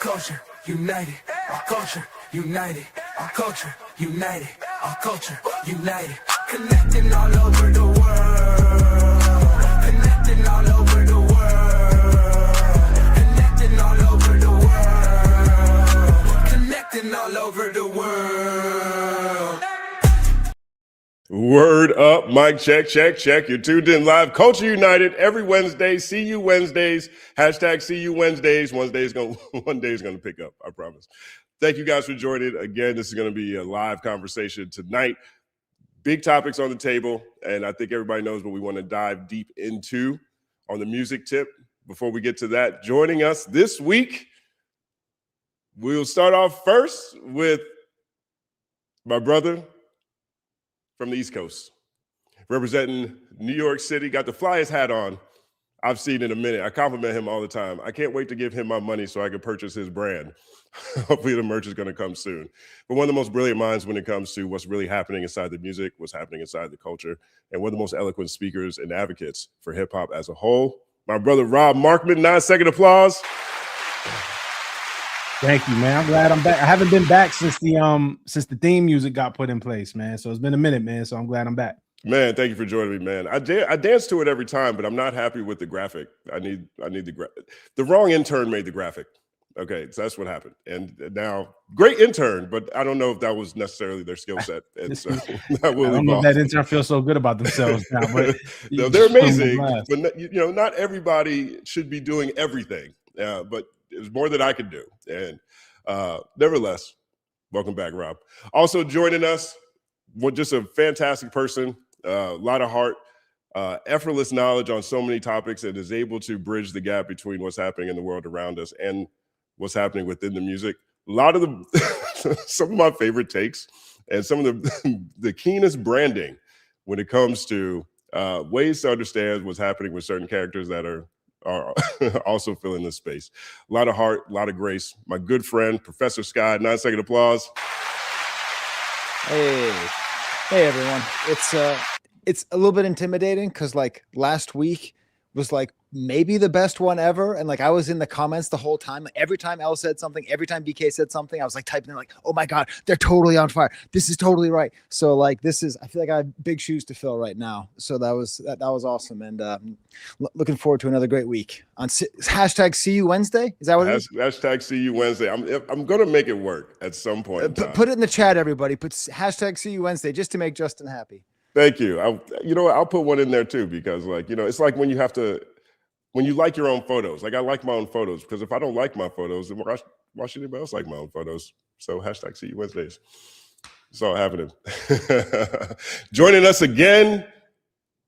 culture united, our culture united, our culture united, our culture united, connecting all over the world, connecting all over the world, connecting all over the world, connecting all over the world. Word up, mic check, check, check. You're tuned in live. Culture United every Wednesday. See you Wednesdays. Hashtag see you Wednesdays. One day is going to pick up, I promise. Thank you guys for joining. Again, this is going to be a live conversation tonight. Big topics on the table, and I think everybody knows what we want to dive deep into on the music tip. Before we get to that, joining us this week, we'll start off first with my brother from the East Coast, representing New York City, got the flyest hat on I've seen in a minute. I compliment him all the time. I can't wait to give him my money so I can purchase his brand. Hopefully the merch is going to come soon. But one of the most brilliant minds when it comes to what's really happening inside the music, what's happening inside the culture, and one of the most eloquent speakers and advocates for hip hop as a whole, my brother Rob Markman. 9-second applause. Thank you, man. I'm glad I'm back. I haven't been back since the theme music got put in place, man. So it's been a minute, man. So I'm glad I'm back. Man, thank you for joining me, man. I dance to it every time, but I'm not happy with the graphic. I need the wrong intern made the graphic. Okay, so that's what happened. And now, great intern, but I don't know if that was necessarily their skill set. And so that will I don't know if that intern feels so good about themselves now, but no, they're amazing. But not everybody should be doing everything. But it's more than I could do. And nevertheless, welcome back, Rob. Also joining us, just a fantastic person, a lot of heart, effortless knowledge on so many topics, and is able to bridge the gap between what's happening in the world around us and what's happening within the music. A lot of some of my favorite takes and some of the keenest branding when it comes to ways to understand what's happening with certain characters that are also filling this space. A lot of heart, a lot of grace. My good friend, Professor Skye. 9-second applause. Hey everyone. It's a little bit intimidating because like last week was like maybe the best one ever, and like I was in the comments the whole time. Like, every time Elle said something, every time BK said something, I was like typing in like, oh my god, they're totally on fire. This is totally right. So like I feel like I have big shoes to fill right now. So that was awesome, and looking forward to another great week on hashtag See You Wednesday. Is that what it is? Hashtag See You Wednesday. I'm gonna make it work at some point. Put it in the chat, everybody. Put hashtag See You Wednesday just to make Justin happy. Thank you. I'll put one in there too, because it's like when you like your own photos. Like I like my own photos, because if I don't like my photos, then why should anybody else like my own photos? So hashtag See You Wednesdays. It's all happening. Joining us again,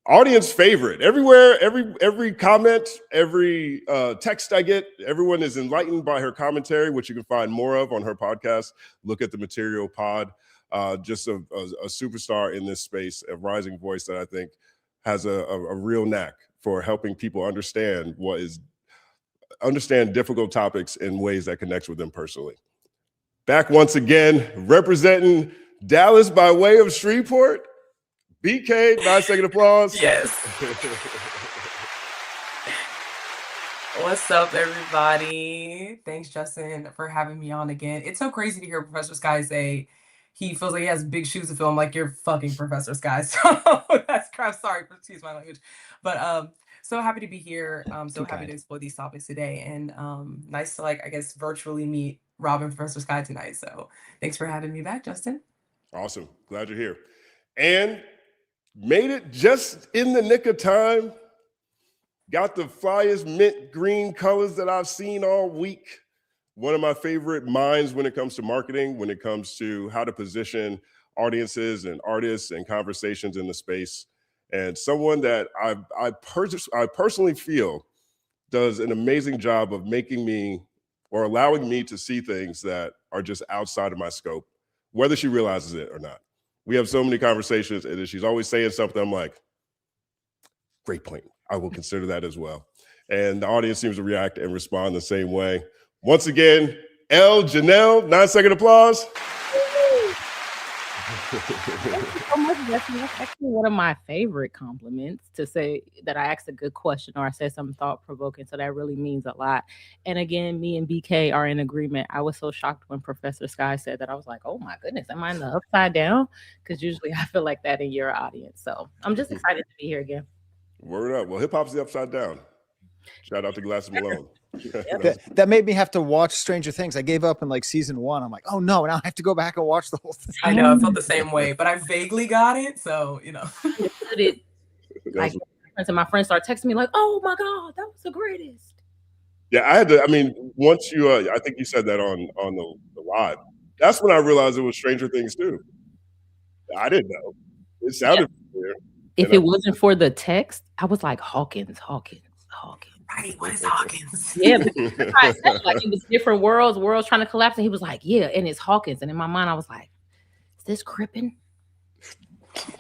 audience favorite. Everywhere, every comment, every text I get, everyone is enlightened by her commentary, which you can find more of on her podcast. Look at the Material Pod. Just a superstar in this space, a rising voice that I think has a real knack for helping people understand difficult topics in ways that connects with them personally. Back once again, representing Dallas by way of Shreveport, BK. 9-second applause. Yes. What's up, everybody? Thanks, Justin, for having me on again. It's so crazy to hear Professor Skye say he feels like he has big shoes to fill. I'm like, you're fucking Professor Skye. So that's crap. Sorry, excuse my language. But so happy to be here. So happy to explore these topics today. And nice to I guess virtually meet Rob and Professor Skye tonight. So thanks for having me back, Justin. Awesome. Glad you're here. And made it just in the nick of time. Got the flyest mint green colors that I've seen all week. One of my favorite minds when it comes to marketing, when it comes to how to position audiences and artists and conversations in the space, and someone that I personally feel does an amazing job of making me or allowing me to see things that are just outside of my scope, whether she realizes it or not. We have so many conversations, and she's always saying something. I'm like, great point. I will consider that as well. And the audience seems to react and respond the same way. Once again, Elle, Janelle. 9-second applause. So much, Justin. That's actually one of my favorite compliments, to say that I asked a good question or I said something thought provoking. So that really means a lot. And again, me and BK are in agreement. I was so shocked when Professor Skye said that. I was like, oh my goodness, am I in the upside down? Because usually I feel like that in your audience. So I'm just excited to be here again. Word up. Well, hip hop's the upside down. Shout out to Glasses Malone. That made me have to watch Stranger Things. I gave up in like season 1. I'm like, oh no, now I have to go back and watch the whole thing. I know, I felt the same way, but I vaguely got it, so you know. Like, and my friends started texting me like, "Oh my god, that was the greatest." Yeah, I had to. I mean, once you, I think you said that on the live. That's when I realized it was Stranger Things too. I didn't know. It sounded weird. If it wasn't for the text, I was like, Hawkins. Right, what is Hawkins? Yeah, like it was different worlds trying to collapse, and he was like, yeah, and it's Hawkins. And in my mind, I was like, is this Crippen?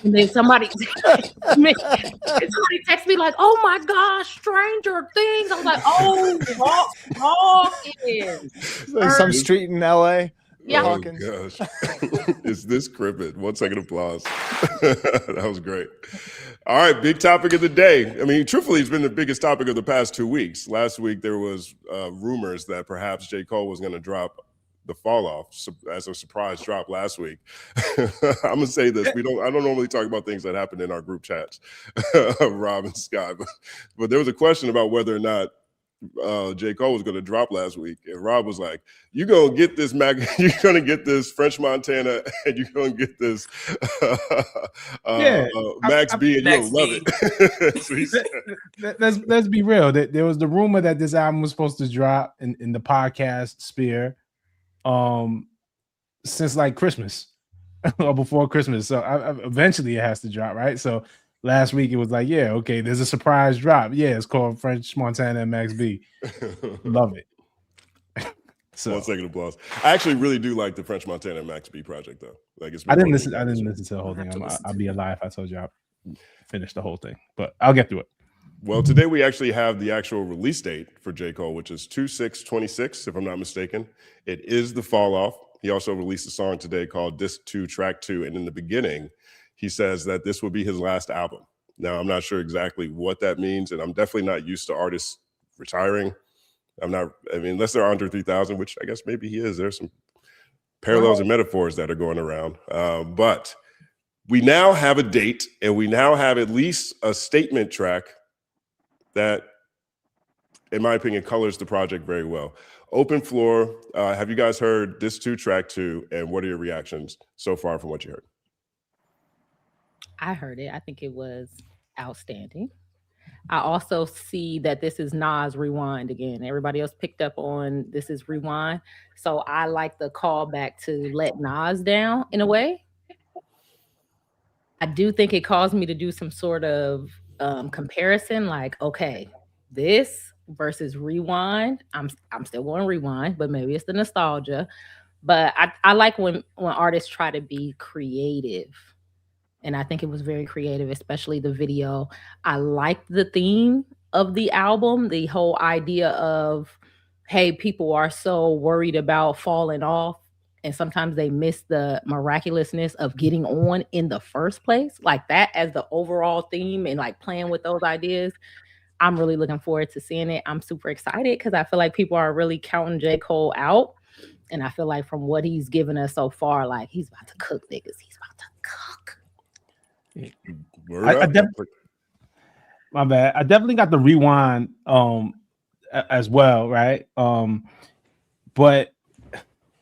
And then somebody texted me like, oh my gosh, Stranger Things. I was like, oh, Hawkins. Like some street in LA. Yeah. Oh gosh. Is this Crippen? 1 second applause. That was great. All right, big topic of the day. I mean, truthfully, it's been the biggest topic of the past 2 weeks. Last week, there was rumors that perhaps J.Cole was going to drop The Fall Off as a surprise drop last week. I'm gonna say this: I don't normally talk about things that happen in our group chats, Rob and Skye, but there was a question about whether or not J. Cole was going to drop last week, and Rob was like, "You're gonna get this you're gonna get this French Montana, and you're gonna get this Max B, and you'll love it." So he said, let's be real. There was the rumor that this album was supposed to drop in the podcast sphere, since like Christmas or before Christmas. So eventually it has to drop, right? So last week it was like, yeah, okay, there's a surprise drop. Yeah, it's called French Montana and Max B. Love it. So 1 second applause. I actually really do like the French Montana and Max B project though. Like I didn't listen to the whole thing. I'll be a lie if I told you I finished the whole thing, but I'll get through it. Well, today we actually have the actual release date for J. Cole, which is 2/6/26, if I'm not mistaken. It is The Fall Off. He also released a song today called Disc 2, Track 2. And in the beginning, he says that this will be his last album. Now, I'm not sure exactly what that means, and I'm definitely not used to artists retiring. Unless they're under 3,000, which I guess maybe he is. There's some parallels and metaphors that are going around. But we now have a date, and we now have at least a statement track that, in my opinion, colors the project very well. Open floor. Have you guys heard Disc 2, Track 2, and what are your reactions so far from what you heard? I heard it. I think it was outstanding. I also see that this is Nas Rewind again. Everybody else picked up on this is Rewind. So I like the callback to let Nas down in a way. I do think it caused me to do some sort of comparison, like, okay, this versus Rewind. I'm still going Rewind, but maybe it's the nostalgia. But I like when artists try to be creative. And I think it was very creative, especially the video. I liked the theme of the album, the whole idea of, hey, people are so worried about falling off, and sometimes they miss the miraculousness of getting on in the first place. Like that as the overall theme and like playing with those ideas. I'm really looking forward to seeing it. I'm super excited because I feel like people are really counting J. Cole out. And I feel like from what he's given us so far, like he's about to cook niggas. He's about to cook. My bad. I definitely got the Rewind as well, right? But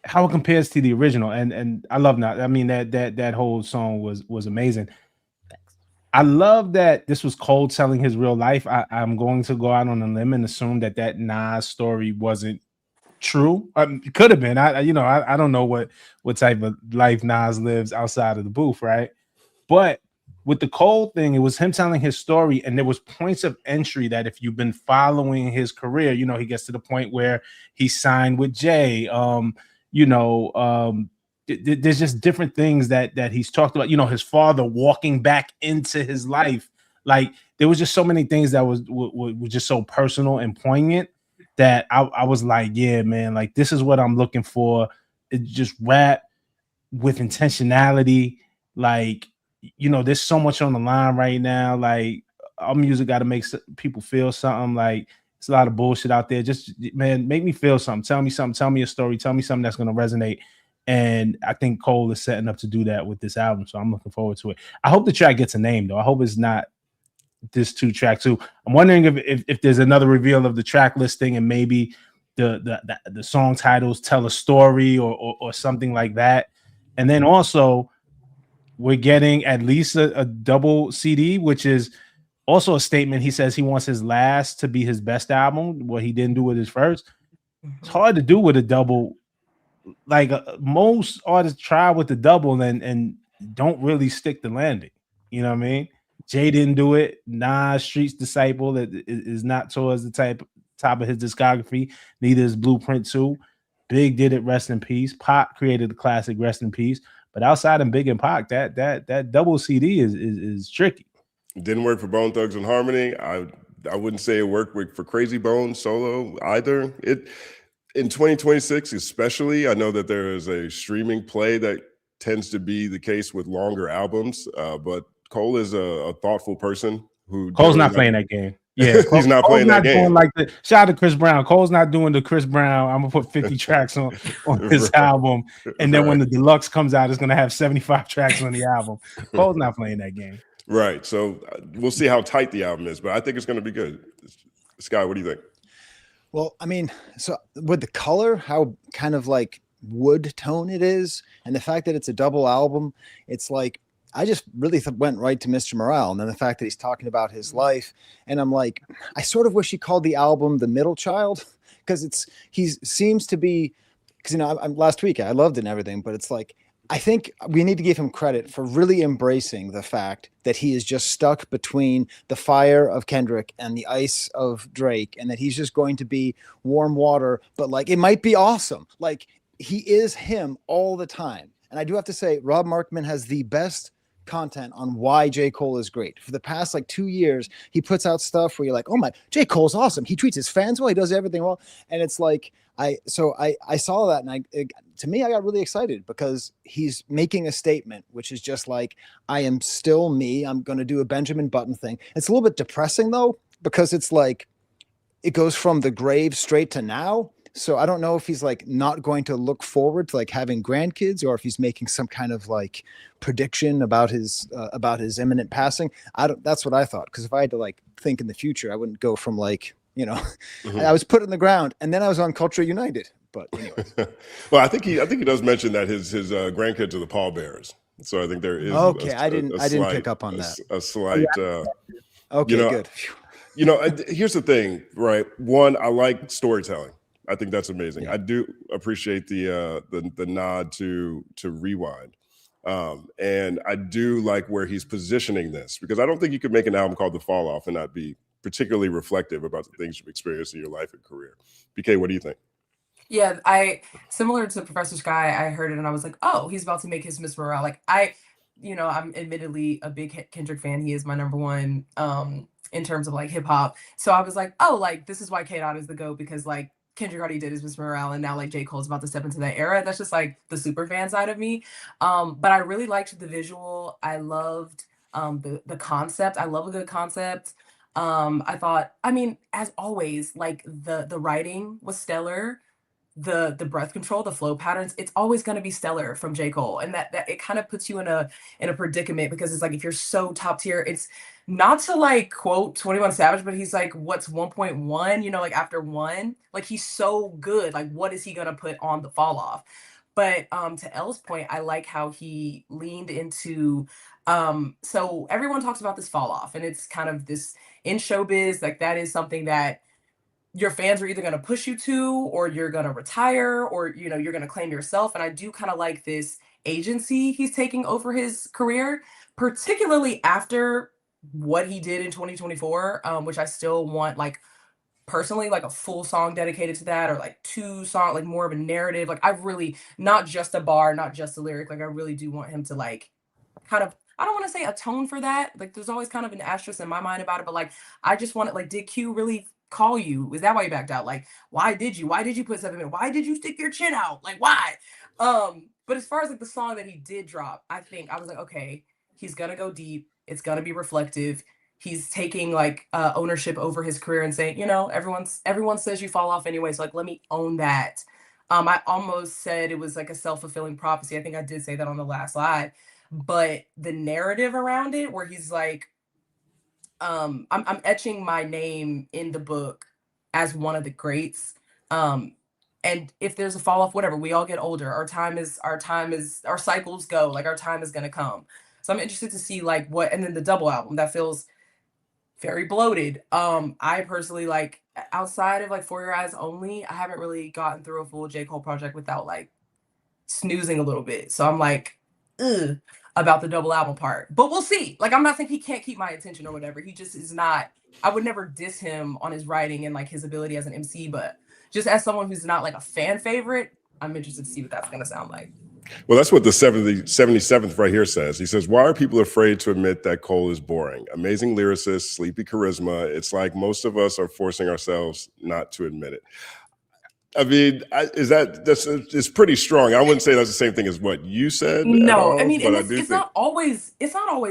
how it compares to the original, and I love that. I mean that whole song was amazing. I love that this was Cole telling his real life. I'm going to go out on a limb and assume that Nas story wasn't true. It could have been. I don't know what type of life Nas lives outside of the booth, right? But with the Cole thing, it was him telling his story, and there was points of entry that if you've been following his career, he gets to the point where he signed with Jay. There's just different things that he's talked about. His father walking back into his life. Like there was just so many things that was just so personal and poignant that I was like, yeah, man, like this is what I'm looking for. It's just rap with intentionality Like, you know, there's so much on the line right now. Like, our music got to make people feel something. Like, it's a lot of bullshit out there. Just, man, make me feel something. Tell me something. Tell me a story. Tell me something that's going to resonate. And I think Cole is setting up to do that with this album. So I'm looking forward to it. I hope the track gets a name, though. I hope it's not this 2-track too. I'm wondering if there's another reveal of the track listing, and maybe the song titles tell a story or something like that. And then also we're getting at least a double CD, which is also a statement. He says he wants his last to be his best album, what he didn't do with his first. It's hard to do with a double. Like, most artists try with the double and don't really stick the landing. You know what I mean? Jay didn't do it. Nas, Street's Disciple, is not towards the top of his discography. Neither is Blueprint 2. Big did it, rest in peace. Pac created the classic, rest in peace. But outside of Big and Pac, that double CD is tricky. It didn't work for Bone Thugs and Harmony. I wouldn't say it worked for Crazy Bone solo either. In 2026 especially, I know that there is a streaming play that tends to be the case with longer albums, but Cole is a thoughtful person who Cole's not playing that game. Yeah, he's not playing that game. Doing like shout out to Chris Brown. Cole's not doing the Chris Brown. I'm gonna put 50 tracks on his album, and then when the deluxe comes out, it's gonna have 75 tracks on the album. Cole's not playing that game. Right. So we'll see how tight the album is, but I think it's going to be good. Skye, what do you think? Well, I mean, so with the color, how kind of like wood tone it is, and the fact that it's a double album, it's like, I just really went right to Mr. Morale. And then the fact that he's talking about his life. And I'm like, I sort of wish he called the album The Middle Child, because he seems to be, because, you know, last week I loved it and everything, but it's like, I think we need to give him credit for really embracing the fact that he is just stuck between the fire of Kendrick and the ice of Drake, and that he's just going to be warm water, but like, it might be awesome. Like, he is him all the time. And I do have to say, Rob Markman has the best content on why J. Cole is great. For the past like 2 years, he puts out stuff where you're like, oh my, J. Cole's awesome. He treats his fans well. He does everything well. And it's like, I saw that, and to me, I got really excited, because he's making a statement, which is just like, I am still me. I'm going to do a Benjamin Button thing. It's a little bit depressing though, because it's like, it goes from the grave straight to now. So I don't know if he's like not going to look forward to like having grandkids, or if he's making some kind of like prediction about his imminent passing. That's what I thought. Because if I had to like think in the future, I wouldn't go from like, you know, I was put in the ground, and then I was on Culture United. But anyways. Well, I think he does mention that his grandkids are the pallbearers. So I think there is. Okay, I didn't pick up on that. A slight. Okay, you know, good. You know, here's the thing, right? One, I like storytelling. I think that's amazing. I do appreciate the nod to Rewind. And I do like where he's positioning this, because I don't think you could make an album called The Fall Off and not be particularly reflective about the things you've experienced in your life and career. BK, what do you think? Yeah, similar to Professor Skye, I heard it and I was like, oh, he's about to make his Miss Morale. Like, I'm admittedly a big Kendrick fan. He is my number one in terms of like hip hop. So I was like, oh, like this is why K-Dot is the GOAT, because like Kendrick already did his Miss Morale, and now like J. Cole's about to step into that era. That's just like the super fan side of me. But I really liked the visual. I loved the concept. I love a good concept. I thought, I mean, as always, like the writing was stellar. The breath control, the flow patterns, it's always going to be stellar from J. Cole. And that it kind of puts you in a predicament, because it's like, if you're so top tier, it's not to like quote 21 Savage, but he's like, what's 1.1, you know, like after one, like he's so good. Like, what is he going to put on the fall off? But to Elle's point, I like how he leaned into, so everyone talks about this fall off, and it's kind of this in showbiz, like that is something that your fans are either going to push you to, or you're going to retire, or, you know, you're going to claim yourself. And I do kind of like this agency he's taking over his career, particularly after what he did in 2024, which I still want, like, personally, like a full song dedicated to that, or like 2 songs, like more of a narrative. Like, I really, not just a bar, not just a lyric, like I really do want him to like kind of, I don't want to say atone for that. Like, there's always kind of an asterisk in my mind about it, but like, I just want it, like, did Q really call you? Is that why you backed out? Like, why did you put 7 minutes? Why did you stick your chin out? Like, why? But as far as like the song that he did drop, I think I was like, okay, he's gonna go deep. It's gonna be reflective. He's taking like ownership over his career and saying, everyone says you fall off anyway, so like let me own that. I almost said it was like a self-fulfilling prophecy. I think I did say that on the last live, but the narrative around it, where he's like, I'm etching my name in the book as one of the greats. And if there's a fall off, whatever, we all get older. Our cycles go, like our time is gonna come. So I'm interested to see like what, and then the double album that feels very bloated. I personally like, outside of like For Your Eyes Only, I haven't really gotten through a full J. Cole project without like snoozing a little bit. So I'm like, ugh, about the double album part. But we'll see. Like, I'm not saying he can't keep my attention or whatever. He just is not. I would never diss him on his writing and like his ability as an MC, but just as someone who's not like a fan favorite, I'm interested to see what that's gonna sound like. Well, that's what the 77th right here says. He says, why are people afraid to admit that Cole is boring? Amazing lyricist, sleepy charisma. It's like most of us are forcing ourselves not to admit it. I mean, it's pretty strong. I wouldn't say that's the same thing as what you said. No, I mean, but it's not always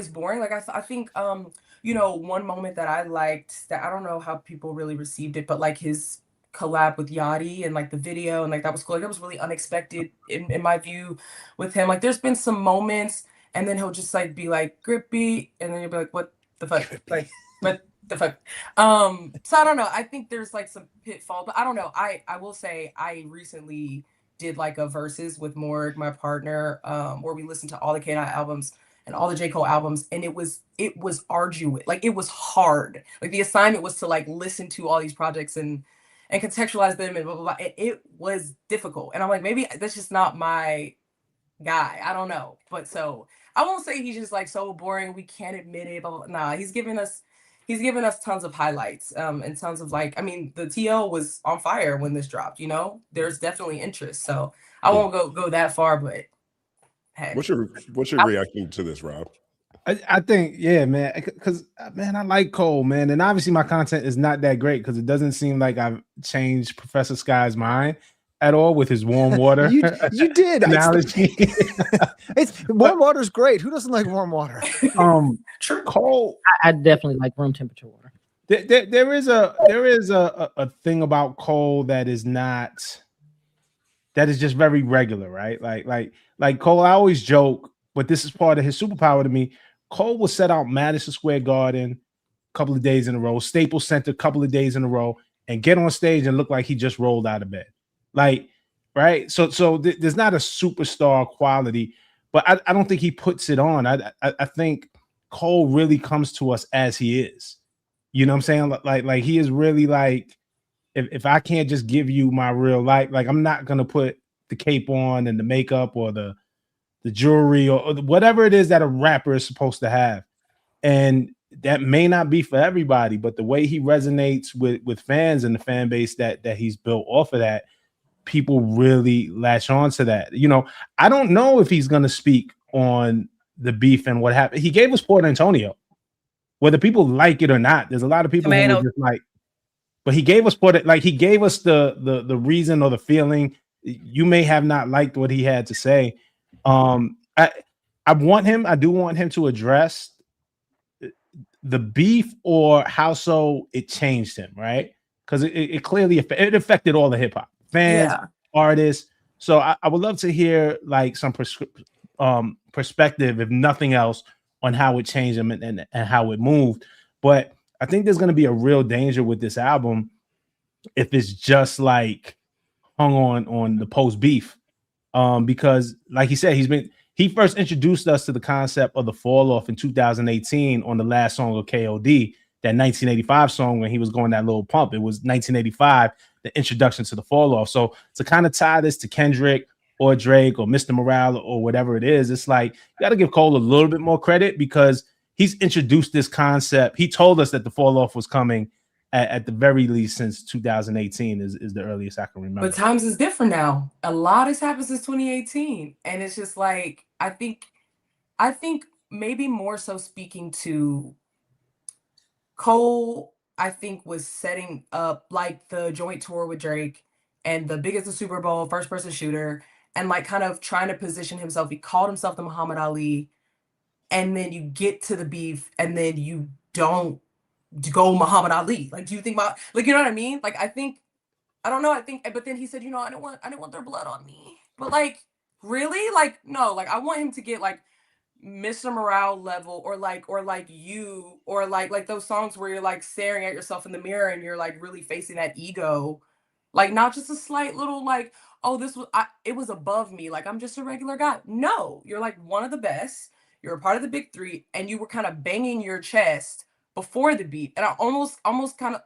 boring. Like I think one moment that I liked, that I don't know how people really received it, but like his collab with Yachty and like the video, and like that was cool. Like, that was really unexpected in my view with him. Like, there's been some moments, and then he'll just like be like grippy, and then you'll be like, what the fuck? Like, what the fuck? So I don't know. I think there's like some pitfall, but I don't know. I will say I recently did like a verses with Morg, my partner, where we listened to all the K9 albums and all the J. Cole albums, and it was arduous. Like, it was hard. Like, the assignment was to like listen to all these projects and contextualize them and blah, blah, blah. It was difficult. And I'm like, maybe that's just not my guy. I don't know. But so I won't say he's just like so boring, we can't admit it. Blah, blah, blah. Nah, he's given us tons of highlights, and tons of like, I mean, the TL was on fire when this dropped, there's definitely interest. So I won't go that far, but hey. What's your reaction to this, Rob? I think, yeah, man, because man, I like Cole, man, and obviously my content is not that great because it doesn't seem like I've changed Professor Skye's mind at all with his warm water. you did. Warm water's great. Who doesn't like warm water? True. Cole, I definitely like room temperature water. There is a thing about Cole that is just very regular, right? Like Cole, I always joke, but this is part of his superpower to me. Cole will set out Madison Square Garden a couple of days in a row, Staples Center a couple of days in a row, and get on stage and look like he just rolled out of bed. Like, right? So there's not a superstar quality, but I don't think he puts it on. I think Cole really comes to us as he is. You know what I'm saying? Like he is really like, if I can't just give you my real life, like I'm not gonna put the cape on and the makeup or the jewelry or whatever it is that a rapper is supposed to have. And that may not be for everybody, but the way he resonates with fans and the fan base that he's built off of that, people really latch on to that. I don't know if he's going to speak on the beef and what happened. He gave us Port Antonio, whether people like it or not. There's a lot of people who were just like, but he gave us he gave us the reason or the feeling. You may have not liked what he had to say. I do want him to address the beef or how so it changed him, right? Because it clearly affected all the hip hop fans, artists. So I would love to hear like some perspective, if nothing else, on how it changed him and how it moved. But I think there's going to be a real danger with this album if it's just like hung on the post beef, because like he said, he first introduced us to the concept of the fall off in 2018 on the last song of KOD, that 1985 song when he was going that little pump. It was 1985, the introduction to the fall off. So to kind of tie this to Kendrick or Drake or Mr. Morale or whatever it is, it's like you got to give Cole a little bit more credit because he's introduced this concept. He told us that the fall off was coming at the very least since 2018 is the earliest I can remember. But times is different now. A lot has happened since 2018. And it's just like, I think maybe more so speaking to Cole, I think was setting up like the joint tour with Drake and the biggest the Super Bowl, first person shooter, and like kind of trying to position himself. He called himself the Muhammad Ali, and then you get to the beef, and then you don't go Muhammad Ali. Like, do you think about like you know what I mean? Like, I don't know. I think, but then he said, I didn't want their blood on me. But like, really, like, no, like I want him to get like Mr. Morale level, or like you, or like those songs where you're like staring at yourself in the mirror and you're like really facing that ego, like not just a slight little like, oh, it was above me, like I'm just a regular guy. No, you're like one of the best. You're a part of the big three, and you were kind of banging your chest before the beat, and I almost kind of,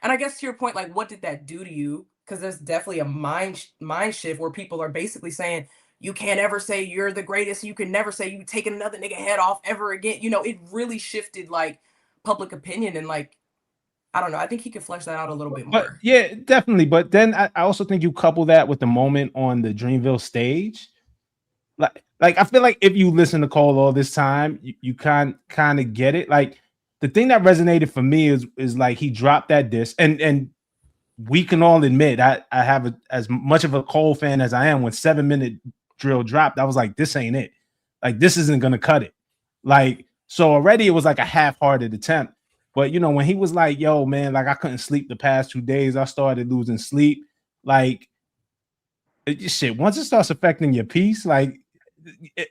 and I guess to your point, like what did that do to you? Because there's definitely a mind shift where people are basically saying, you can't ever say you're the greatest. You can never say you taking another nigga head off ever again. It really shifted like public opinion, and like, I don't know. I think he could flesh that out a little bit But more. yeah, definitely. But then I also think you couple that with the moment on the Dreamville stage. Like I feel like if you listen to Cole all this time, you kind of get it. Like the thing that resonated for me is like he dropped that disc, and we can all admit I have as much of a Cole fan as I am. When 7 Minute Drill dropped, I was like, this ain't it. Like this isn't gonna cut it. Like so already it was like a half-hearted attempt. But when he was like, yo, man, like I couldn't sleep the past 2 days, I started losing sleep. Like shit, once it starts affecting your peace, like,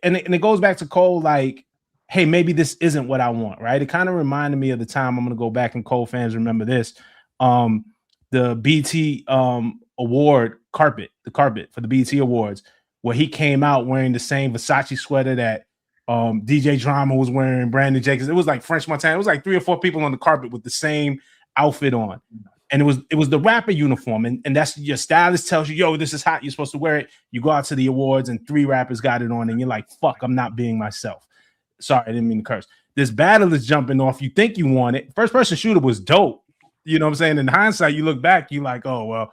and it goes back to Cole, like, hey, maybe this isn't what I want, right? It kind of reminded me of the time, I'm gonna go back, and Cole fans remember this. The BT award the carpet for the BT Awards, where he came out wearing the same Versace sweater that DJ Drama was wearing, Brandon Jacobs. It was like French Montana. It was like 3 or 4 people on the carpet with the same outfit on. And it was the rapper uniform. And that's your stylist tells you, yo, this is hot. You're supposed to wear it. You go out to the awards and 3 rappers got it on, and you're like, fuck, I'm not being myself. Sorry, I didn't mean to curse. This battle is jumping off. You think you want it. First person shooter was dope. You know what I'm saying? In hindsight, you look back, you like, oh, well,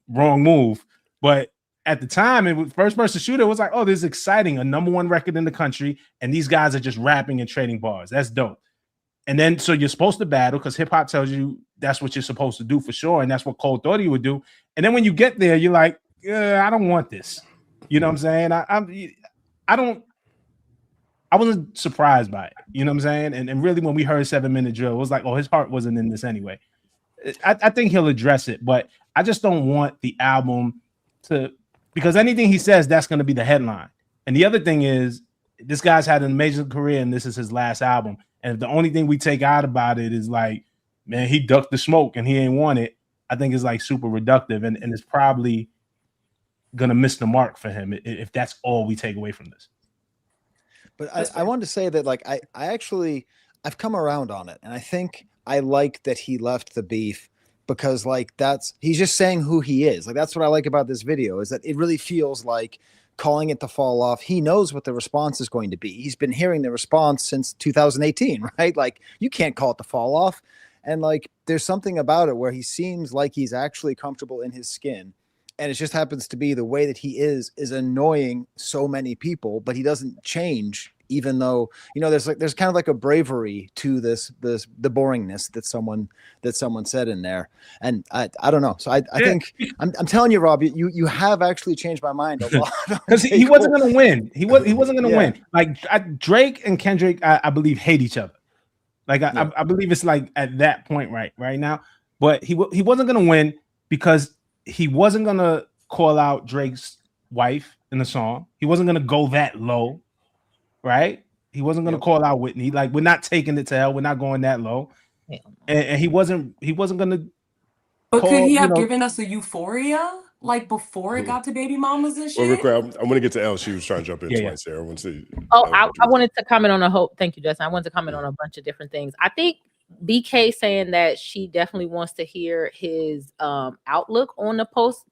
wrong move. But at the time, it was first person shooter. It was like, oh, this is exciting. A #1 record in the country. And these guys are just rapping and trading bars. That's dope. And then, so you're supposed to battle because hip hop tells you that's what you're supposed to do for sure. And that's what Cole thought he would do. And then when you get there, you're like, I don't want this. You know what I'm saying? I wasn't surprised by it. You know what I'm saying? And really, when we heard 7 Minute Drill, it was like, oh, his heart wasn't in this anyway. I think he'll address it, but I just don't want the album to, because anything he says, that's going to be the headline. And the other thing is, this guy's had an amazing career, and this is his last album. And if the only thing we take out about it is like, man, he ducked the smoke and he ain't want it, I think it's like super reductive, and it's probably gonna miss the mark for him if that's all we take away from this. But I wanted to say that, like, I've come around on it, and I think I like that he left the beef, because like he's just saying who he is. Like, that's what I like about this video, is that it really feels like calling it the fall off. He knows what the response is going to be. He's been hearing the response since 2018, right? Like, you can't call it the fall off. And like, there's something about it where he seems like he's actually comfortable in his skin. And it just happens to be the way that he is annoying so many people, but he doesn't change, even though, there's kind of like a bravery to the boringness that someone said in there. And I don't know. So I think I'm telling you, Rob, you have actually changed my mind a lot. Because he wasn't going to win. He wasn't going to win. Like Drake and Kendrick, I believe, hate each other. Like I believe it's like at that point right now. But he wasn't going to win because he wasn't going to call out Drake's wife in the song. He wasn't going to go that low, right? He wasn't going to call out Whitney. Like, we're not taking it to hell. We're not going that low. Yeah. And he wasn't going to. But could he have given us a Euphoria like before it got to Baby Mamas and shit? Well, I'm going to get to Elle. She was trying to jump in twice there. I want to see. I wanted to comment on thank you, Justin. I wanted to comment on a bunch of different things. I think BK saying that she definitely wants to hear his outlook on the post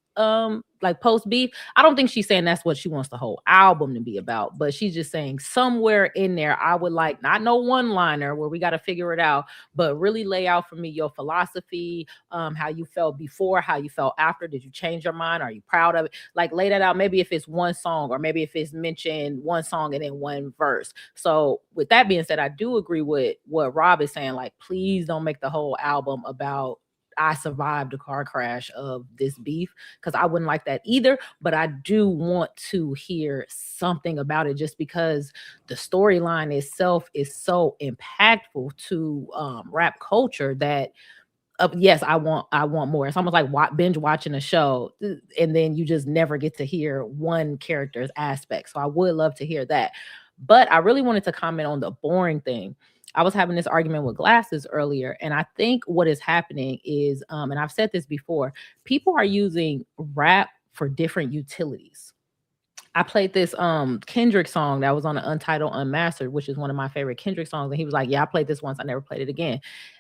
like post beef. I don't think she's saying that's what she wants the whole album to be about, but she's just saying somewhere in there, I would like not no one liner where we got to figure it out, but really lay out for me your philosophy, how you felt before, how you felt after. Did you change your mind? Are you proud of it? Like lay that out. Maybe if it's one song, or maybe if it's mentioned one song and then one verse. So with that being said, I do agree with what Rob is saying. Like, please don't make the whole album about I survived a car crash of this beef, because I wouldn't like that either. But I do want to hear something about it, just because the storyline itself is so impactful to rap culture that yes, I want more. It's almost like binge watching a show, and then you just never get to hear one character's aspect. So I would love to hear that. But I really wanted to comment on the boring thing. I was having this argument with Glasses earlier, and I think what is happening is, and I've said this before, people are using rap for different utilities. I played this Kendrick song that was on the Untitled Unmastered, which is one of my favorite Kendrick songs, and he was like, yeah, I played this once, I never played it again.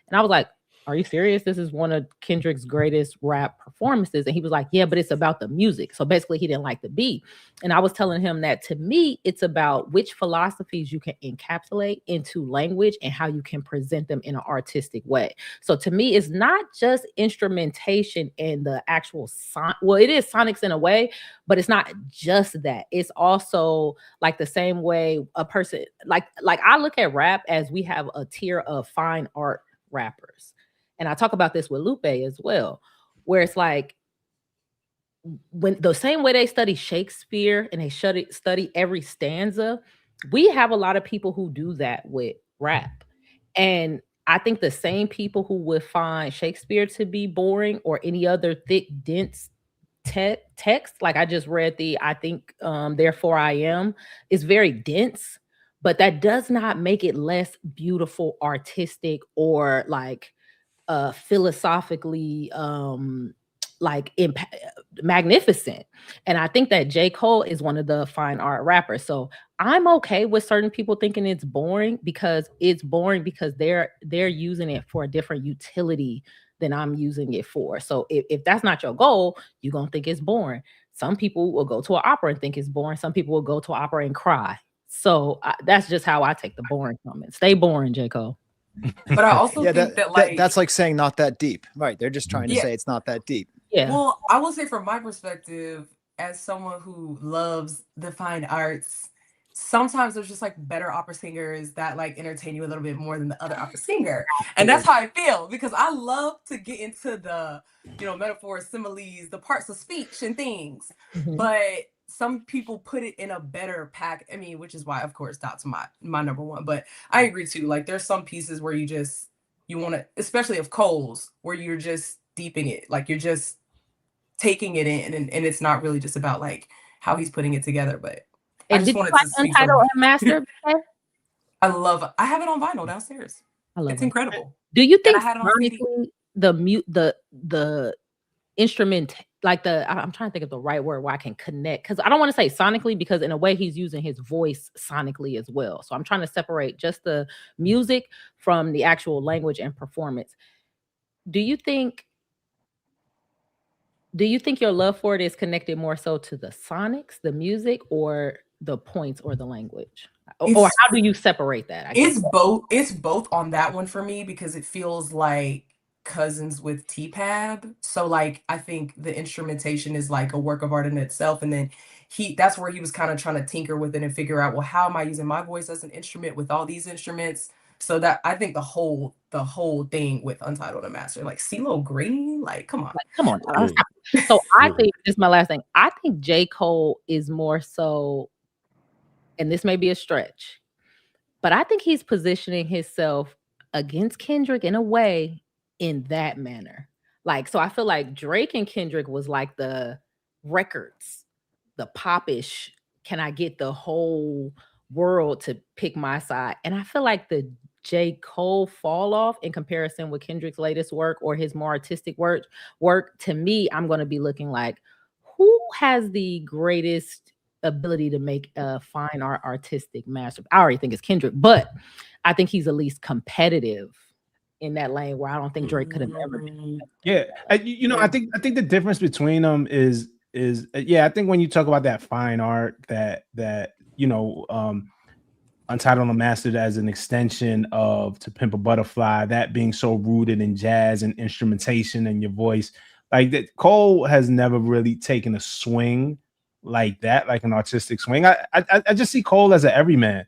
And I was like, are you serious? This is one of Kendrick's greatest rap performances. And he was like, yeah, but it's about the music. So basically he didn't like the beat. And I was telling him that to me, it's about which philosophies you can encapsulate into language and how you can present them in an artistic way. So to me, it's not just instrumentation and the actual well, it is sonics in a way, but it's not just that. It's also like the same way a person, like I look at rap as we have a tier of fine art rappers. And I talk about this with Lupe as well, where it's like, when the same way they study Shakespeare and they study every stanza, we have a lot of people who do that with rap. And I think the same people who would find Shakespeare to be boring or any other thick, dense text, like I just read I think, Therefore I Am, is very dense, but that does not make it less beautiful, artistic, or like philosophically magnificent. And I think that J.Cole is one of the fine art rappers. So I'm okay with certain people thinking it's boring, because they're using it for a different utility than I'm using it for. So if that's not your goal, you're gonna think it's boring. Some people will go to an opera and think it's boring. Some people will go to an opera and cry. So that's just how I take the boring comment. Stay boring, J.Cole. But I also think that's like saying not that deep, right? They're just trying to say it's not that deep. Yeah. Well, I will say from my perspective, as someone who loves the fine arts, sometimes there's just like better opera singers that like entertain you a little bit more than the other opera singer. And that's how I feel, because I love to get into the, metaphors, similes, the parts of speech and things. Mhm. But some people put it in a better pack. I mean, which is why, of course, that's my number one. But I agree too. Like, there's some pieces where you want to, especially of Cole's, where you're just deeping it. Like, you're just taking it in, and it's not really just about like how he's putting it together. But I just wanted to speak Untitled Unmastered? I have it on vinyl downstairs. I love it's it. incredible. Do you think I had it on CD. the instrument, like I'm trying to think of the right word where I can connect, because I don't want to say sonically, because in a way he's using his voice sonically as well. So I'm trying to separate just the music from the actual language and performance. Do you think your love for it is connected more so to the sonics, the music, or the points or the language? Or how do you separate that? It's both. It's both on that one for me, because it feels like cousins with T-Pab. So like, I think the instrumentation is like a work of art in itself. And then that's where he was kind of trying to tinker with it and figure out, well, how am I using my voice as an instrument with all these instruments? So that, I think the whole thing with Untitled Unmastered, like CeeLo Green, like, come on. So I think, this is my last thing, I think J. Cole is more so, and this may be a stretch, but I think he's positioning himself against Kendrick in a way, in that manner. Like, so I feel like Drake and Kendrick was like the records, the popish, can I get the whole world to pick my side? And I feel like the J. Cole fall off in comparison with Kendrick's latest work or his more artistic work, to me, I'm going to be looking like, who has the greatest ability to make a fine art artistic masterpiece? I already think it's Kendrick, but I think he's at least competitive in that lane, where I don't think Drake could have ever been. Yeah, I think the difference between them is yeah, I think when you talk about that fine art that Untitled Unmastered as an extension of To Pimp a Butterfly, that being so rooted in jazz and instrumentation and your voice, like that, Cole has never really taken a swing like that, like an artistic swing. I just see Cole as an everyman.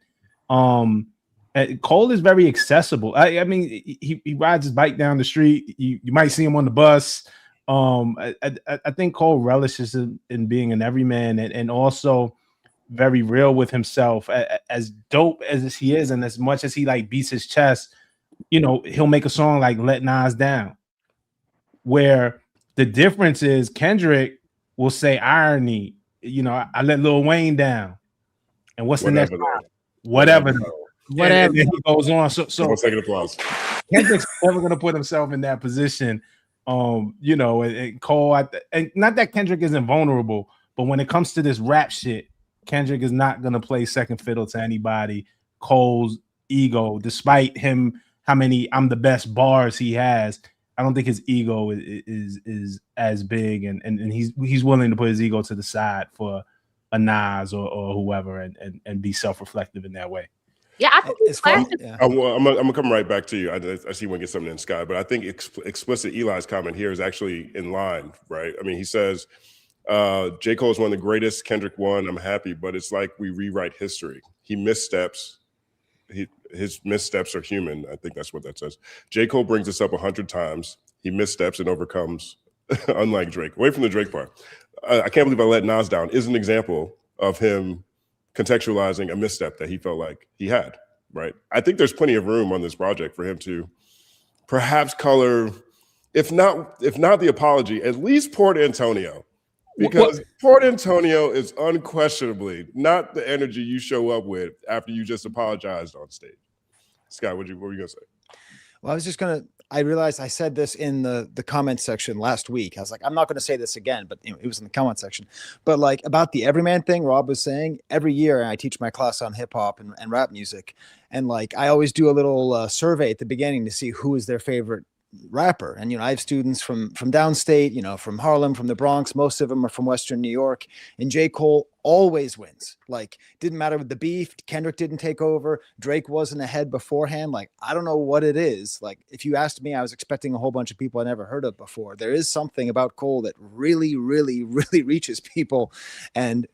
Cole is very accessible. I mean, he rides his bike down the street. You might see him on the bus. I think Cole relishes in being an everyman and also very real with himself, as dope as he is, and as much as he like beats his chest, he'll make a song like Let Nas Down, where the difference is Kendrick will say irony, I let Lil Wayne down, and what's the next line? Whatever. And then he goes on. So 1 second applause. Kendrick's never gonna put himself in that position. And Cole, and not that Kendrick isn't vulnerable, but when it comes to this rap shit, Kendrick is not going to play second fiddle to anybody. Cole's ego, despite him, how many I'm the best bars he has, I don't think his ego is as big, and he's willing to put his ego to the side for a Nas or whoever and be self-reflective in that way. Yeah, I think it's I'm gonna come right back to you. I see one get something in Skye, but I think explicit Eli's comment here is actually in line, right? I mean, he says J. Cole is one of the greatest. Kendrick won. I'm happy, but it's like we rewrite history. He missteps. His missteps are human. I think that's what that says. J. Cole brings this up 100 times. He missteps and overcomes, unlike Drake. Away from the Drake part. I can't believe I let Nas down is an example of him contextualizing a misstep that he felt like he had, right? I think there's plenty of room on this project for him to perhaps color, if not the apology, at least Port Antonio. Because Port Antonio is unquestionably not the energy you show up with after you just apologized on stage. Skye, what were you gonna say? Well, I realized I said this in the comment section last week. I was like, I'm not going to say this again, but it was in the comment section. But like about the everyman thing, Rob was saying, every year I teach my class on hip hop and rap music. And like, I always do a little survey at the beginning to see who is their favorite rapper. And, I have students from downstate, from Harlem, from the Bronx. Most of them are from Western New York. And J. Cole always wins. Like, didn't matter with the beef. Kendrick didn't take over. Drake wasn't ahead beforehand. Like, I don't know what it is. Like, if you asked me, I was expecting a whole bunch of people I never heard of before. There is something about Cole that really, really, really reaches people. And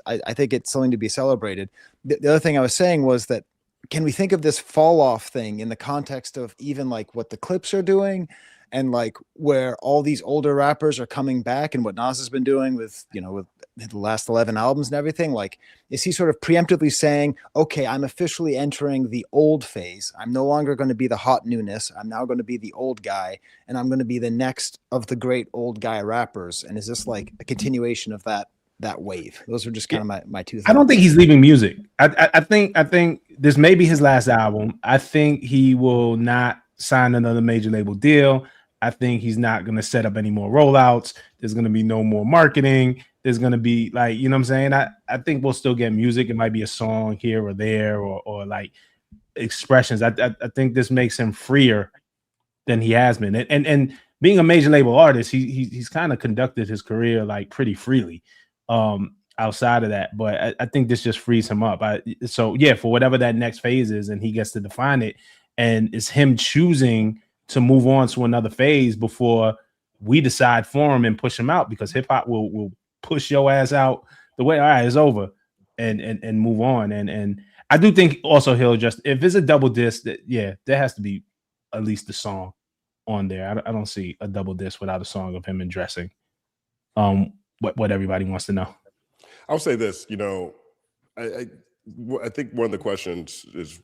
I think it's something to be celebrated. The other thing I was saying was that, can we think of this fall off thing in the context of even like what the Clips are doing and like where all these older rappers are coming back and what Nas has been doing with the last 11 albums and everything? Like, is he sort of preemptively saying, okay, I'm officially entering the old phase. I'm no longer going to be the hot newness. I'm now going to be the old guy, and I'm going to be the next of the great old guy rappers. And is this like a continuation of that wave? Those are just kind of my two things. I don't think he's leaving music. I think this may be his last album. I think he will not sign another major label deal. I think he's not going to set up any more rollouts. There's going to be no more marketing. There's going to be like, you know what I'm saying? I think we'll still get music. It might be a song here or there or like expressions. I think this makes him freer than he has been. And being a major label artist, he's kind of conducted his career like pretty freely. Outside of that, but I think this just frees him up. So for whatever that next phase is, and he gets to define it, and it's him choosing to move on to another phase before we decide for him and push him out, because hip hop will push your ass out the way, all right, it's over, and move on. And I do think also he'll just, if it's a double disc, there has to be at least a song on there. I don't see a double disc without a song of him addressing what everybody wants to know. I'll say this, I think one of the questions is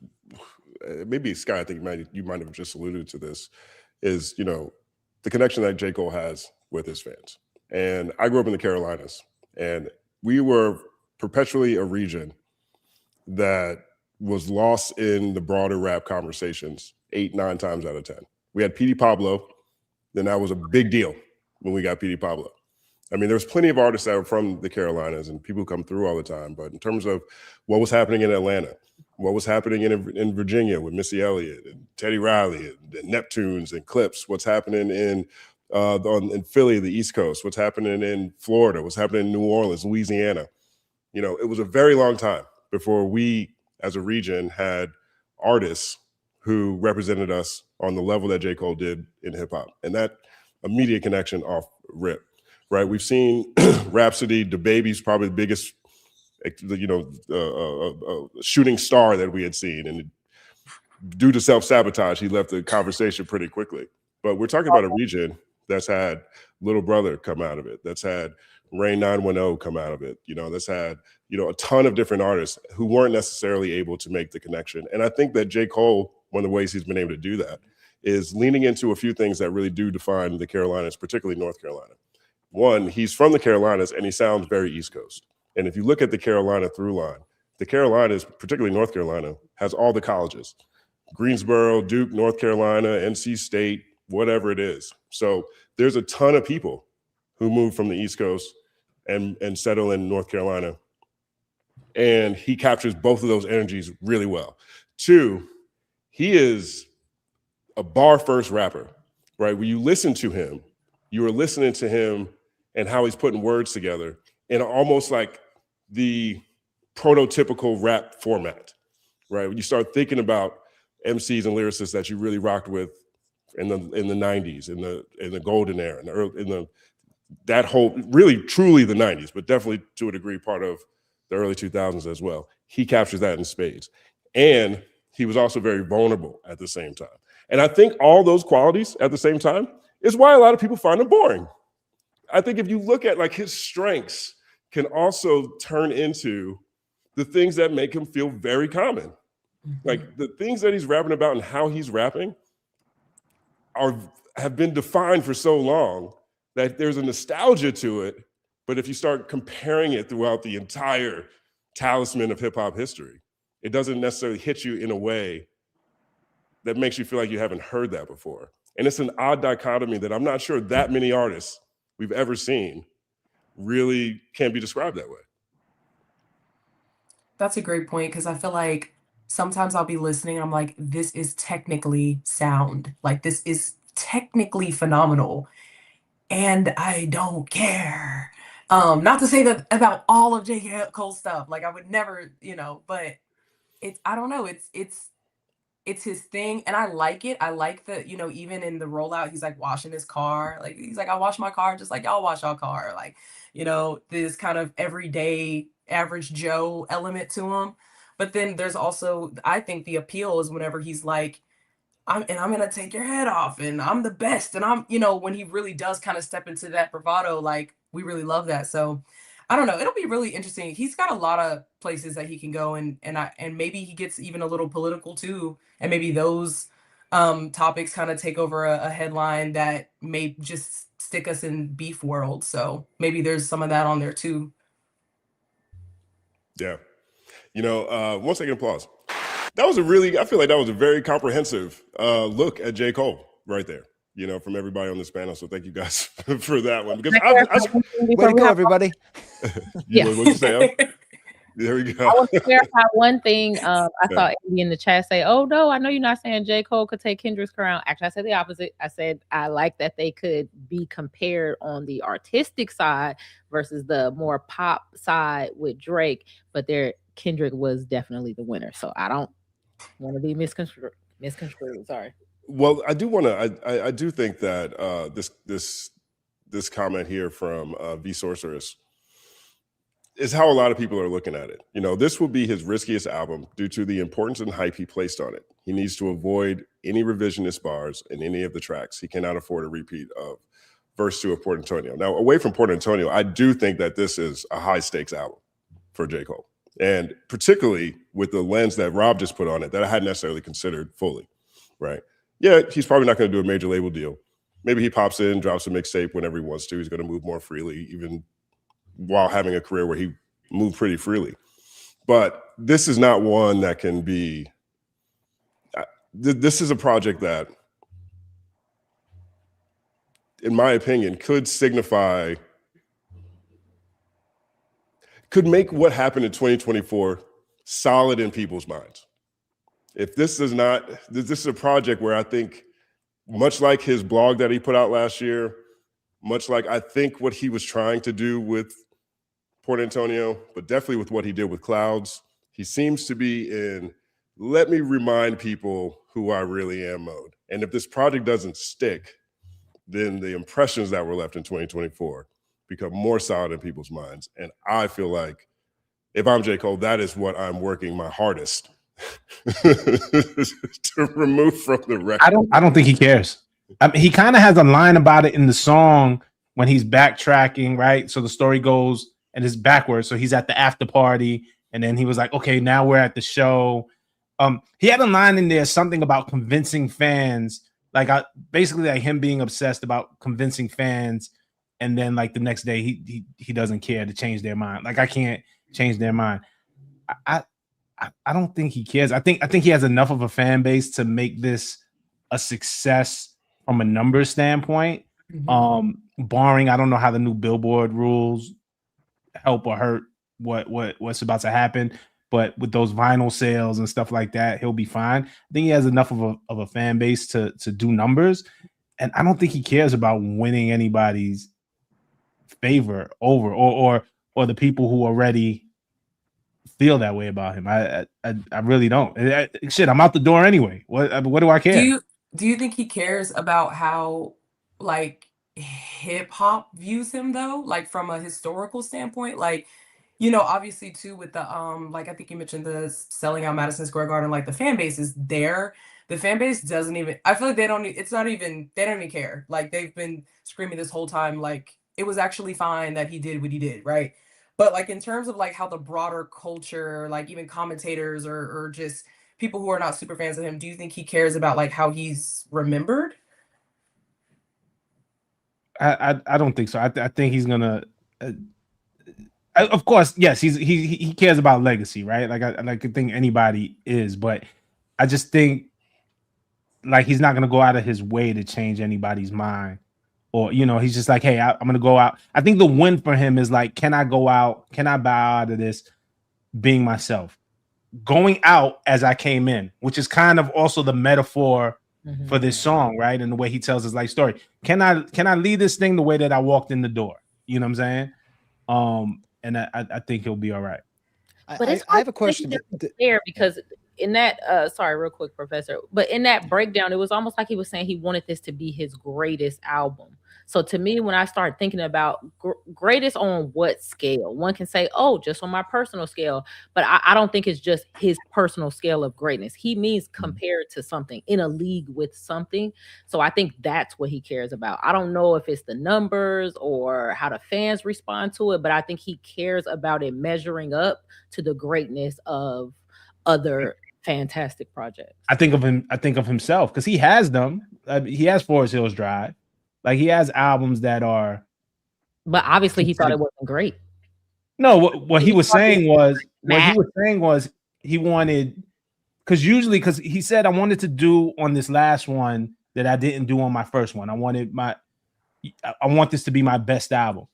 maybe Skye, I think you might have just alluded to this, is, the connection that J. Cole has with his fans. And I grew up in the Carolinas, and we were perpetually a region that was lost in the broader rap conversations 8-9 times out of 10. We had P.D. Pablo, then that was a big deal when we got P.D. Pablo. I mean, there's plenty of artists that are from the Carolinas and people come through all the time. But in terms of what was happening in Atlanta, what was happening in Virginia with Missy Elliott and Teddy Riley and Neptunes and Clips, what's happening in in Philly, the East Coast, what's happening in Florida, what's happening in New Orleans, Louisiana. You know, it was a very long time before we, as a region, had artists who represented us on the level that J. Cole did in hip hop. And that immediate connection off rip, right? We've seen Rhapsody, DaBaby's probably the biggest, shooting star that we had seen. And due to self-sabotage, he left the conversation pretty quickly. But we're talking about a region that's had Little Brother come out of it, that's had Rain 910 come out of it, that's had, a ton of different artists who weren't necessarily able to make the connection. And I think that J. Cole, one of the ways he's been able to do that is leaning into a few things that really do define the Carolinas, particularly North Carolina. One, he's from the Carolinas and he sounds very East Coast. And if you look at the Carolina through line, the Carolinas, particularly North Carolina, has all the colleges. Greensboro, Duke, North Carolina, NC State, whatever it is. So there's a ton of people who move from the East Coast and settle in North Carolina. And he captures both of those energies really well. Two, he is a bar first rapper, right? When you listen to him, you are listening to him and how he's putting words together in almost like the prototypical rap format, right? When you start thinking about MCs and lyricists that you really rocked with in the 90s, in the golden era, that whole, really truly the 90s, but definitely to a degree part of the early 2000s as well. He captures that in spades. And he was also very vulnerable at the same time. And I think all those qualities at the same time is why a lot of people find him boring. I think if you look at like his strengths can also turn into the things that make him feel very common. Like the things that he's rapping about and how he's rapping have been defined for so long that there's a nostalgia to it. But if you start comparing it throughout the entire talisman of hip hop history, it doesn't necessarily hit you in a way that makes you feel like you haven't heard that before. And it's an odd dichotomy that I'm not sure that many artists we've ever seen really can be described that way. That's a great point because I feel like sometimes I'll be listening and I'm like, this is technically sound. Like, this is technically phenomenal. And I don't care. Not to say that about all of J. Cole stuff. Like, I would never, but I don't know. It's his thing. And I like it. I like that, even in the rollout, he's like washing his car. Like, he's like, I wash my car just like y'all wash your car. Like, this kind of everyday average Joe element to him. But then there's also, I think the appeal is whenever he's like, I'm gonna take your head off and I'm the best. And I'm, when he really does kind of step into that bravado, like we really love that. So I don't know. It'll be really interesting. He's got a lot of places that he can go and maybe he gets even a little political too. And maybe those topics kind of take over a headline that may just stick us in beef world. So maybe there's some of that on there too. Yeah. 1 second applause. I feel like that was a very comprehensive look at J. Cole right there, from everybody on this panel. So thank you guys for that one. Because way to go, everybody. What'd you say? There we go. I want to clarify one thing. I saw Andy in the chat say, oh, no, I know you're not saying J. Cole could take Kendrick's crown. Actually, I said the opposite. I said I like that they could be compared on the artistic side versus the more pop side with Drake. But Kendrick was definitely the winner. So I don't want to be misconstrued. Sorry. Well, I do want to. I do think that this comment here from V Sorceress is how a lot of people are looking at it. This will be his riskiest album due to the importance and hype he placed on it. He needs to avoid any revisionist bars in any of the tracks. He cannot afford a repeat of verse 2 of Port Antonio. Now, away from Port Antonio, I do think that this is a high stakes album for J. Cole. And particularly with the lens that Rob just put on it that I hadn't necessarily considered fully, right? Yeah, he's probably not going to do a major label deal. Maybe he pops in, drops a mixtape whenever he wants to. He's going to move more freely, even while having a career where he moved pretty freely. But this is not one that can be, this is a project that, in my opinion, could make what happened in 2024 solid in people's minds. If this is not, this is a project where I think much like his blog that he put out last year, much like I think what he was trying to do with Port Antonio, but definitely with what he did with Clouds, he seems to be in, let me remind people who I really am mode. And if this project doesn't stick, then the impressions that were left in 2024 become more solid in people's minds. And I feel like if I'm J. Cole, that is what I'm working my hardest to remove from the record. I don't think he cares. I mean, he kind of has a line about it in the song when he's backtracking, right? So the story goes and it's backwards. So he's at the after party, and then he was like, okay, now we're at the show. He had a line in there, something about convincing fans, like basically like him being obsessed about convincing fans, and then like the next day he doesn't care to change their mind. Like I can't change their mind. I don't think he cares. I think he has enough of a fan base to make this a success from a numbers standpoint. Barring, I don't know how the new Billboard rules help or hurt what's about to happen, but with those vinyl sales and stuff like that, he'll be fine. I think he has enough of a fan base to do numbers, and I don't think he cares about winning anybody's favor over or the people who already feel that way about him. I really don't. Shit, I'm out the door anyway. What do I care? Do you think he cares about how like hip hop views him though? Like from a historical standpoint, like obviously too with the like I think you mentioned the selling out Madison Square Garden, like the fan base is there. The fan base doesn't even, I feel like they don't even care. Like they've been screaming this whole time, like it was actually fine that he did what he did, right? But like in terms of like how the broader culture, like even commentators or just people who are not super fans of him, do you think he cares about like how he's remembered? I don't think so. I think he's gonna. Of course, yes, he cares about legacy, right? Like I think anybody is, but I just think like he's not gonna go out of his way to change anybody's mind, or he's just like, hey, I'm gonna go out. I think the win for him is like, can I go out? Can I bow out of this being myself? Going out as I came in, which is kind of also the metaphor for this song, right? And the way he tells his life story. Can I lead this thing the way that I walked in the door? You know what I'm saying? And I think he'll be all right. But I have a question there because in that sorry, real quick, Professor, but in that breakdown, it was almost like he was saying he wanted this to be his greatest album. So to me, when I start thinking about greatest on what scale, one can say, oh, just on my personal scale, but I don't think it's just his personal scale of greatness. He means compared to something, in a league with something. So I think that's what he cares about. I don't know if it's the numbers or how the fans respond to it, but I think he cares about it measuring up to the greatness of other fantastic projects. I think of himself because he has them. He has Forest Hills Drive. Like he has albums that are, but obviously he thought it wasn't great. No, what he was saying was he wanted, because he said I wanted to do on this last one that I didn't do on my first one. I want this to be my best album.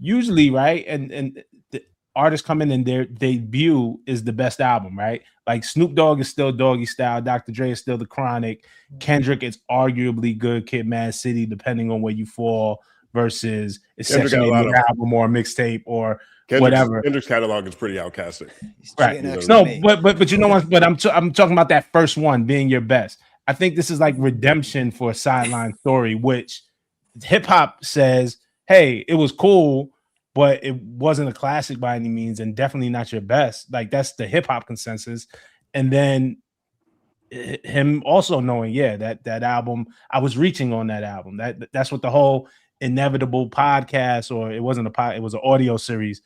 Usually, right, and the artists come in and their debut is the best album, right? Like Snoop Dogg is still Doggy Style, Dr. Dre is still The Chronic, Kendrick is arguably Good Kid, Mad City, depending on where you fall, versus it's Section 8 album or a mixtape or whatever. Kendrick's catalog is pretty outcasting, right? No, but you know what? But I'm talking about that first one being your best. I think this is like redemption for a Sideline Story, which hip hop says, hey, it was cool, but it wasn't a classic by any means, and definitely not your best. Like that's the hip hop consensus. And then him also knowing, that album, I was reaching on that album. That's what the whole Inevitable podcast, or it wasn't a pod, it was an audio series,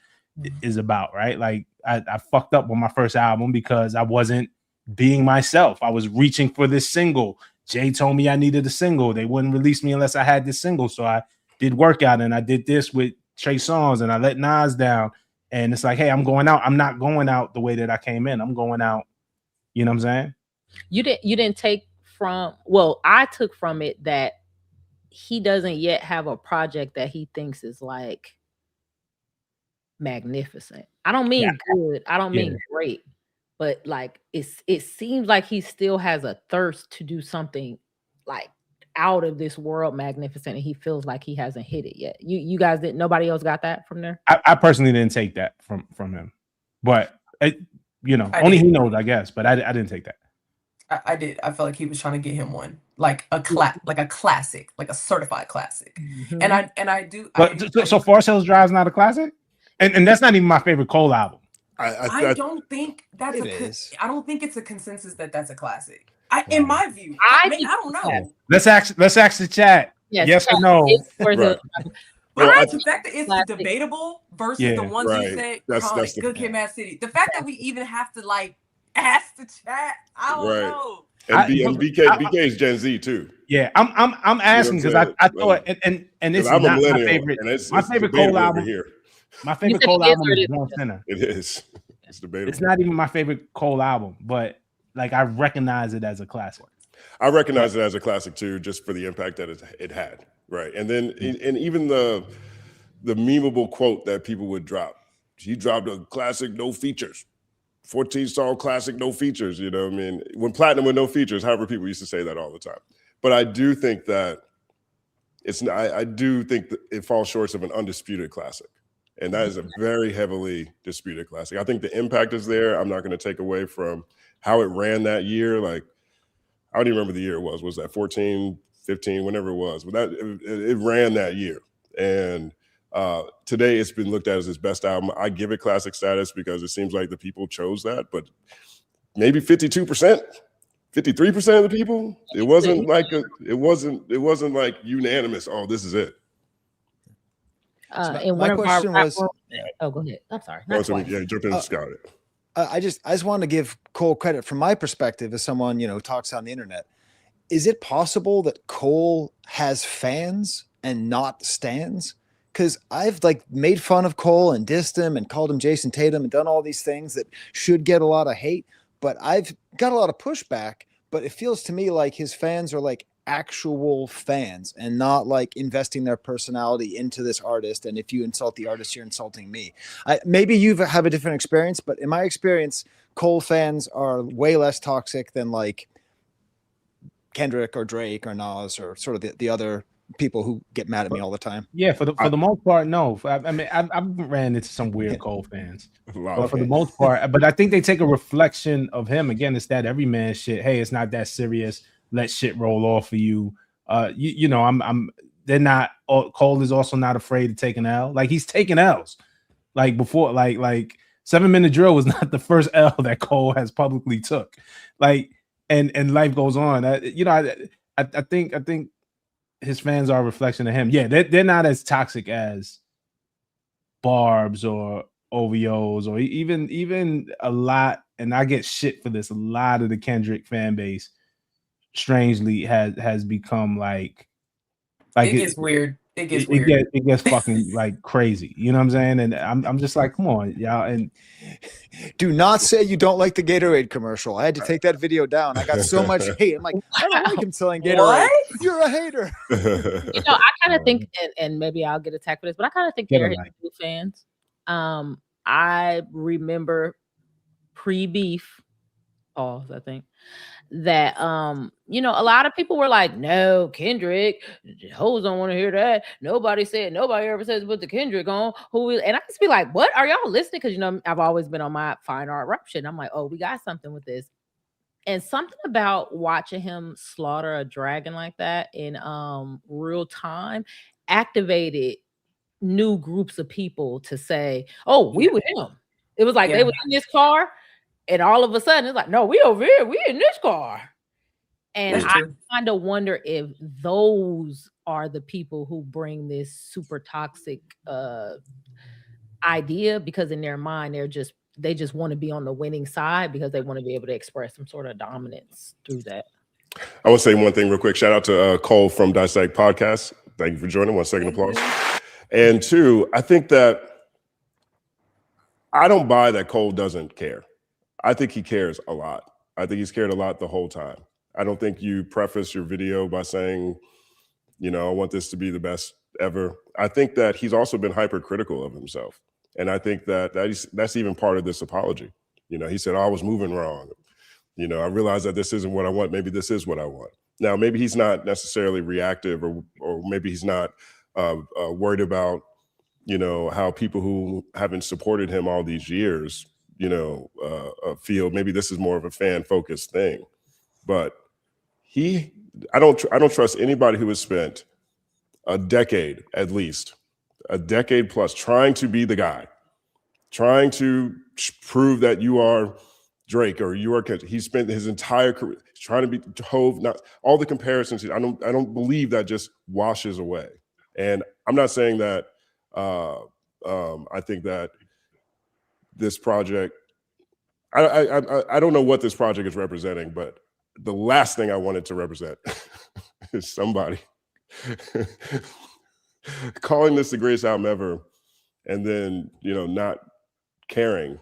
is about, right? Like I fucked up on my first album because I wasn't being myself. I was reaching for this single. Jay told me I needed a single. They wouldn't release me unless I had this single. So I did Workout, and I did this with Trey Songz, and I let Nas down. And it's like, hey, I'm going out. I'm not going out the way that I came in. I'm going out. You know what I'm saying? You didn't take from, well, I took from it that he doesn't yet have a project that he thinks is like magnificent. I don't mean good. I don't mean great, but like it seems like he still has a thirst to do something like out of this world magnificent, and he feels like he hasn't hit it yet. You guys didn't. Nobody else got that from there. I personally didn't take that from him, but only he knows, I guess. But I didn't take that. I did. I felt like he was trying to get him one, like a classic, like a certified classic. Mhm. And I do. But so Forest Hills Drive's not a classic, and that's not even my favorite Cole album. I don't think that's I don't think it's a consensus that that's a classic. In my view, I don't know. Let's ask the chat. Yes or no. But the fact that it's debatable versus the ones who said that's Good Kid, Mad City. The fact that we even have to like ask the chat, I don't know. And BK is Gen Z too. Yeah, I'm asking because I thought and it's not my favorite. My favorite Cole album here. My favorite Cole album is Born Sinner. It is. It's debatable. It's not even my favorite Cole album, but like I recognize it as a classic. I recognize it as a classic too, just for the impact that it had, right? And then and even the memeable quote that people would drop. He dropped a classic, no features. 14-song classic, no features. You know what I mean? When platinum with no features, however, people used to say that all the time. But I do think that I do think that it falls short of an undisputed classic. And that is a very heavily disputed classic. I think the impact is there. I'm not going to take away from how it ran that year. Like, I don't even remember the year it was. Was that 14, 15, whenever it was? But it ran that year. And today it's been looked at as his best album. I give it classic status because it seems like the people chose that. But maybe 52%, 53% of the people, it wasn't like unanimous. Oh, this is it. And my question was, go ahead. I'm sorry. Jump in, Scott. I just want to give Cole credit from my perspective as someone who talks on the internet. Is it possible that Cole has fans and not stans? Because I've made fun of Cole and dissed him and called him Jason Tatum and done all these things that should get a lot of hate, but I've got a lot of pushback. But it feels to me like his fans are actual fans and not investing their personality into this artist. And if you insult the artist, you're insulting me. Maybe you have a different experience, but in my experience, Cole fans are way less toxic than Kendrick or Drake or Nas or sort of the other people who get mad at me all the time. Yeah, for the most part, no. I mean, I've ran into some weird Cole fans, but for the most part, but I think they take a reflection of him. Again, it's that everyman shit. Hey, it's not that serious. Let shit roll off for you. They're not. Cole is also not afraid to take an L. He's taking L's. Before, 7 Minute Drill was not the first L that Cole has publicly took. And life goes on. I think his fans are a reflection of him. Yeah, they're not as toxic as Barb's or OVOs or even a lot. And I get shit for this. A lot of the Kendrick fan base strangely has become it gets weird. It gets weird. It gets fucking crazy. You know what I'm saying? And I'm just come on, y'all. And do not say you don't like the Gatorade commercial. I had to take that video down. I got so much hate. I'm I don't like him selling Gatorade. What? You're a hater. I kind of think, and maybe I'll get attacked for this, but I kind of think they're his new fans. I remember pre-beef, I think, that a lot of people were like, no, Kendrick, hoes don't want to hear that. Nobody ever says put the Kendrick on. And I just be like, what are y'all listening? Because I've always been on my fine art rap shit. And I'm like, oh, we got something with this. And something about watching him slaughter a dragon like that in real time activated new groups of people to say, oh, we with him. It was they were in this car. And all of a sudden, it's no, we over here. We in this car. And I kind of wonder if those are the people who bring this super toxic idea, because in their mind, they just want to be on the winning side because they want to be able to express some sort of dominance through that. I will say one thing real quick. Shout out to Cole from Dissect Podcast. Thank you for joining. 1 second applause. And 2, I think that I don't buy that Cole doesn't care. I think he cares a lot. I think he's cared a lot the whole time. I don't think you preface your video by saying, I want this to be the best ever. I think that he's also been hypercritical of himself. And I think that's even part of this apology. He said, I was moving wrong. I realized that this isn't what I want. Maybe this is what I want. Now, maybe he's not necessarily reactive, or maybe he's not worried about, you know, how people who haven't supported him all these years, you know, feel. Maybe this is more of a fan-focused thing. But I don't trust anybody who has spent a decade, at least a decade plus, trying to be the guy, trying to prove that you are Drake or you are. He spent his entire career trying to be Hove. Not all the comparisons. I don't believe that just washes away. And I'm not saying that. I think that this project. I don't know what this project is representing, but the last thing I wanted to represent is somebody calling this the greatest album ever, and then, you know, not caring.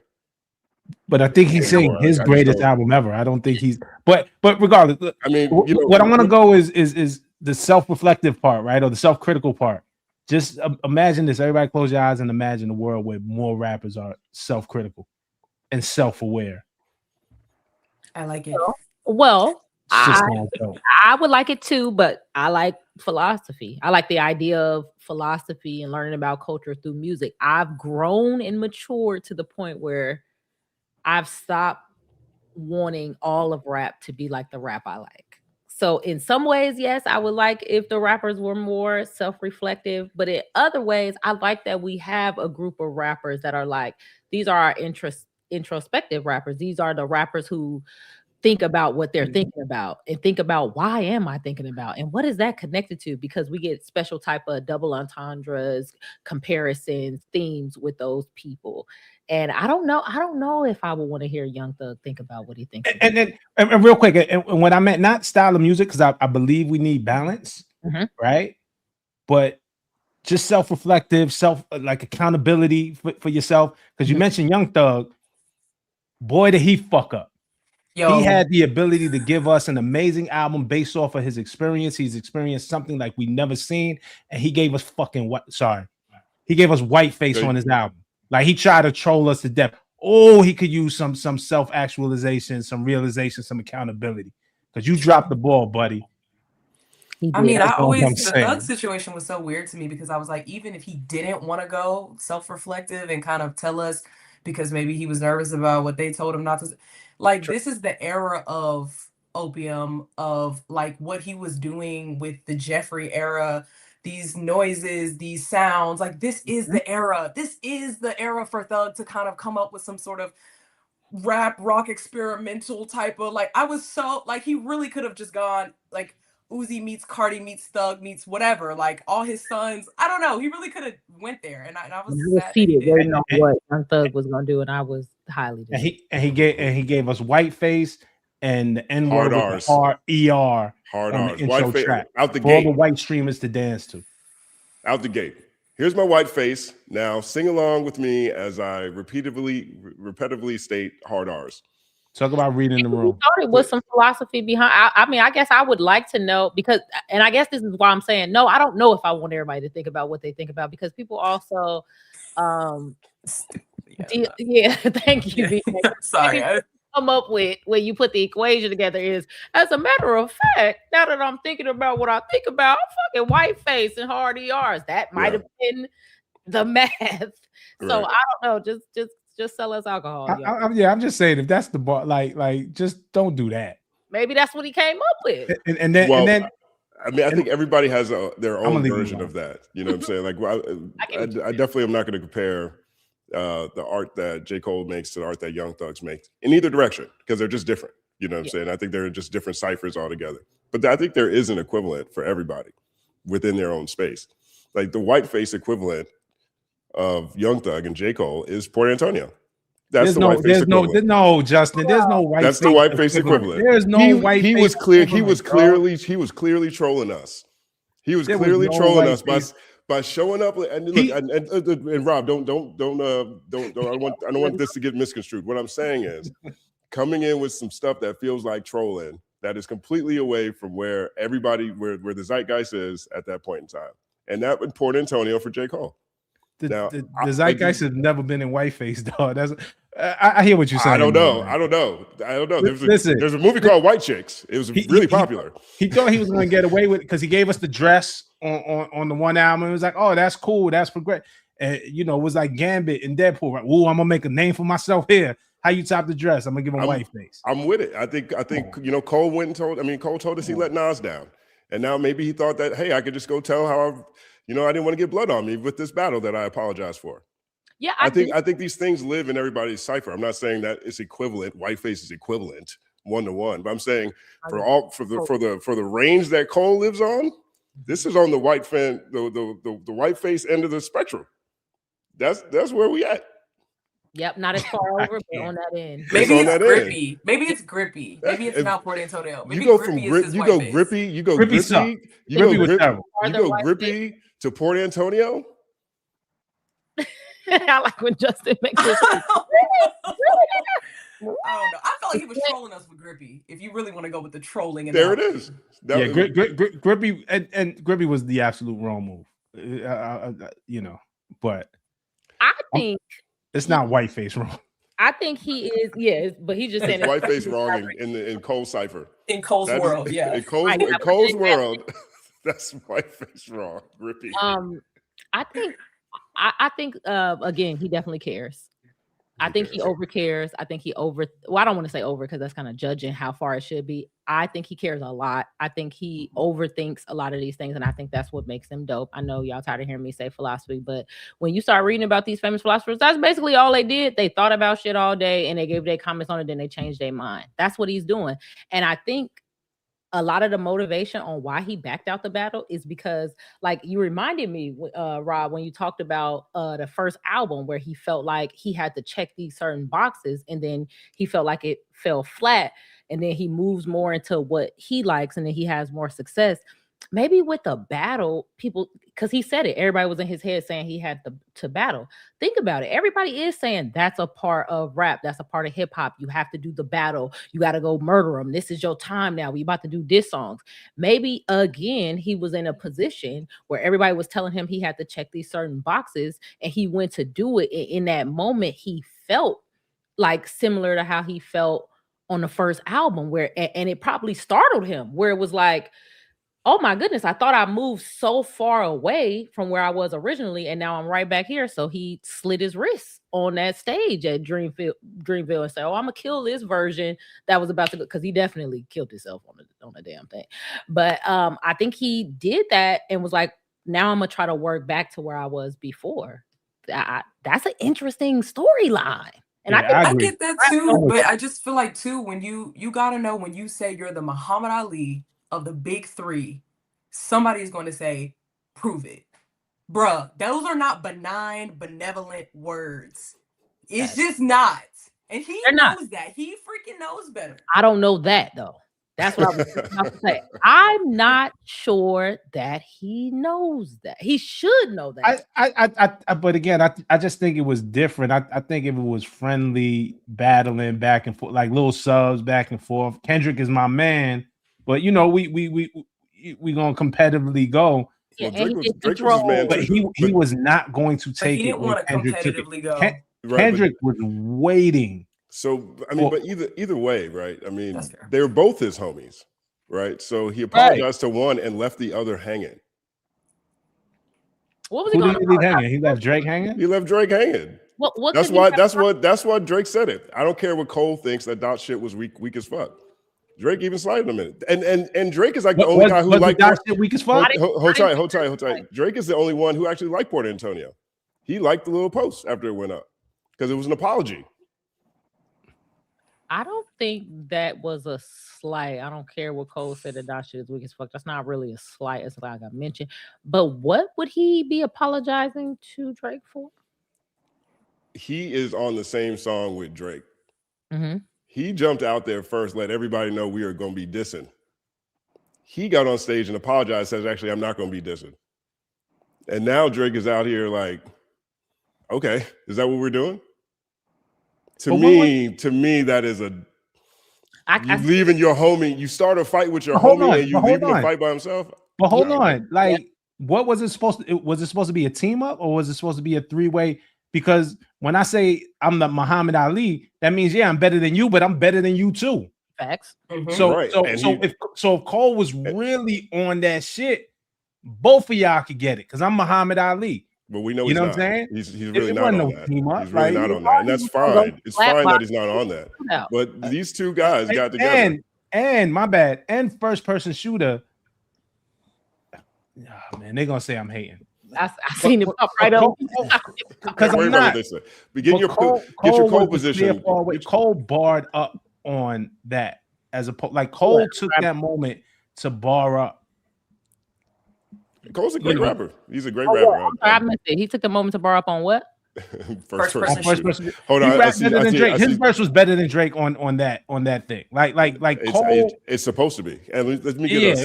But I think he's saying his greatest album ever. I don't think he's. But regardless, I mean, you know, what I want to go is the self-reflective part, right, or the self-critical part. Just imagine this. Everybody, close your eyes and imagine a world where more rappers are self-critical and self-aware. I like it. Well, I would like it too, but I like philosophy. I like the idea of philosophy and learning about culture through music. I've grown and matured to the point where I've stopped wanting all of rap to be like the rap I like. So in some ways, yes, I would like if the rappers were more self-reflective, but in other ways, I like that we have a group of rappers that are like, these are our introspective rappers. These are the rappers who think about what they're thinking about and think about, why am I thinking about, and what is that connected to? Because we get special type of double entendres, comparisons, themes with those people. And I don't know if I would want to hear Young Thug think about what he thinks. And real quick, and when I meant not style of music, because I believe we need balance, right? But just self-reflective, like accountability for yourself. Because you mentioned Young Thug, boy, did he fuck up. Yo. He had the ability to give us an amazing album based off of his experience. He's experienced something like we never seen, and he gave us he gave us whiteface on his album. Like, he tried to troll us to death. Oh, he could use some self-actualization, some realization, some accountability. Because you dropped the ball, buddy. I mean, the Thug situation was so weird to me, because I was like, even if he didn't want to go self-reflective and kind of tell us, because maybe he was nervous about what they told him not to, like, this is the era of opium, of like what he was doing with the Jeffrey era, these noises, these sounds. Like, this is the era. This is the era for Thug to kind of come up with some sort of rap, rock, experimental type of, like, I was so, like, he really could have just gone, like, Uzi meets Cardi meets Thug meets whatever, like all his sons. I don't know. He really could have went there, and I was seated waiting on what Young Thug was going to do, and I was highly. And he gave us whiteface and the N-word with the hard ER hard on R's. the intro track out the for gate. all the white streamers to dance to. Out the gate. Here's my white face. Now sing along with me as I repetitively state hard R's. Talk about reading the room. Started with some philosophy behind. I mean, I guess I would like to know, because, and I guess this is why I'm saying no. I don't know if I want everybody to think about what they think about, because people also, yeah, thank you. Yeah. Sorry. Come up with when you put the equation together is, as a matter of fact, now that I'm thinking about what I think about, fucking whiteface and hard ERs, that might have been the math. So I don't know. Just sell us alcohol. I'm just saying, if that's the bar, like just don't do that. Maybe that's what he came up with. And then I mean, I think everybody has their own version of that. You know what I'm saying? Like, well, I definitely am not going to compare the art that J. Cole makes to the art that Young Thugs makes in either direction, because they're just different. You know what I'm saying? I think they're just different ciphers altogether. But I think there is an equivalent for everybody within their own space. Like, the whiteface equivalent of Young Thug and J. Cole is Port Antonio. That's the whiteface equivalent. No, Justin. There's no whiteface. That's the whiteface equivalent. There's no whiteface. He was clear. He was clearly trolling us. He was clearly trolling us by showing up. And look, and Rob, don't. I don't want this to get misconstrued. What I'm saying is, coming in with some stuff that feels like trolling, that is completely away from where the zeitgeist is at that point in time, and that would Port Antonio for J. Cole. the zeitgeist has never been in whiteface, dog. That's I hear what you're saying. I don't know. There's a movie called White Chicks. It was really popular. He thought he was going to get away with it because he gave us the dress on the one album. It was like, oh, that's cool. That's progressive. And it was like Gambit and Deadpool. Right? Ooh, I'm gonna make a name for myself here. How you top the dress? I'm gonna give him whiteface. I'm with it. I think Cole went and Cole told us he let Nas down, and now maybe he thought that, hey, I could just go tell how I didn't want to get blood on me with this battle that I apologize for. Yeah, I think these things live in everybody's cipher. I'm not saying that it's equivalent. Whiteface is equivalent 1-to-1, but I'm saying for the range that Cole lives on, this is on the the whiteface end of the spectrum. That's where we at. Yep, not as far over, but on that end. Maybe it's grippy. Maybe it's grippy. Maybe it's not Port Antonio. Maybe you go from grippy to Port Antonio. I like when Justin makes this. I don't know. I felt like he was trolling us with grippy. If you really want to go with the trolling, there it is. Grippy and Grippy was the absolute wrong move. But I think it's not whiteface wrong. I think he is, yes, but he's just saying whiteface wrong in Cole's cipher. In Cole's world, yeah. In Cole's world, that's whiteface wrong. Grippy. I think again, he definitely cares. I think he overcares. I think I don't want to say over because that's kind of judging how far it should be. I think he cares a lot. I think he overthinks a lot of these things, and I think that's what makes him dope. I know y'all tired of hearing me say philosophy, but when you start reading about these famous philosophers, that's basically all they did. They thought about shit all day, and they gave their comments on it, then they changed their mind. That's what he's doing. And I think a lot of the motivation on why he backed out the battle is because, like, you reminded me, Rob, when you talked about the first album where he felt like he had to check these certain boxes, and then he felt like it fell flat, and then he moves more into what he likes, and then he has more success. Maybe with the battle, people, because he said it, everybody was in his head saying he had to battle. Think about it. Everybody is saying that's a part of rap. That's a part of hip hop. You have to do the battle. You got to go murder them. This is your time now. We about to do diss songs. Maybe again, he was in a position where everybody was telling him he had to check these certain boxes, and he went to do it. And in that moment, he felt like similar to how he felt on the first album, and it probably startled him, where it was like, oh my goodness, I thought I moved so far away from where I was originally, and now I'm right back here. So he slit his wrists on that stage at Dreamville and said, oh, I'm gonna kill this version that was about to go, because he definitely killed himself on the damn thing. But I think he did that and was like, now I'm gonna try to work back to where I was before. That's an interesting storyline. And I get that too, but I just feel like too, when you gotta know, when you say you're the Muhammad Ali of the big three, somebody's going to say, prove it. Bruh, those are not benign, benevolent words. It's just not. And he knows that. He freaking knows better. I don't know that, though. That's what I was about to say. I'm not sure that he knows that. He should know that. But again, I just think it was different. I think if it was friendly battling back and forth, like little subs back and forth. Kendrick is my man. But we gonna competitively go. Yeah, Drake was his man, but he was not going to take he didn't want to competitively go. Kendrick was waiting. So but either way, right? I mean, they were both his homies, right? So he apologized to one and left the other hanging. What was he going to leave hanging? He left Drake hanging. He left Drake hanging. What that's why Drake said it. I don't care what Cole thinks, that dot shit was weak as fuck. Drake even slided him in it. And Drake is like the only guy who liked that shit weak as fuck. Hold tight. Drake is the only one who actually liked Port Antonio. He liked the little post after it went up because it was an apology. I don't think that was a slight. I don't care what Cole said that that shit is weak as fuck. That's not really a slight, as like I mentioned. But what would he be apologizing to Drake for? He is on the same song with Drake. Mm-hmm. He jumped out there first, let everybody know we are going to be dissing. He got on stage and apologized, says, actually, I'm not going to be dissing. And now Drake is out here like, okay, is that what we're doing? To me, that is you leaving your homie. You start a fight with your homie and you leave him to fight by himself. But hold on. Like, what was it supposed to? Was it supposed to be a team up, or was it supposed to be a 3-way? Because when I say I'm the Muhammad Ali, that means I'm better than you, but I'm better than you too. Facts. So Right. if Cole was really on that shit, both of y'all could get it because I'm Muhammad Ali. But we know you know he's what I'm not. saying. He's really It not wasn't on no that. team up, He's really like, not on that, and that's fine. It's fine that he's not on that. But these two guys got together. And my bad. And first person shooter. Oh, man, they're gonna say I'm hating. I seen it pop right up because I'm not. But get your Cole position. Cole barred up on that as a like Cole took that moment to bar up. Cole's a great rapper. He's a great rapper. I missed it. He took a moment to bar up on what? first person. Hold on. His verse was better than Drake on that thing. Like Cole. It's supposed to be. And let me get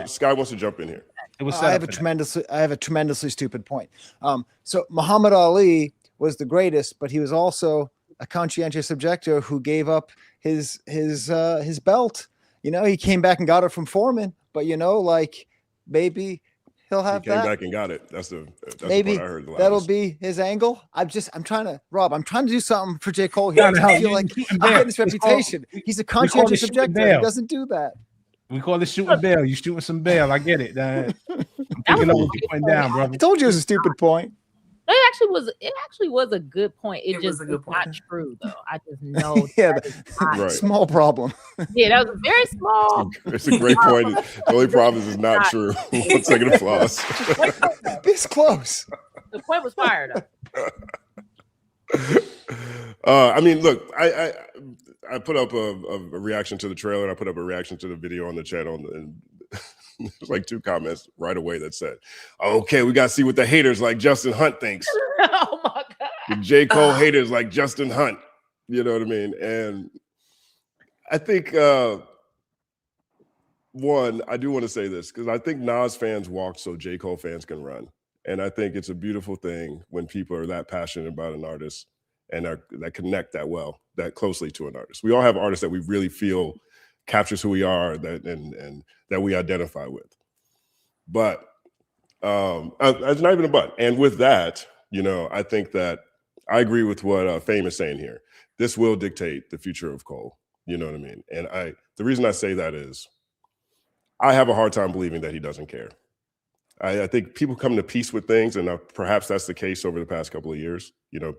Skye wants to jump in here. It was I have a tremendously stupid point. So Muhammad Ali was the greatest, but he was also a conscientious objector who gave up his belt. You know, he came back and got it from Foreman, but like maybe he'll have that. He came back and got it. That's maybe what I heard. That'll be his angle. I'm trying to do something for J. Cole here. I feel like I'm getting this reputation. He's a conscientious objector. He doesn't do that. We call it shooting bail. You shooting some bail. I get it. I'm picking up what you went down, brother. I told you it was a stupid point. It actually was a good point. It just was not true though. I just know. Small problem. That was a very small. It's a great point. The only problem is not true. 1 second applause. This close. The point was fired up. I mean, look, I put up a reaction to the trailer, and I put up a reaction to the video on the channel, and there's like 2 comments right away that said, "Okay, we got to see what the haters like Justin Hunt thinks." Oh my god! The J. Cole haters like Justin Hunt. You know what I mean? And I think one, I do want to say this because I think Nas fans walk so J. Cole fans can run, and I think it's a beautiful thing when people are that passionate about an artist and that connect that closely to an artist. We all have artists that we really feel captures who we are, and that we identify with. But it's not even a but. And with that, I think that I agree with what Fame is saying here. This will dictate the future of Cole. You know what I mean? And the reason I say that is I have a hard time believing that he doesn't care. I think people come to peace with things, and perhaps that's the case over the past couple of years.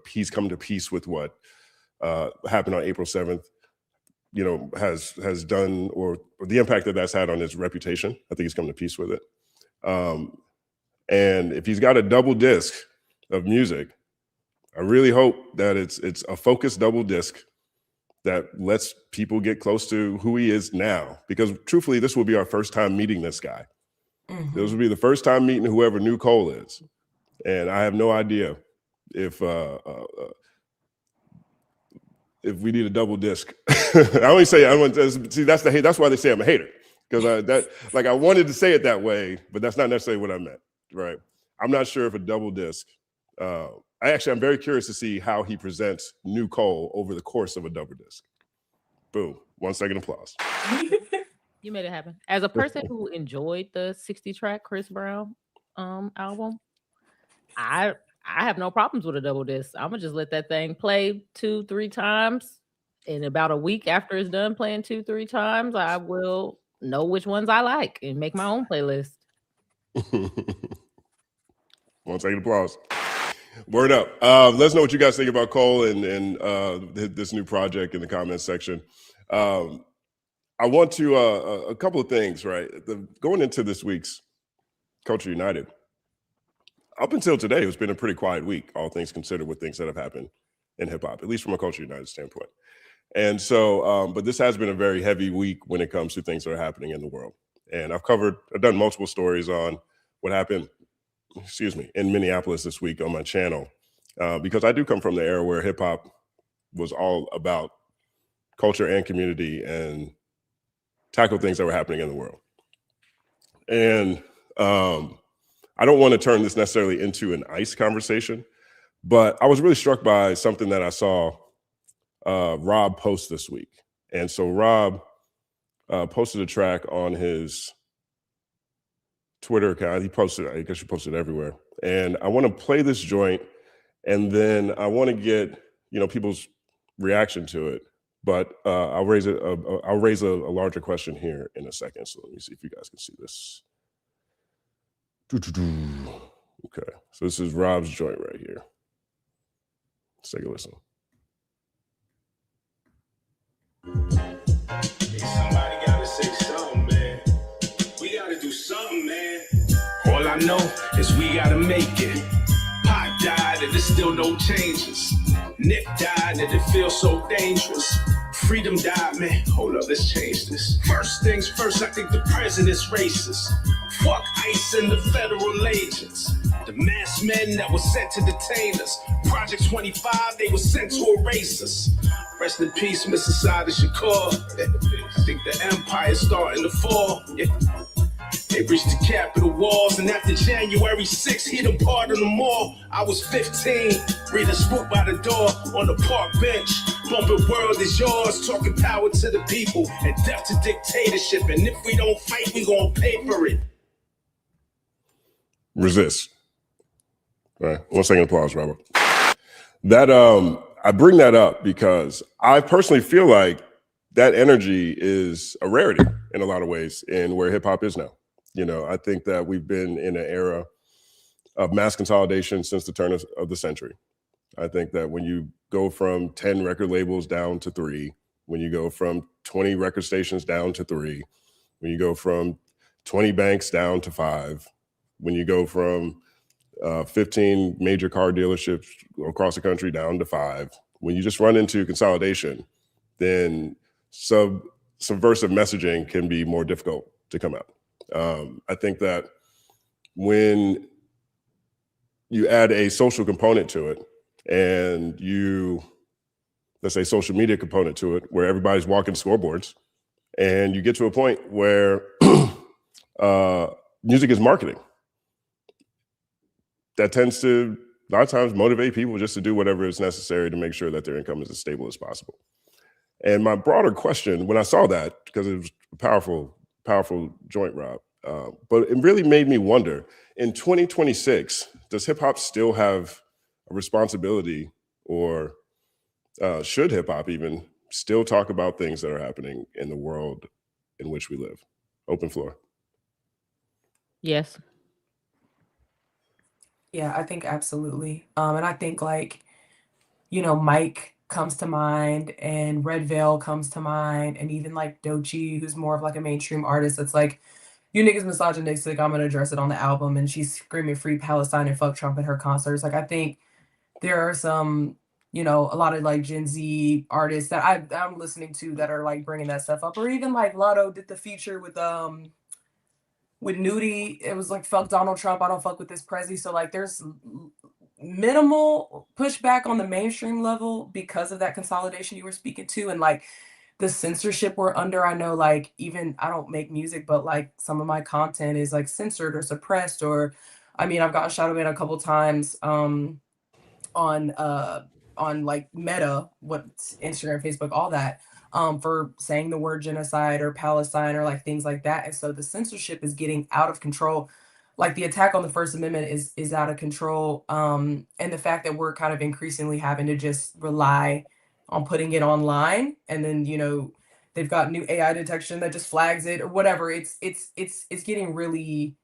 He's come to peace with what happened on April 7th, has done, or the impact that's had on his reputation. I think he's come to peace with it. And if he's got a double disc of music, I really hope that it's a focused double disc that lets people get close to who he is now. Because truthfully, this will be our first time meeting this guy. Mm-hmm. This will be the first time meeting whoever New Cole is. And I have no idea if we need a double disc. I want to see that's why they say I'm a hater. Because I wanted to say it that way, but that's not necessarily what I meant. Right. I'm not sure if a double disc. I'm very curious to see how he presents New Cole over the course of a double disc. Boom. 1 second applause. You made it happen. As a person who enjoyed the 60-track Chris Brown album, I have no problems with a double disc. I'm gonna just let that thing play 2-3 times. And about a week after it's done playing 2-3 times, I will know which ones I like and make my own playlist. 1 second applause. Word up. Let's know what you guys think about Cole and this new project in the comments section. I want to a couple of things, right? Going into this week's Culture United, up until today, it's been a pretty quiet week, all things considered, with things that have happened in hip hop, at least from a Culture United standpoint. And so, but this has been a very heavy week when it comes to things that are happening in the world. And I've done multiple stories on what happened, in Minneapolis this week on my channel, because I do come from the era where hip hop was all about culture and community and tackle things that were happening in the world. And I don't want to turn this necessarily into an ICE conversation, but I was really struck by something that I saw Rob post this week. And so Rob posted a track on his Twitter account. He posted, I guess you posted everywhere. And I want to play this joint, and then I want to get, people's reaction to it. But I'll raise a larger question here in a second. So let me see if you guys can see this. Okay, so this is Rob's joint right here. Let's take a listen. Hey, somebody gotta say something, man. We gotta do something, man. All I know is we gotta make it. Pop died and there's still no changes. Nick died and it feels so dangerous. Freedom died, man. Hold up, let's change this. First things first, I think the president's racist. Fuck ICE and the federal agents. The masked men that were sent to detain us. Project 25, they were sent to erase us. Rest in peace, Mr. Sada Shakur. I think the empire's starting to fall. Yeah. They breached the Capitol walls, and after January 6th, he done pardoned them all. I was 15, reading Spook by the door on the park bench. Bumping World is Yours, talking power to the people and death to dictatorship. And if we don't fight, we gonna pay for it. Resist. All right, 1 second applause, Robert. That I bring that up because I personally feel like that energy is a rarity in a lot of ways in where hip hop is now. I think that we've been in an era of mass consolidation since the turn of the century. I think that when you go from 10 record labels down to 3, when you go from 20 record stations down to 3, when you go from 20 banks down to 5, when you go from 15 major car dealerships across the country down to 5, when you just run into consolidation, then subversive messaging can be more difficult to come out. I think that when you add a social component to it and let's say social media component to it, where everybody's walking scoreboards, and you get to a point where music is marketing, that tends to a lot of times motivate people just to do whatever is necessary to make sure that their income is as stable as possible. And my broader question, when I saw that, because it was a powerful joint, Rob, but it really made me wonder, in 2026, does hip hop still have a responsibility, or should hip hop even still talk about things that are happening in the world in which we live? Open floor. Yes. Yeah, I think absolutely. And I think Mike comes to mind, and Red Veil comes to mind, and even like Doechii, who's more of like a mainstream artist that's like, you niggas misogynistic, I'm gonna address it on the album, and she's screaming free Palestine and fuck Trump at her concerts. Like, I think there are some, a lot of like Gen Z artists that I'm listening to that are like bringing that stuff up, or even like Lotto did the feature with Nudie. It was like, fuck Donald Trump, I don't fuck with this Prezi. So like there's minimal pushback on the mainstream level because of that consolidation you were speaking to, and like the censorship we're under. I know, like, even I don't make music, but like some of my content is like censored or suppressed, or I mean, I've gotten shadow banned a couple times on like Meta, what's Instagram, Facebook, all that, for saying the word genocide or Palestine or like things like that. And so the censorship is getting out of control. Like the attack on the First Amendment is out of control. And the fact that we're kind of increasingly having to just rely on putting it online, and then they've got new AI detection that just flags it or whatever. It's getting really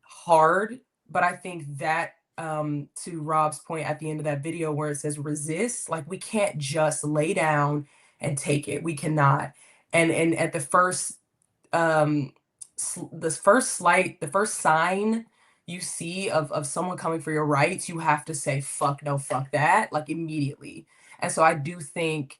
hard. But I think that to Rob's point at the end of that video where it says resist, like, we can't just lay down and take it. We cannot. And at the first the first sign you see of someone coming for your rights, you have to say, fuck no, fuck that, like, immediately. And so I do think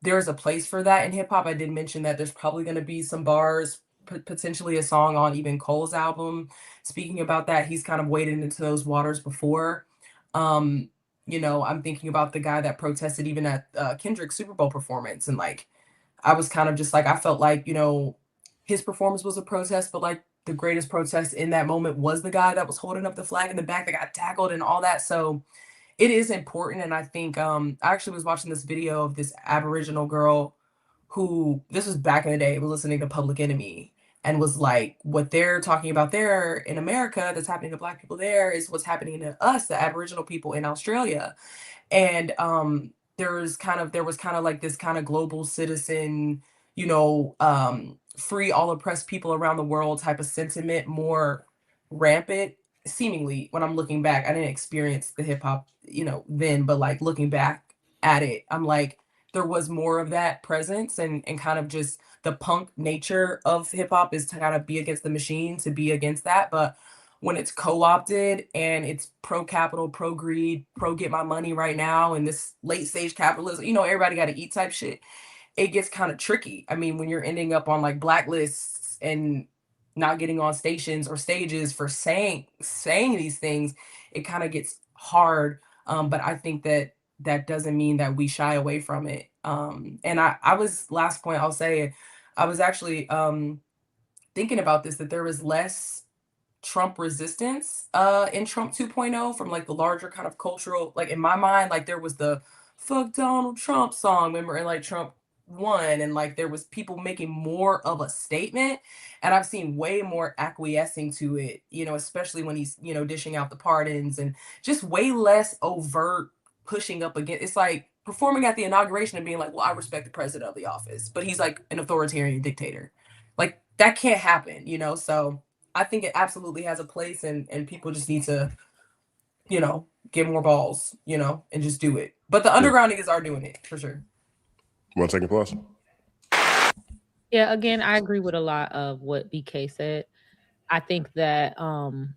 there's a place for that in hip hop. I did mention that there's probably going to be some bars, potentially a song on even Cole's album speaking about that. He's kind of waded into those waters before. I'm thinking about the guy that protested even at Kendrick's Super Bowl performance. And like, I was kind of just like, I felt like, his performance was a protest, but like the greatest protest in that moment was the guy that was holding up the flag in the back that got tackled and all that. So it is important. And I think I actually was watching this video of this Aboriginal girl who, this was back in the day, was listening to Public Enemy. and was like, what they're talking about there in America that's happening to Black people there is what's happening to us, the Aboriginal people in Australia. And there was kind of like this kind of global citizen, free all oppressed people around the world type of sentiment more rampant. Seemingly, when I'm looking back, I didn't experience the hip hop, then, but like looking back at it, I'm like, there was more of that presence, and kind of just the punk nature of hip hop is to kind of be against the machine, to be against that. But when it's co-opted and it's pro capital, pro greed, pro get my money right now, and this late stage capitalism, everybody got to eat type shit, it gets kind of tricky. I mean, when you're ending up on like blacklists and not getting on stations or stages for saying these things, it kind of gets hard. But I think that doesn't mean that we shy away from it. And I was, last point I'll say, I was actually thinking about this, that there was less Trump resistance in Trump 2.0 from like the larger kind of cultural, like in my mind, like there was the fuck Donald Trump song, remember, and like Trump won, and like there was people making more of a statement, and I've seen way more acquiescing to it, especially when he's, dishing out the pardons, and just way less overt pushing up against. It's like performing at the inauguration and being like, well, I respect the president of the office, but he's like an authoritarian dictator. Like that can't happen, so I think it absolutely has a place, and people just need to, get more balls, and just do it. But the underground niggas are doing it for sure. 1 second plus. Yeah, again, I agree with a lot of what BK said. I think that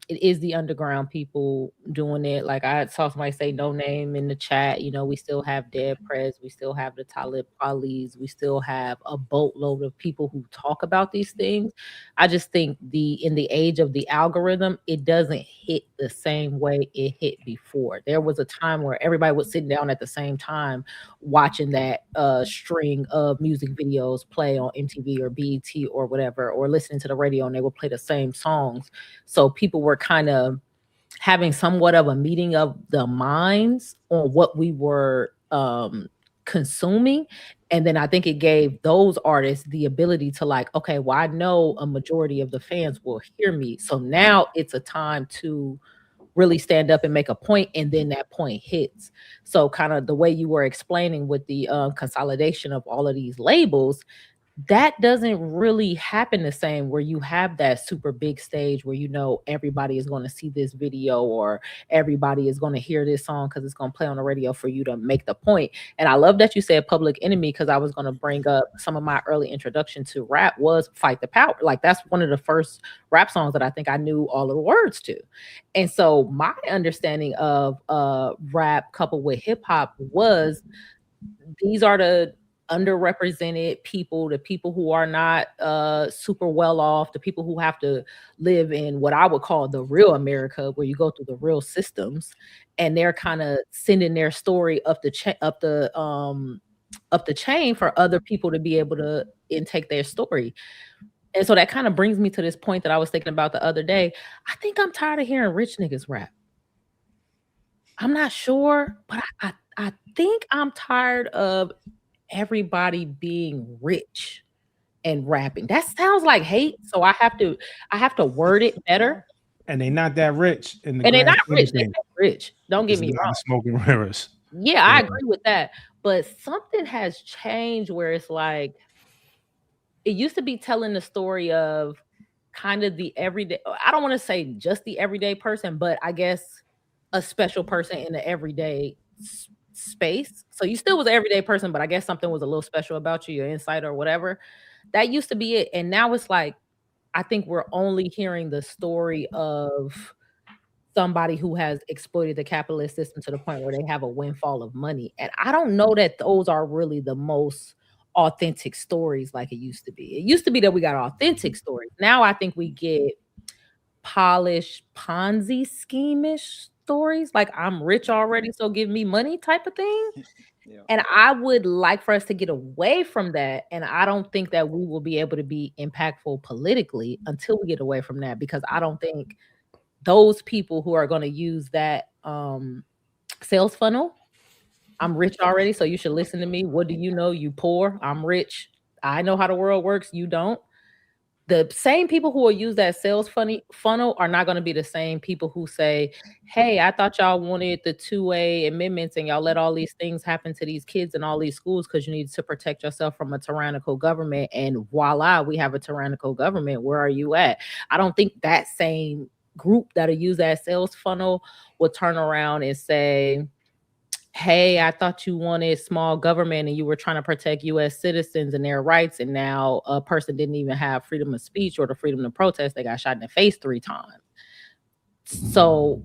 it is the underground people doing it. Like I saw somebody say no name in the chat. We still have Dead Prez, we still have the Talib Kweli's, we still have a boatload of people who talk about these things. I just think in the age of the algorithm, it doesn't hit the same way it hit before. There was a time where everybody was sitting down at the same time watching that string of music videos play on MTV or BET or whatever, or listening to the radio, and they would play the same songs. So people were kind of having somewhat of a meeting of the minds on what we were consuming. And then I think it gave those artists the ability to like, okay, well, I know a majority of the fans will hear me. So now it's a time to really stand up and make a point, and then that point hits. So kind of the way you were explaining with the consolidation of all of these labels, that doesn't really happen the same, where you have that super big stage where everybody is going to see this video, or everybody is going to hear this song because it's going to play on the radio for you to make the point. And I love that you said Public Enemy, because I was going to bring up some of my early introduction to rap was Fight the Power. Like that's one of the first rap songs that I think I knew all of the words to. And so my understanding of rap coupled with hip hop was, these are the underrepresented people, the people who are not super well off, the people who have to live in what I would call the real America, where you go through the real systems, and they're kind of sending their story up the chain for other people to be able to intake their story. And so that kind of brings me to this point that I was thinking about the other day. I think I'm tired of hearing rich niggas rap. I'm not sure, but I think I'm tired of everybody being rich and rapping. That sounds like hate, so I have to word it better. And they not that rich and they're not rich. They're not rich. Don't get me wrong. Smoking mirrors. Yeah, I agree with that. But something has changed where it's like, it used to be telling the story of kind of the everyday. I don't want to say just the everyday person, but I guess a special person in the everyday space. So you still was an everyday person, but I guess something was a little special about you, your insight or whatever. That used to be it. And now it's like, I think we're only hearing the story of somebody who has exploited the capitalist system to the point where they have a windfall of money. And I don't know that those are really the most authentic stories like it used to be. It used to be that we got authentic stories. Now I think we get polished Ponzi scheme-ish stories, like I'm rich already, so give me money type of thing. Yeah. And I would like for us to get away from that. And I don't think that we will be able to be impactful politically until we get away from that, because I don't think those people who are going to use that sales funnel, I'm rich already, so you should listen to me. What do you know? You poor. I'm rich. I know how the world works. You don't. the same people who will use that sales funnel are not going to be the same people who say, hey, I thought y'all wanted the 2A amendments and y'all let all these things happen to these kids in all these schools because you need to protect yourself from a tyrannical government. And voila, we have a tyrannical government. Where are you at? I don't think that same group that'll use that sales funnel will turn around and say, hey, I thought you wanted small government and you were trying to protect U.S. citizens and their rights, and now a person didn't even have freedom of speech or the freedom to protest. They got shot in the face 3 times. So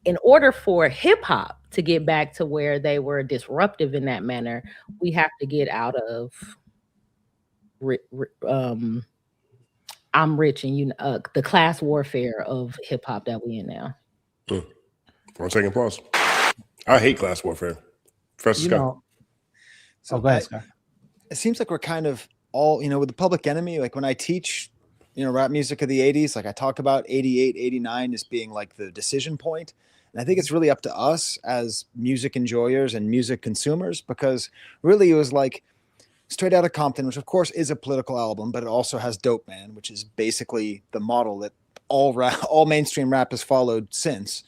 in order for hip hop to get back to where they were disruptive in that manner, we have to get out of I'm rich and the class warfare of hip hop that we in now. 1 second pause. I hate class warfare. Professor Skye. So go ahead, Skye. It seems like we're kind of all, with the Public Enemy, like when I teach, rap music of the 80s, like I talk about 88, 89 as being like the decision point. And I think it's really up to us as music enjoyers and music consumers, because really it was like Straight Outta Compton, which of course is a political album, but it also has Dope Man, which is basically the model that all mainstream rap has followed since.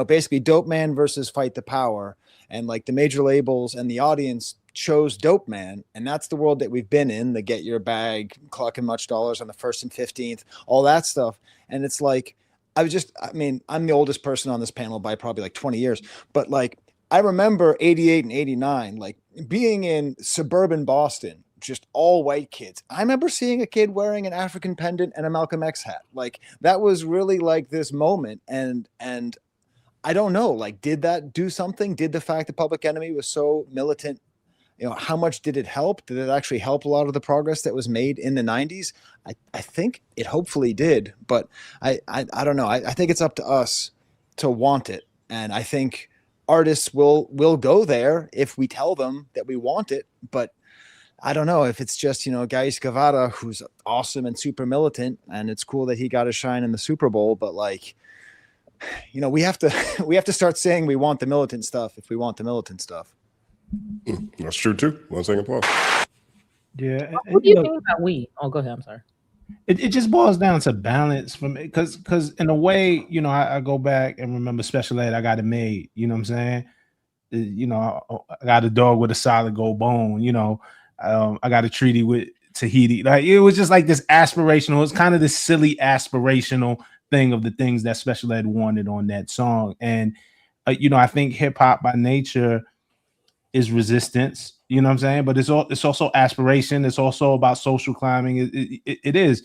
Basically Dope Man versus Fight the Power, and like the major labels and the audience chose Dope Man, and that's the world that we've been in, the get your bag, clucking much dollars on the 1st and 15th, all that stuff. And it's like, I'm the oldest person on this panel by probably like 20 years, but like I remember 88 and 89, like being in suburban Boston, just all white kids. I remember seeing a kid wearing an African pendant and a Malcolm X hat. Like that was really like this moment. And I don't know, like, did that do something? Did the fact that Public Enemy was so militant, how much did it help? Did it actually help a lot of the progress that was made in the 90s? I think it hopefully did, but I don't know. I think it's up to us to want it. And I think artists will go there if we tell them that we want it, but I don't know if it's just, Gais Guevara, who's awesome and super militant, and it's cool that he got a shine in the Super Bowl, but like, we have to start saying we want the militant stuff if we want the militant stuff. That's true too. 1 second pause. Yeah. What do you think about we? Oh, go ahead. I'm sorry. It just boils down to balance from it, because in a way, I go back and remember Special Ed. I got it made. You know what I'm saying? I got a dog with a solid gold bone. I got a treaty with Tahiti. Like it was just like this aspirational. It's kind of this silly aspirational thing of the things that Special Ed wanted on that song. And I think hip hop by nature is resistance. You know what I'm saying? But it's also aspiration. It's also about social climbing. It is.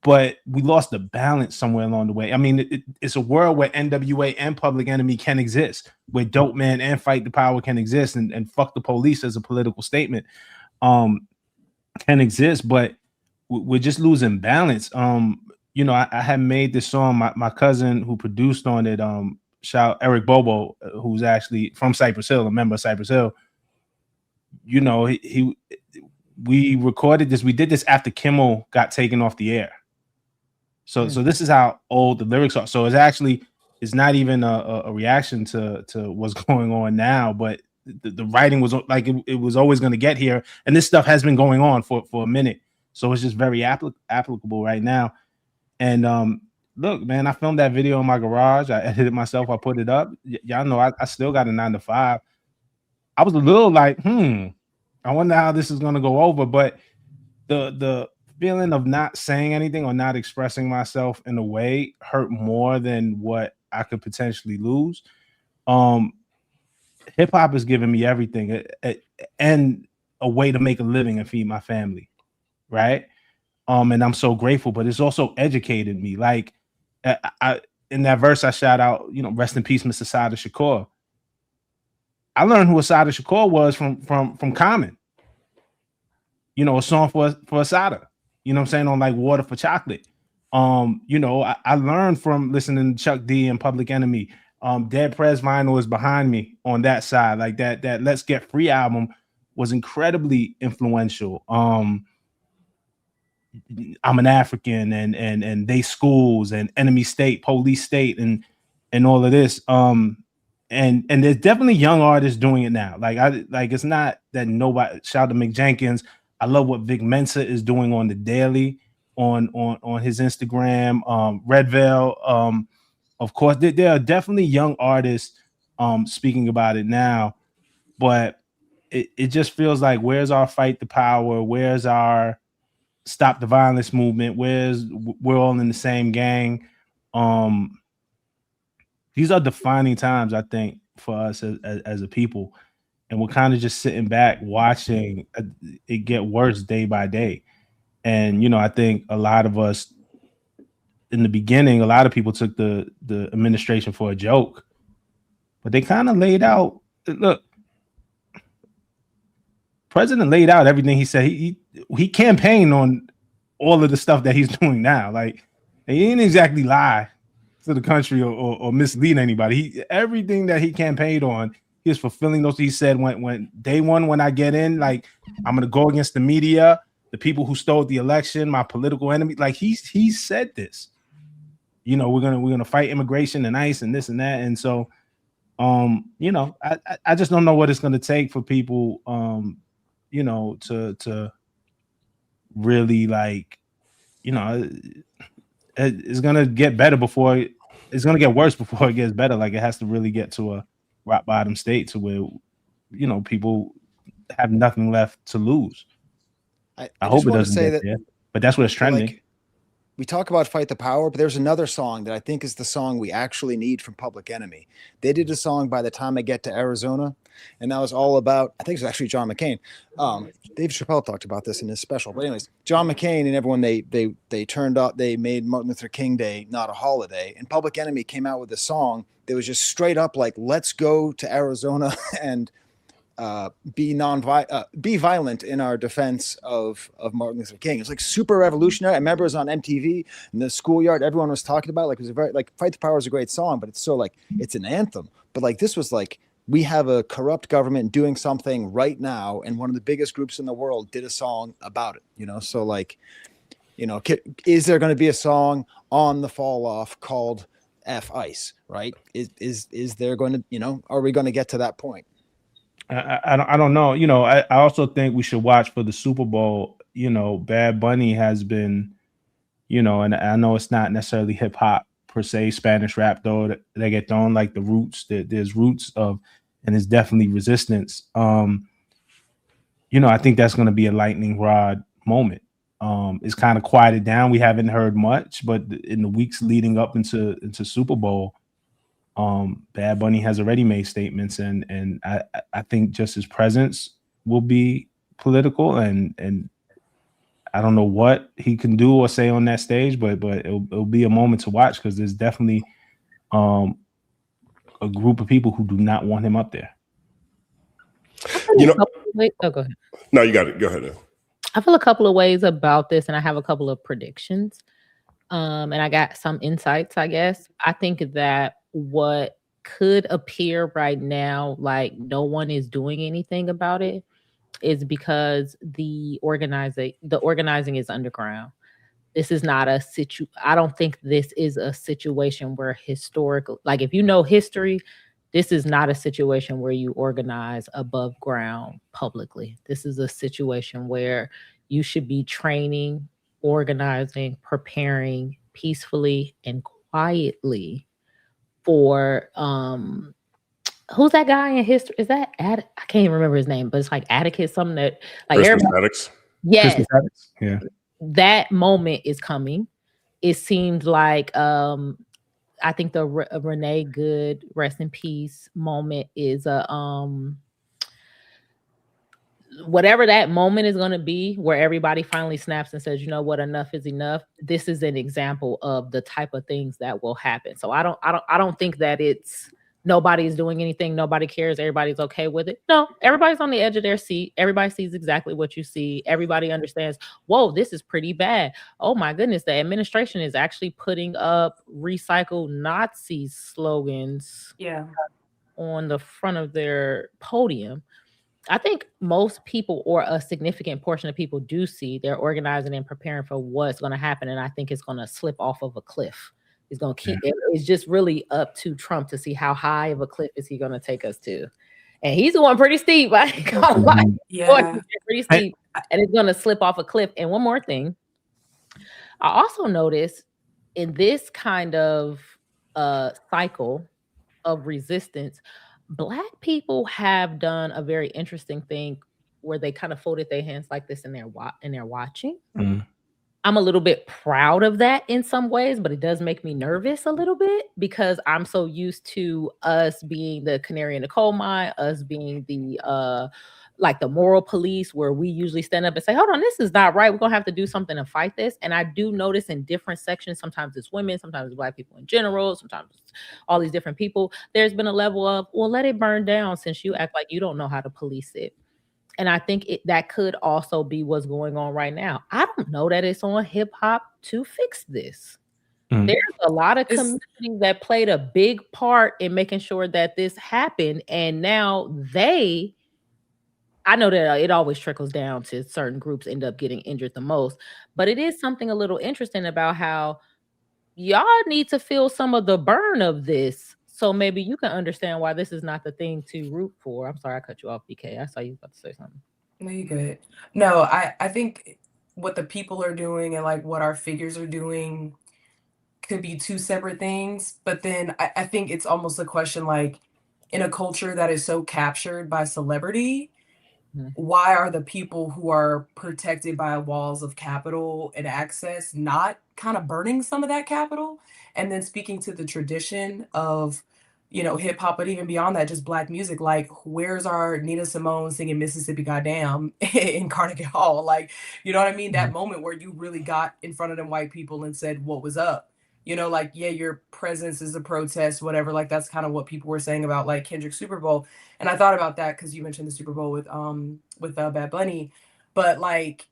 But we lost the balance somewhere along the way. I mean, it's a world where NWA and Public Enemy can exist, where Dope Man and Fight the Power can exist, and fuck the police as a political statement can exist, but we're just losing balance. I had made this song. My cousin who produced on it, shout Eric Bobo, who's actually from Cypress Hill, a member of Cypress Hill. We recorded this. We did this after Kimmel got taken off the air. So this is how old the lyrics are. So it's not even a reaction to what's going on now, but the writing was like it was always going to get here, and this stuff has been going on for a minute. So it's just very applicable right now. And look, man, I filmed that video in my garage. I edited it myself. I put it up. Y'all know I still got a 9 to 5. I was a little like, I wonder how this is going to go over, but the feeling of not saying anything or not expressing myself in a way hurt more than what I could potentially lose. Hip hop has given me everything and a way to make a living and feed my family, right? And I'm so grateful, but it's also educated me. Like I in that verse, I shout out, rest in peace, Mr. Sada Shakur. I learned who Asada Shakur was from Common. A song for Asada. You know what I'm saying? On like Water for Chocolate. I learned from listening to Chuck D and Public Enemy. Dead Prez Vinyl is behind me on that side. Like that Let's Get Free album was incredibly influential. I'm an African and They Schools and Enemy State, Police State, and all of this. And there's definitely young artists doing it now. Like it's not that nobody. Shout out to Mick Jenkins. I love what Vic Mensa is doing on the daily. on his Instagram. Red Veil, of course, there are definitely young artists speaking about it now, but it just feels like, where's our fight the power? Where's our stop the violence movement? We're all in the same gang? These are defining times, I think, for us as a people, and we're kind of just sitting back watching it get worse day by day. And I think a lot of us in the beginning, a lot of people took the administration for a joke, but they kind of laid out. Look, President laid out everything he said. He campaigned on all of the stuff that he's doing now. Like, he didn't exactly lie to the country or mislead anybody. Everything that he campaigned on, he was fulfilling those. He said, when day one, when I get in, like, I'm gonna go against the media, the people who stole the election, my political enemy. Like, he said this. We're gonna fight immigration and ICE and this and that. And so, I just don't know what it's gonna take for people, to really, like, it's gonna get better before it's gonna get worse before it gets better. Like, it has to really get to a rock bottom state to where people have nothing left to lose. I hope it doesn't get there, but that's where it's trending. Like, we talk about fight the power, but there's another song that I think is the song we actually need from Public Enemy. They did a song, By the Time I Get to Arizona, and that was all about, I think it was actually John McCain. Dave Chappelle talked about this in his special. But anyways, John McCain and everyone, they turned up, they made Martin Luther King Day not a holiday. And Public Enemy came out with a song that was just straight up like, let's go to Arizona and be violent in our defense of Martin Luther King. It's like super revolutionary. I remember it was on MTV in the schoolyard. Everyone was talking about it. Like, it was a very, like, Fight the Power is a great song, but it's so, like, it's an anthem. But, like, this was like, we have a corrupt government doing something right now, and one of the biggest groups in the world did a song about it. So, like, is there going to be a song on the Fall Off called F ICE, right? Is there going to, are we going to get to that point? I don't know. I also think we should watch for the Super Bowl. Bad Bunny has been, and I know it's not necessarily hip hop per se, Spanish rap, though. They get thrown like the roots. There's roots of, and there's definitely resistance. I think that's going to be a lightning rod moment. It's kind of quieted down. We haven't heard much, but in the weeks leading up into Super Bowl, Bad Bunny has already made statements, and I think just his presence will be political, and I don't know what he can do or say on that stage, but it'll be a moment to watch, because there's definitely a group of people who do not want him up there. Go ahead. No, you got it. Go ahead. I feel a couple of ways about this, and I have a couple of predictions. And I got some insights, I guess. I think that what could appear right now like no one is doing anything about it is because the organizing is underground. This is not I don't think this is a situation where historical, like, if you know history, this is not a situation where you organize above ground publicly. This is a situation where you should be training, organizing, preparing peacefully and quietly for who's that guy in history? Is that I can't even remember his name, but it's like Atticus, something that like Atticus. Yes. Yeah. That moment is coming. It seemed like I think the Renee Good rest in peace moment is whatever that moment is going to be, where everybody finally snaps and says, you know what, enough is enough. This is an example of the type of things that will happen. So I don't think that it's nobody's doing anything, nobody cares, everybody's okay with it. No, everybody's on the edge of their seat. Everybody sees exactly what you see. Everybody understands, whoa, this is pretty bad. Oh my goodness, the administration is actually putting up recycle Nazi slogans on the front of their podium. I think most people, or a significant portion of people, do see they're organizing and preparing for what's going to happen. And I think it's going to slip off of a cliff. It's going to keep it. It's just really up to Trump to see how high of a cliff is he going to take us to. And he's going pretty steep. Pretty steep. And it's going to slip off a cliff. And one more thing. I also noticed in this kind of cycle of resistance, Black people have done a very interesting thing where they kind of folded their hands like this in their watching. Mm. I'm a little bit proud of that in some ways, but it does make me nervous a little bit because I'm so used to us being the canary in the coal mine, us being the like the moral police where we usually stand up and say, hold on, this is not right. We're gonna have to do something to fight this. And I do notice in different sections, sometimes it's women, sometimes it's Black people in general, sometimes it's all these different people. There's been a level of, well, let it burn down since you act like you don't know how to police it. And I think that could also be what's going on right now. I don't know that it's on hip hop to fix this. Mm. There's a lot of communities that played a big part in making sure that this happened. And now I know that it always trickles down to certain groups end up getting injured the most. But it is something a little interesting about how y'all need to feel some of the burn of this. So maybe you can understand why this is not the thing to root for. I'm sorry I cut you off, BK. I saw you about to say something. No, you good. No, I think what the people are doing and like what our figures are doing could be two separate things. But then I think it's almost a question like in a culture that is so captured by celebrity, why are the people who are protected by walls of capital and access not kind of burning some of that capital? And then speaking to the tradition of, you know, hip hop, but even beyond that, just Black music, like where's our Nina Simone singing Mississippi Goddamn in Carnegie Hall? Like, you know what I mean? That moment where you really got in front of them white people and said, what was up? You know, like, yeah, your presence is a protest, whatever. Like, that's kind of what people were saying about like Kendrick's Super Bowl. And I thought about that because you mentioned the Super Bowl with Bad Bunny. But like,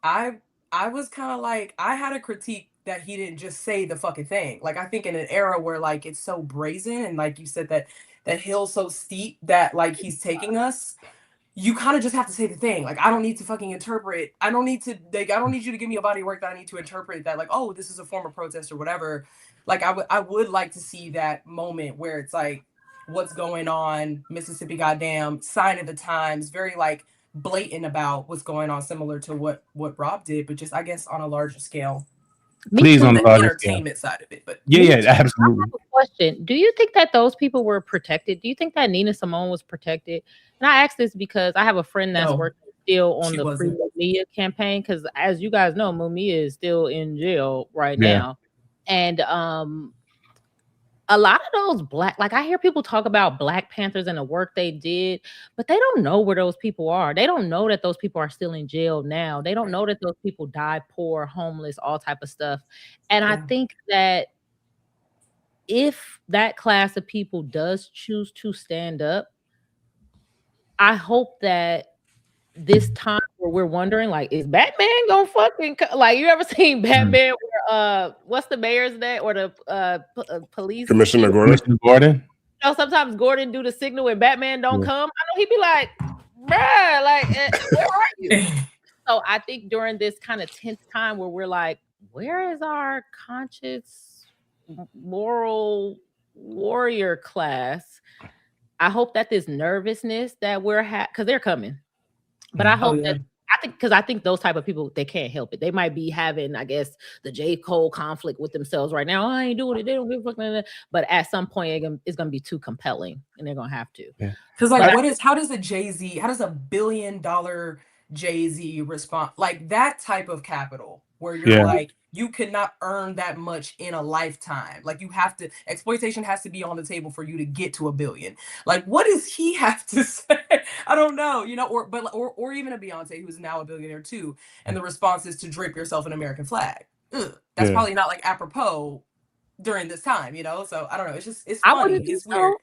I was kind of like, I had a critique that he didn't just say the fucking thing. Like, I think in an era where like it's so brazen and like you said that hill's so steep that like he's taking us, you kind of just have to say the thing. Like, I don't need to fucking interpret. I don't need you to give me a body of work that I need to interpret that like, oh, this is a form of protest or whatever. Like, I would like to see that moment where it's like, what's going on, Mississippi Goddamn, sign of the times, very like blatant about what's going on, similar to what Rob did, but just I guess on a larger scale. Please, on the larger entertainment side of it, but yeah, absolutely. I have a question. Do you think that those people were protected? Do you think that Nina Simone was protected? And I ask this because I have a friend that's working still on the Free Mumia campaign. Because as you guys know, Mumia is still in jail right now, and a lot of those Black, like I hear people talk about Black Panthers and the work they did, but they don't know where those people are. They don't know that those people are still in jail now. They don't know that those people died poor, homeless, all type of stuff. And I think that if that class of people does choose to stand up, I hope that this time where we're wondering, like, is Batman gonna fucking like? You ever seen Batman? Where, what's the mayor's name or the police Commissioner Gordon? You know, sometimes Gordon do the signal and Batman don't come. I know he'd be like, bruh, like, where are you? So I think during this kind of tense time where we're like, where is our conscious, moral warrior class? I hope that this nervousness that we're because they're coming. But I hope that I think those type of people, they can't help it. They might be having, I guess, the J.Cole conflict with themselves right now. Oh, I ain't doing it. They don't give a fuck. But at some point, it's going to be too compelling, and they're going to have to. Because like, how does a $1 billion Jay-Z respond? Like that type of capital where you're like, you cannot earn that much in a lifetime. Like you have to, exploitation has to be on the table for you to get to $1 billion. Like, what does he have to say? I don't know, you know, or even a Beyonce who's now a billionaire too. And the response is to drape yourself an American flag. Ugh, that's probably not like apropos during this time, you know? So I don't know. It's just, it's funny. It's weird.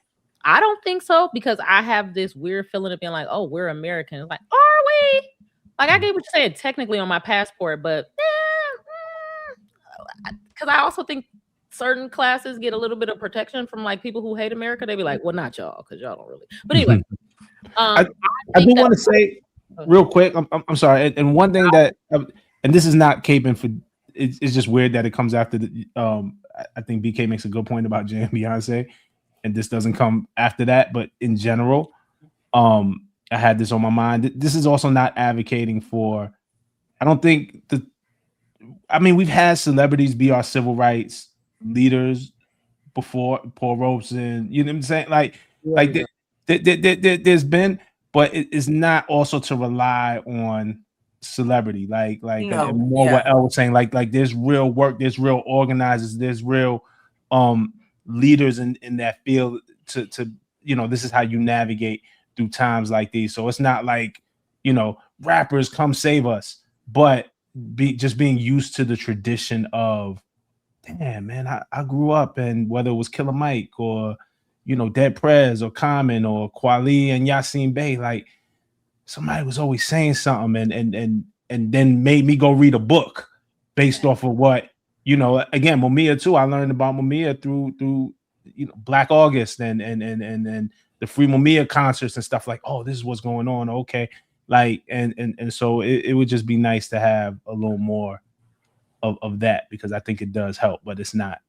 I don't think so, because I have this weird feeling of being like, oh, we're Americans. Like, are we? Like, I get what you're saying technically on my passport, but because I also think certain classes get a little bit of protection from like people who hate America. They be like, well, not y'all, because y'all don't really. But anyway, I do want to say real quick. I'm sorry, and one thing that, and this is not caping for. It's just weird that it comes after the. I think BK makes a good point about Jay and Beyonce, and this doesn't come after that. But in general, I had this on my mind. This is also not advocating for. I don't think I mean, we've had celebrities be our civil rights leaders before, Paul Robeson. You know what I'm saying? There's been, but it's not also to rely on celebrity, and more what Elle was saying. Like there's real work, there's real organizers, there's real leaders in that field to this is how you navigate through times like these. So it's not like rappers come save us, but being used to the tradition of, damn man, I grew up, and whether it was Killer Mike or Dead Prez or Common or Kweli and Yasin Bey, like somebody was always saying something and then made me go read a book based off of what again, Mumia too. I learned about Mumia through Black August and the Free Mumia concerts and stuff. Like, oh, this is what's going on. Okay. Like and so it would just be nice to have a little more of that, because I think it does help, but it's not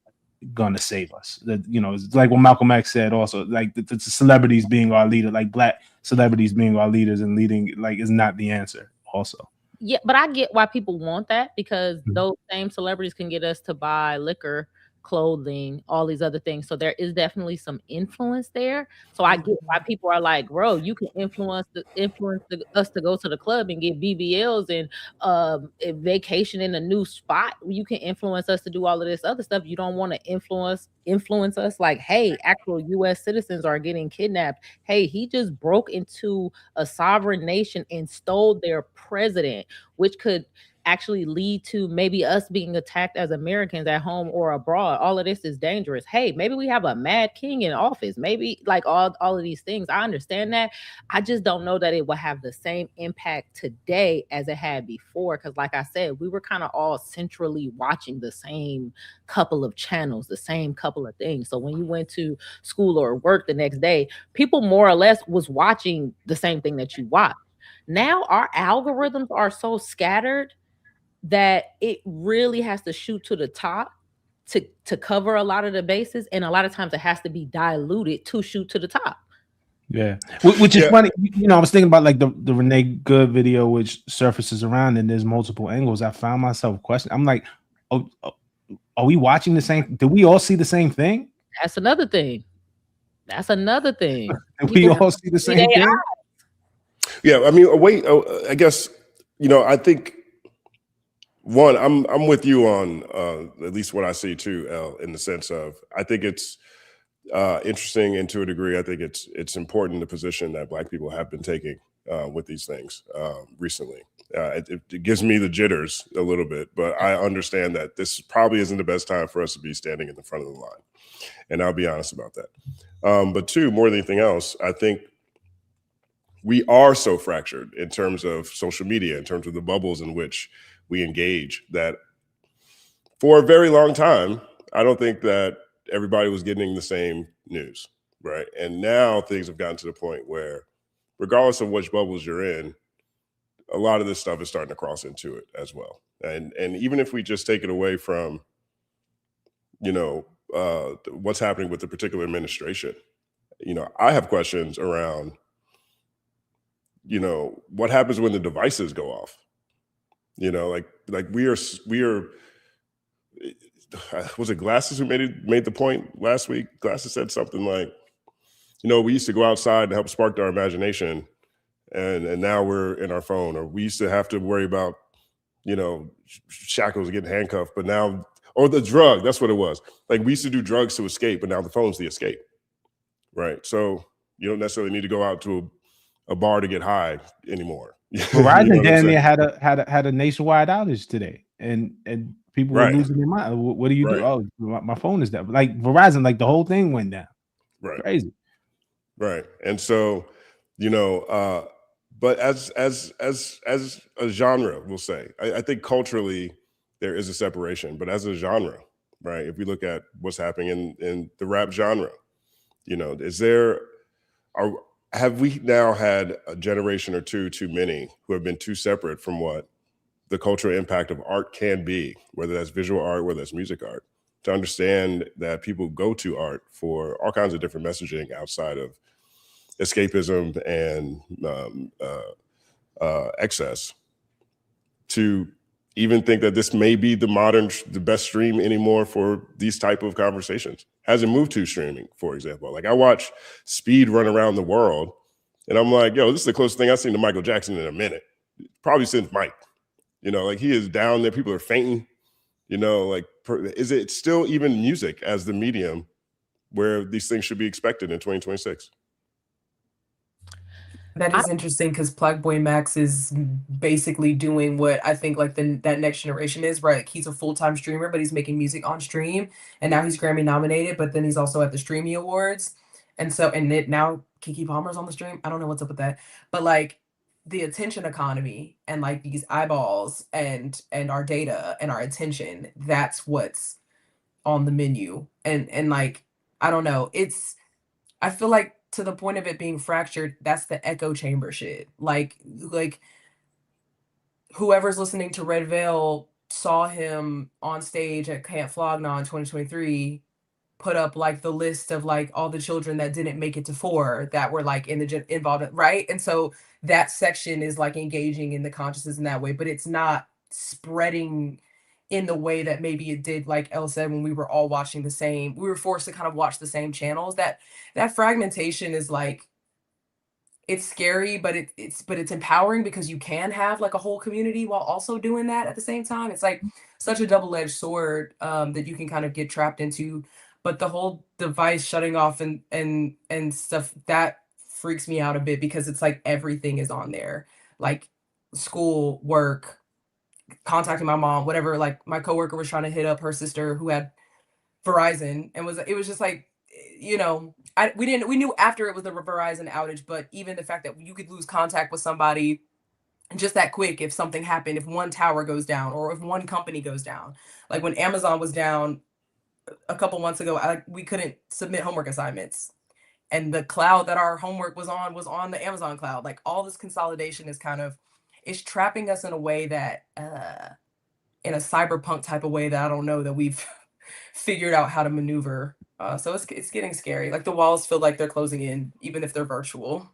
gonna save us. It's like what Malcolm X said also, like the celebrities being our leader, like Black celebrities being our leaders and leading, like, is not the answer also. Yeah, but I get why people want that, because those same celebrities can get us to buy liquor, clothing, all these other things. So there is definitely some influence there. So I get why people are like, bro, you can influence us to go to the club and get BBLs and a vacation in a new spot. You can influence us to do all of this other stuff. You don't want to influence us like, hey, actual US citizens are getting kidnapped. Hey, he just broke into a sovereign nation and stole their president, which could actually lead to maybe us being attacked as Americans at home or abroad. All of this is dangerous. Hey, maybe we have a mad king in office. Maybe like all of these things. I understand that. I just don't know that it will have the same impact today as it had before. Because like I said, we were kind of all centrally watching the same couple of channels, the same couple of things. So when you went to school or work the next day, people more or less was watching the same thing that you watched. Now our algorithms are so scattered that it really has to shoot to the top to cover a lot of the bases, and a lot of times it has to be diluted to shoot to the top. Yeah, which is funny. I was thinking about like the Renee Good video, which surfaces around and there's multiple angles. I found myself questioning. I'm like, oh, are we watching the same? Do we all see the same thing? That's another thing. We all see the same thing. Yeah, I mean, I guess I think. One, I'm with you on at least what I see too, Elle, in the sense of I think it's interesting, and to a degree, I think it's important, the position that Black people have been taking with these things recently. It gives me the jitters a little bit, but I understand that this probably isn't the best time for us to be standing in the front of the line, and I'll be honest about that. But two, more than anything else, I think we are so fractured in terms of social media, in terms of the bubbles in which we engage, that for a very long time, I don't think that everybody was getting the same news, right? And now things have gotten to the point where, regardless of which bubbles you're in, a lot of this stuff is starting to cross into it as well. And even if we just take it away from, what's happening with the particular administration, I have questions around, what happens when the devices go off? Like we are. Was it Glasses who made the point last week? Glasses said something like, we used to go outside and help spark our imagination, and now we're in our phone. Or we used to have to worry about, shackles getting handcuffed, but now, or the drug. That's what it was. Like, we used to do drugs to escape, but now the phone's the escape, right? So you don't necessarily need to go out to a bar to get high anymore. Verizon damn near had a nationwide outage today, and people were losing their mind. What do you do? Oh, my phone is down. Like Verizon, like the whole thing went down. Right, crazy. Right, and so but as a genre, we'll say, I think culturally there is a separation, but as a genre, right? If we look at what's happening in the rap genre, have we now had a generation or two too many who have been too separate from what the cultural impact of art can be, whether that's visual art, whether that's music art, to understand that people go to art for all kinds of different messaging outside of escapism and excess, to even think that this may be the best stream anymore for these type of conversations. Hasn't moved to streaming, for example. Like I watch Speed run around the world, and I'm like, yo, this is the closest thing I've seen to Michael Jackson in a minute, probably since Mike. Like he is down there, people are fainting. Like is it still even music as the medium where these things should be expected in 2026? That is interesting because Plague Boy Max is basically doing what I think like that next generation is, right? Like he's a full-time streamer, but he's making music on stream, and now he's Grammy nominated, but then he's also at the Streamy Awards. And now Keke Palmer's on the stream. I don't know what's up with that. But like the attention economy and like these eyeballs and our data and our attention, that's what's on the menu. And like, I don't know. I feel like to the point of it being fractured, that's the echo chamber shit. Like whoever's listening to Red Veil saw him on stage at Camp Flogna in 2023, put up like the list of like all the children that didn't make it to 4 that were like involved, right? And so that section is like engaging in the consciousness in that way, but it's not spreading in the way that maybe it did, like Elle said, when we were all watching we were forced to kind of watch the same channels. That fragmentation is like, it's scary, but it's empowering because you can have like a whole community while also doing that at the same time. It's like such a double-edged sword that you can kind of get trapped into. But the whole device shutting off and stuff, that freaks me out a bit because it's like everything is on there, like school, work, contacting my mom, whatever. Like my coworker was trying to hit up her sister who had Verizon, and it was just like, we knew after it was the Verizon outage, but even the fact that you could lose contact with somebody just that quick if something happened, if one tower goes down or if one company goes down. Like when Amazon was down a couple months ago, we couldn't submit homework assignments, and the cloud that our homework was on the Amazon cloud. Like all this consolidation is it's trapping us in a way that in a cyberpunk type of way that I don't know that we've figured out how to maneuver. So it's getting scary. Like the walls feel like they're closing in, even if they're virtual.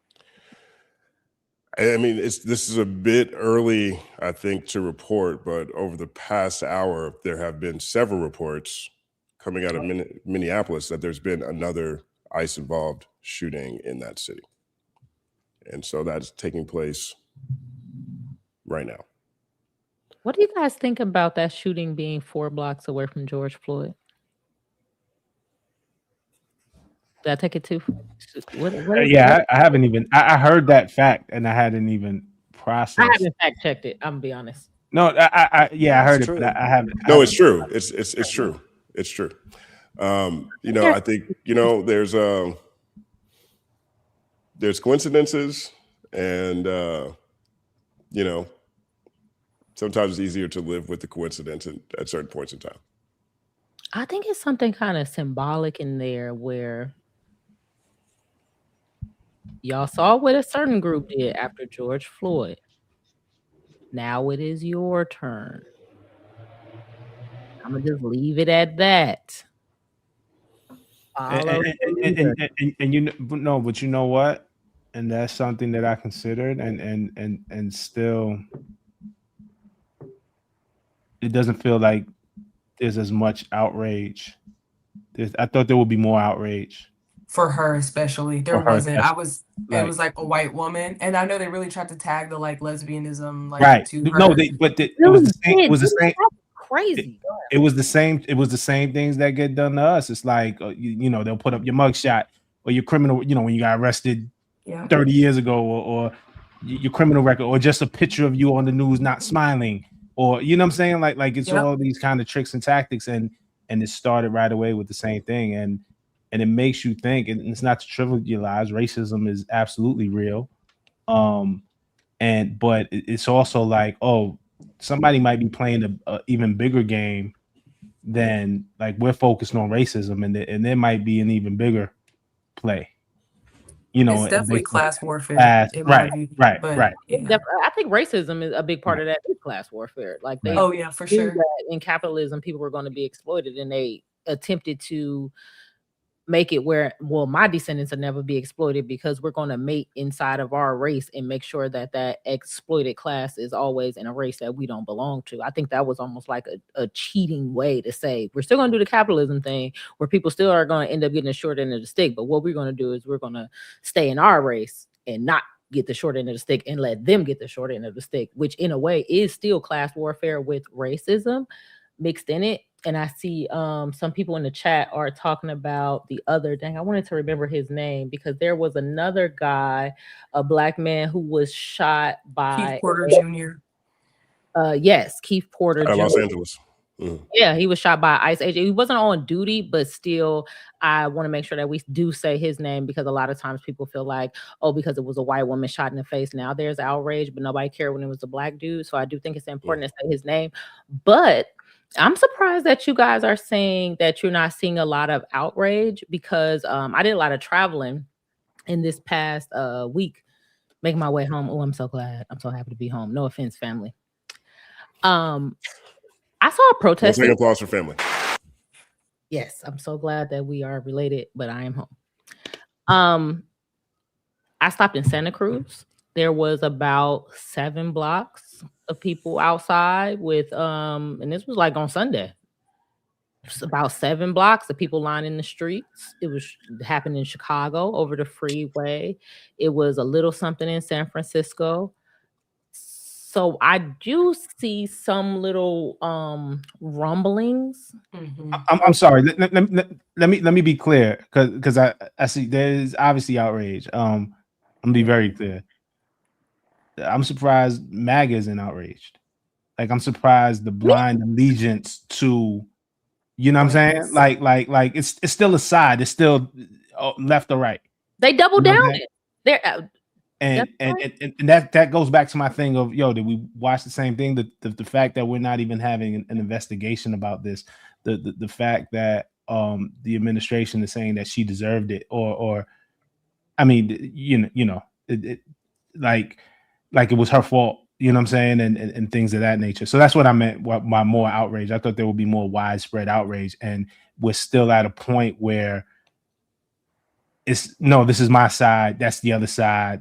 I mean, this is a bit early, I think, to report, but over the past hour, there have been several reports coming out of Minneapolis that there's been another ICE-involved shooting in that city. And so that's taking place right now. What do you guys think about that shooting being 4 blocks away from George Floyd? Did I take it too? Yeah, I haven't even. I heard that fact, and I hadn't even processed. I haven't fact checked it. I'm gonna be honest. No, I heard it, but I haven't. No, it's true. It's true. It's true. I think there's coincidences, and sometimes it's easier to live with the coincidence at certain points in time. I think it's something kind of symbolic in there where y'all saw what a certain group did after George Floyd. Now it is your turn. I'm gonna just leave it at that. And but you know what? And that's something that I considered, and still, it doesn't feel like there's as much outrage. I thought there would be more outrage. For her especially. There wasn't. It was like a white woman. And I know they really tried to tag the like lesbianism to her. No, it was the same. It was the same. Crazy. It was the same. It was the same things that get done to us. It's like they'll put up your mugshot or your criminal. When you got arrested 30 years ago, or your criminal record, or just a picture of you on the news not smiling, or what I'm saying. Like it's all these kind of tricks and tactics, and it started right away with the same thing, and it makes you think. And it's not to trivialize. Racism is absolutely real, but it's also like, somebody might be playing a even bigger game than like we're focused on racism, and there might be an even bigger play. It's definitely class warfare. Right. Yeah. I think racism is a big part of that. Is class warfare. Like for sure. In capitalism, people were going to be exploited, and they attempted to make it where, well, my descendants will never be exploited because we're going to mate inside of our race and make sure that that exploited class is always in a race that we don't belong to. I think that was almost like a cheating way to say we're still going to do the capitalism thing where people still are going to end up getting the short end of the stick. But what we're going to do is we're going to stay in our race and not get the short end of the stick and let them get the short end of the stick, which in a way is still class warfare with racism mixed in it. And I see some people in the chat are talking about the other, dang, I wanted to remember his name because there was another guy, a black man who was shot by Keith Porter Jr. Yes, Keith Porter Out of Jr. Los Angeles. Yeah, he was shot by ICE agent. He wasn't on duty, but still, I want to make sure that we do say his name because a lot of times people feel like, oh, because it was a white woman shot in the face, now there's outrage, but nobody cared when it was a black dude. So I do think it's important to say his name. But I'm surprised that you guys are saying that you're not seeing a lot of outrage because I did a lot of traveling in this past week, making my way home. Oh, I'm so glad. I'm so happy to be home. No offense, family. I saw a protest. Second applause for family. Yes, I'm so glad that we are related, but I am home. I stopped in Santa Cruz. There was about 7 blocks of people outside with and this was like on Sunday. It's about 7 blocks of people lining the streets. It was happened in Chicago over the freeway. It was a little something in San Francisco. So I do see some little rumblings. I'm sorry. Let me be clear because I see there's obviously outrage. I'm gonna be very clear. I'm surprised MAGA isn't outraged. Like I'm surprised the blind allegiance to, you know what I'm saying? Like it's still a side. It's still left or right. They double down it. They're and that goes back to my thing of, yo, did we watch the same thing? The fact that we're not even having an investigation about this, the fact that the administration is saying that she deserved it, or I mean, you know, it like it was her fault, you know what I'm saying, and things of that nature. So that's what I meant by more outrage. I thought there would be more widespread outrage, and we're still at a point where it's no, this is my side, that's the other side,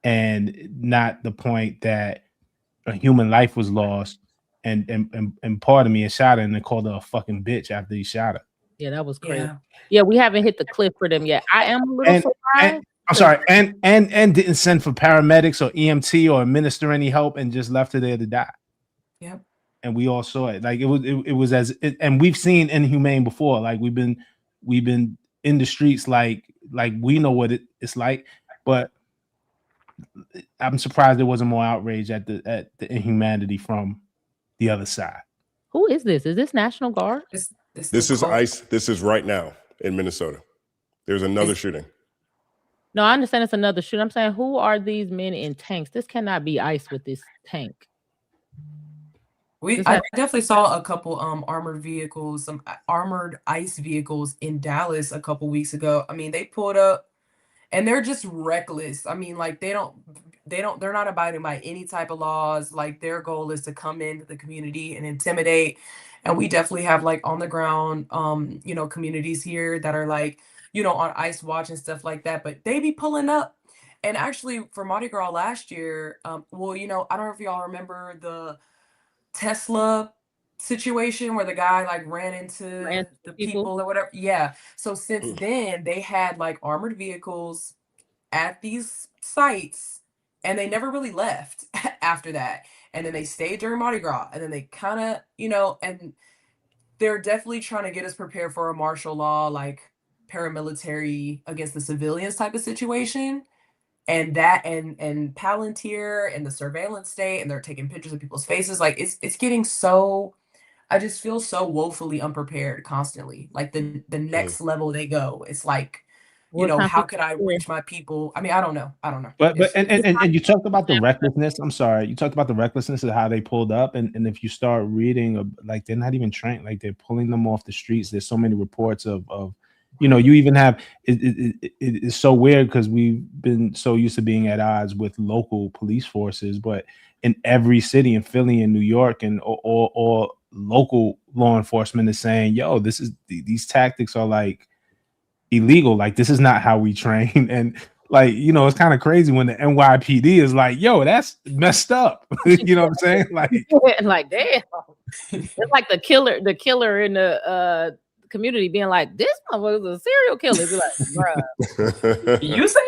and not the point that a human life was lost, and part of me is shot her and they called her a fucking bitch after he shot her. Yeah, that was crazy. Yeah, we haven't hit the cliff for them yet. I am a little surprised. I'm sorry, and didn't send for paramedics or EMT or administer any help and just left her there to die. Yep. And we all saw it. Like it was and we've seen inhumane before. Like we've been in the streets, like we know what it's like. But I'm surprised there wasn't more outrage at the inhumanity from the other side. Who is this? Is this National Guard? This is ICE. This is right now in Minnesota. There's another shooting. No, I understand it's another shoot. I'm saying, who are these men in tanks? This cannot be ICE with this tank. I definitely saw a couple armored vehicles, some armored ICE vehicles in Dallas a couple weeks ago. I mean, they pulled up and they're just reckless. I mean, like they're not abiding by any type of laws. Like their goal is to come into the community and intimidate. And we definitely have like on the ground, you know, communities here that are like, you know, on ICE watch and stuff like that, but they be pulling up. And actually for Mardi Gras last year, well, you know, I don't know if y'all remember the Tesla situation where the guy like ran into the people or whatever. Yeah. So since then they had like armored vehicles at these sites and they never really left after that. And then they stayed during Mardi Gras and then they kind of, you know, and they're definitely trying to get us prepared for a martial law, like paramilitary against the civilians type of situation. And that and Palantir and the surveillance state, and they're taking pictures of people's faces. Like it's getting so, I just feel so woefully unprepared constantly. Like the next level they go, it's like, you know, how could I reach my people? I mean, I don't know. But and you talked about the recklessness. I'm sorry, you talked about the recklessness of how they pulled up, and if you start reading, like they're not even trained. Like they're pulling them off the streets. There's so many reports of you know, you even have it's so weird because we've been so used to being at odds with local police forces, but in every city in Philly and New York and or local law enforcement is saying, yo, these tactics are like illegal. Like, this is not how we train. And like, you know, it's kind of crazy when the NYPD is like, yo, that's messed up. You know what I'm saying? Like, like, damn. It's like the killer in the community being like, this motherfucker's a serial killer. Be like, bruh. You saying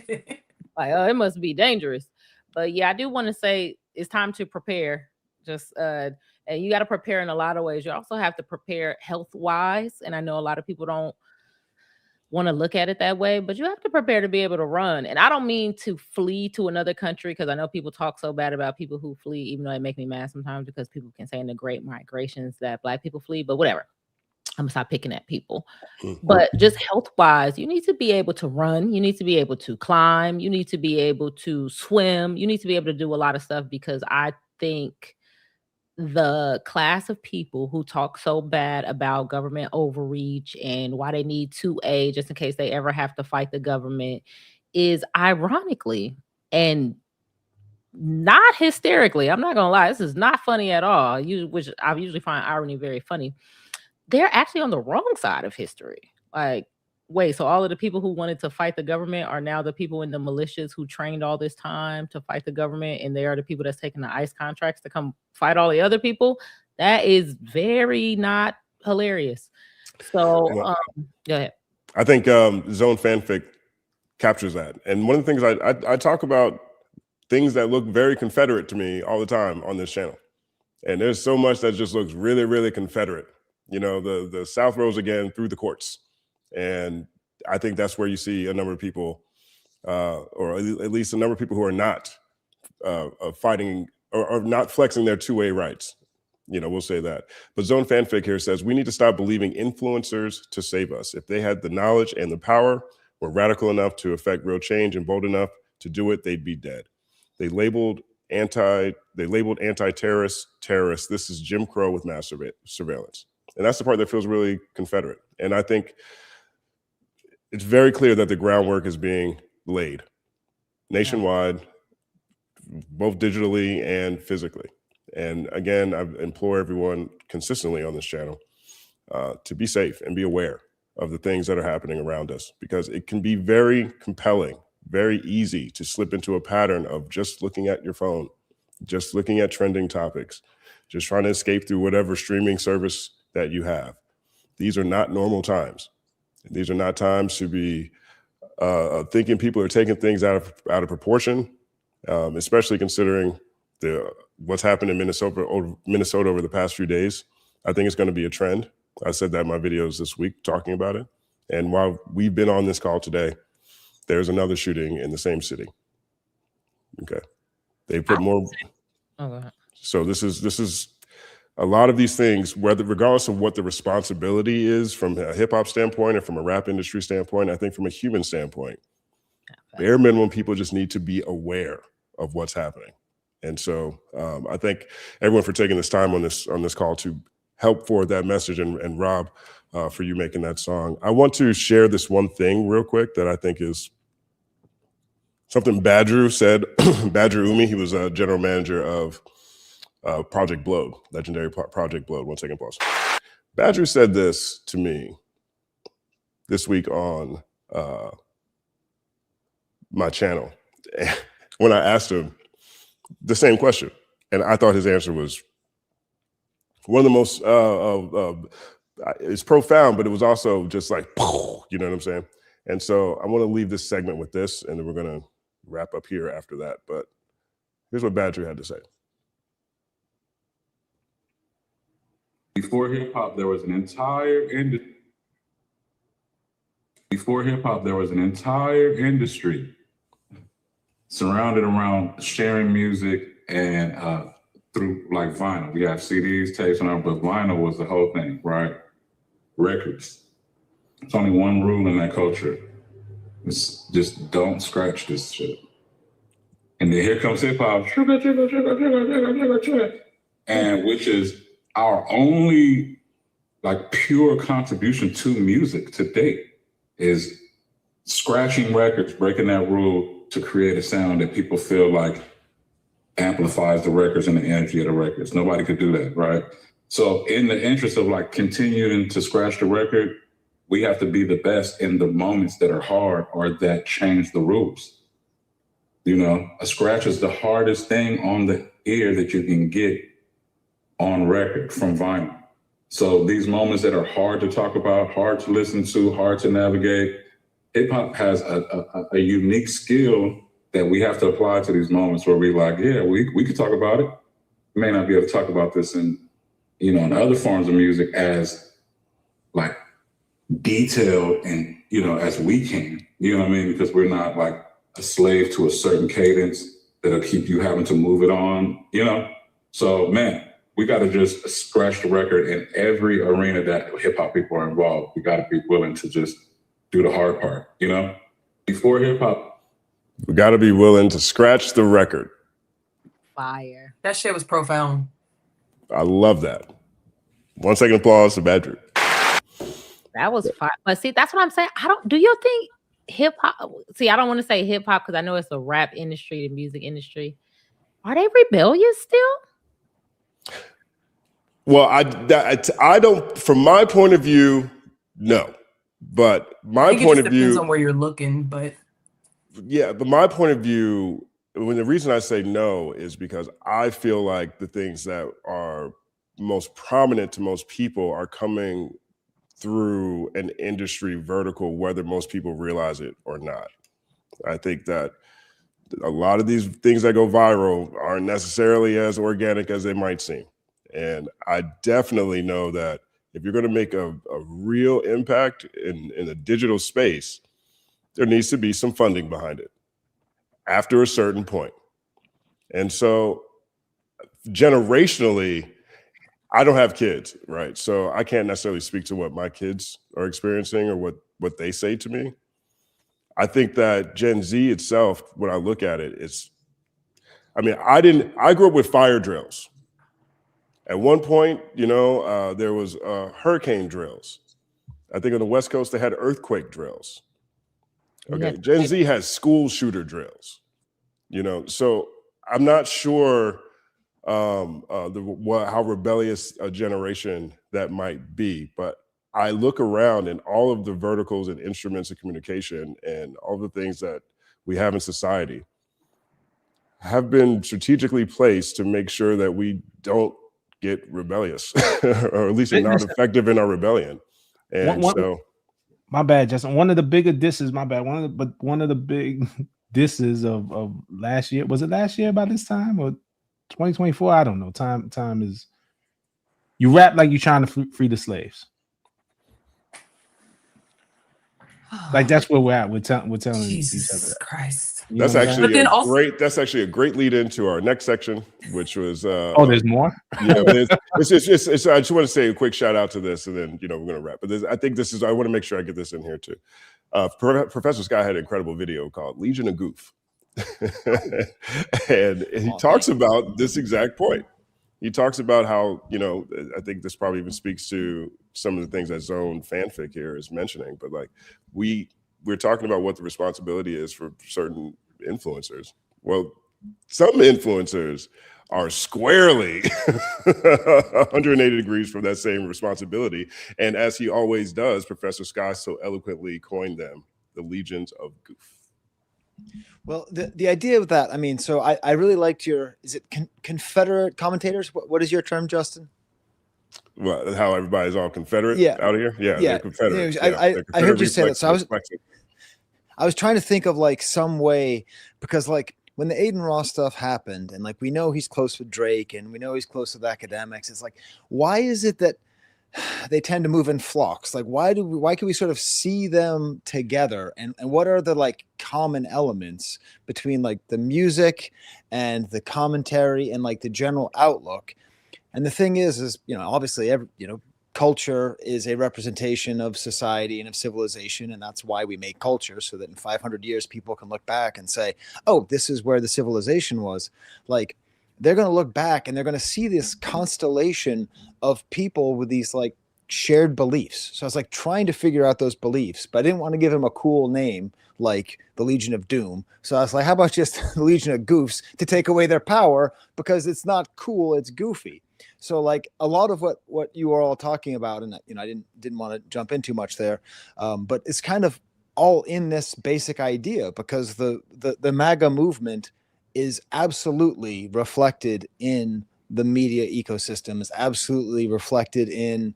that? Like, oh, it must be dangerous. But yeah, I do want to say it's time to prepare. Just and you got to prepare in a lot of ways. You also have to prepare health-wise. And I know a lot of people don't want to look at it that way, but you have to prepare to be able to run. And I don't mean to flee to another country, because I know people talk so bad about people who flee, even though it make me mad sometimes, because people can say in the great migrations that Black people flee, but whatever. I'm gonna stop picking at people. But just health-wise, you need to be able to run. You need to be able to climb. You need to be able to swim. You need to be able to do a lot of stuff, because I think the class of people who talk so bad about government overreach and why they need 2A just in case they ever have to fight the government is ironically and not hysterically. I'm not gonna lie, this is not funny at all. Which I usually find irony very funny. They're actually on the wrong side of history. Like, wait, so all of the people who wanted to fight the government are now the people in the militias who trained all this time to fight the government, and they are the people that's taking the ICE contracts to come fight all the other people? That is very not hilarious. So, go ahead. I think Zone Fanfic captures that. And one of the things I talk about things that look very Confederate to me all the time on this channel. And there's so much that just looks really, really Confederate. You know, the South rose again through the courts. And I think that's where you see a number of people, or at least a number of people who are not fighting or not flexing their 2A rights. You know, we'll say that. But Zone Fanfic here says, we need to stop believing influencers to save us. If they had the knowledge and the power, were radical enough to affect real change and bold enough to do it, they'd be dead. They labeled anti-terrorists terrorists. This is Jim Crow with mass surveillance. And that's the part that feels really Confederate. And I think it's very clear that the groundwork is being laid nationwide, both digitally and physically. And again, I implore everyone consistently on this channel to be safe and be aware of the things that are happening around us, because it can be very compelling, very easy to slip into a pattern of just looking at your phone, just looking at trending topics, just trying to escape through whatever streaming service that you have. These are not normal times. These are not times to be thinking people are taking things out of proportion, especially considering what's happened in Minnesota over the past few days. I think it's going to be a trend. I said that in my videos this week talking about it. And while we've been on this call today, there's another shooting in the same city. Okay, they put more. So this is a lot of these things, regardless of what the responsibility is from a hip hop standpoint or from a rap industry standpoint, I think from a human standpoint, bare minimum, people just need to be aware of what's happening. And so I thank everyone for taking this time on this call to help forward that message, and Rob, for you making that song. I want to share this one thing real quick that I think is something Badru said. Badru Umi, he was a general manager of Project Blowed, legendary Project Blowed. 1 second, pause. Badru said this to me this week on my channel when I asked him the same question. And I thought his answer was one of the most, it's profound, but it was also just like, you know what I'm saying? And so I want to leave this segment with this, and then we're going to wrap up here after that. But here's what Badru had to say. Before hip hop, there was an entire industry. Surrounded around sharing music and through like vinyl. We have CDs, tapes, and all, but vinyl was the whole thing, right? Records. It's only one rule in that culture. It's just don't scratch this shit. And then here comes hip hop, and which is our only like pure contribution to music to date is scratching records, breaking that rule to create a sound that people feel like amplifies the records and the energy of the records. Nobody could do that, right? So in the interest of like continuing to scratch the record, we have to be the best in the moments that are hard or that change the rules. You know, a scratch is the hardest thing on the ear that you can get on record from vinyl. So these moments that are hard to talk about, hard to listen to, hard to navigate, hip hop has a unique skill that we have to apply to these moments where we're like, yeah, we could talk about it. We may not be able to talk about this in, you know, in other forms of music as like detailed and, you know, as we can, you know what I mean? Because we're not like a slave to a certain cadence that'll keep you having to move it on, you know? So, man, we got to just scratch the record in every arena that hip hop people are involved. We got to be willing to just do the hard part, you know? Before hip hop, We got to be willing to scratch the record. Fire. That shit was profound. I love that. 1 second applause to Badru. That was fire. But see, that's what I'm saying. Do you think hip hop? See, I don't want to say hip hop because I know it's the rap industry, the music industry. Are they rebellious still? Well, I don't, from my point of view, no. But my point of view depends on where you're looking, but yeah, but my point of view, when the reason I say no is because I feel like the things that are most prominent to most people are coming through an industry vertical, whether most people realize it or not. I think that a lot of these things that go viral aren't necessarily as organic as they might seem. And I definitely know that if you're going to make a real impact in the digital space, there needs to be some funding behind it after a certain point. And so generationally, I don't have kids, right? So I can't necessarily speak to what my kids are experiencing or what they say to me. I think that Gen Z itself, when I look at it, I grew up with fire drills. At one point, you know, there was hurricane drills. I think on the West Coast, they had earthquake drills. Okay, Gen Z has school shooter drills, you know, so I'm not sure how rebellious a generation that might be, but I look around and all of the verticals and instruments of communication and all the things that we have in society have been strategically placed to make sure that we don't get rebellious or at least are not effective in our rebellion. And my bad, Justin. One of the bigger disses, my bad. One of the big disses of last year, was it last year by this time or 2024? I don't know. Time is. You rap like you're trying to free the slaves. Like that's where we're at. We're telling Jesus each other. Christ. You that's actually a great lead into our next section, which was there's more. Yeah, it's I just want to say a quick shout out to this, and then we're going to wrap. But I want to make sure I get this in here too. Professor Skye had an incredible video called Legion of Goof, and he talks about this exact point. He talks about how, I think this probably even speaks to some of the things that Zone Fanfic here is mentioning, but like we're talking about what the responsibility is for certain influencers. Well, some influencers are squarely 180 degrees from that same responsibility. And as he always does, Professor Skye so eloquently coined them, the legions of goof. Well, the idea of that, so I really liked is it Confederate commentators? What is your term, Justin? Well, how everybody's all Confederate out of here? Yeah. They're Confederate. I heard you say that. So I was trying to think of like some way, because like when the Aiden Ross stuff happened and like we know he's close with Drake and we know he's close with academics, it's like, why is it that they tend to move in flocks? Like why can we sort of see them together, and what are the like common elements between like the music and the commentary and like the general outlook? And the thing is obviously culture is a representation of society and of civilization, and that's why we make culture, so that in 500 years people can look back and say, oh, this is where the civilization was. Like they're going to look back and they're going to see this constellation of people with these like shared beliefs. So I was like trying to figure out those beliefs, but I didn't want to give him a cool name like the Legion of Doom. So I was like, how about just the Legion of Goofs to take away their power, because it's not cool, it's goofy. So like a lot of what you are all talking about, and I didn't want to jump in too much there, but it's kind of all in this basic idea, because the MAGA movement is absolutely reflected in the media ecosystem, is absolutely reflected in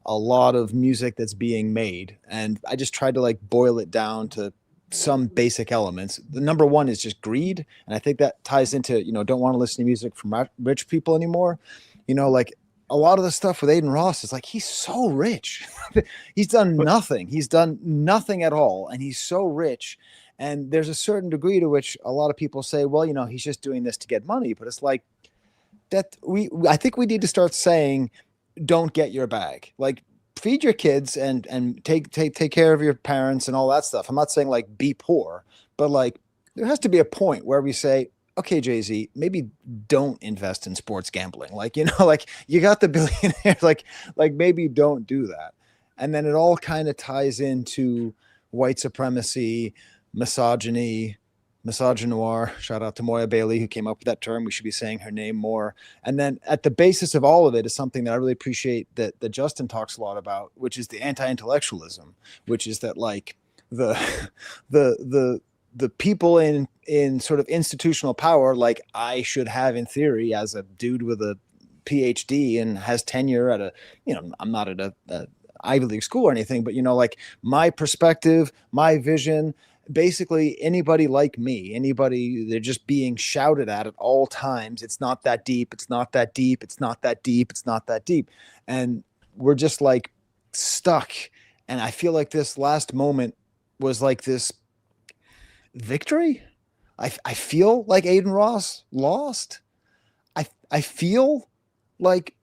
a lot of music that's being made. And I just tried to like boil it down to some basic elements. The number one is just greed. And I think that ties into, don't want to listen to music from rich people anymore. Like a lot of the stuff with Aiden Ross is like, he's so rich. He's done nothing. He's done nothing at all. And he's so rich. And there's a certain degree to which a lot of people say, well, he's just doing this to get money. But it's like that I think we need to start saying, don't get your bag. Like, feed your kids and take care of your parents and all that stuff. I'm not saying like be poor, but like there has to be a point where we say, okay, Jay-Z, maybe don't invest in sports gambling. Like, like you got the billionaire, like maybe don't do that. And then it all kind of ties into white supremacy, misogyny, misogynoir. Shout out to Moya Bailey, who came up with that term. We should be saying her name more. And then at the basis of all of it is something that I really appreciate that Justin talks a lot about, which is the anti-intellectualism, which is that like the people in sort of institutional power, like I should have in theory as a dude with a PhD and has tenure at I'm not at a Ivy League school or anything, but like my perspective, my vision, basically anybody like me, they're just being shouted at all times. It's not that deep. It's not that deep. It's not that deep. It's not that deep. And we're just like stuck. And I feel like this last moment was like this victory. I feel like Aiden Ross lost. I feel like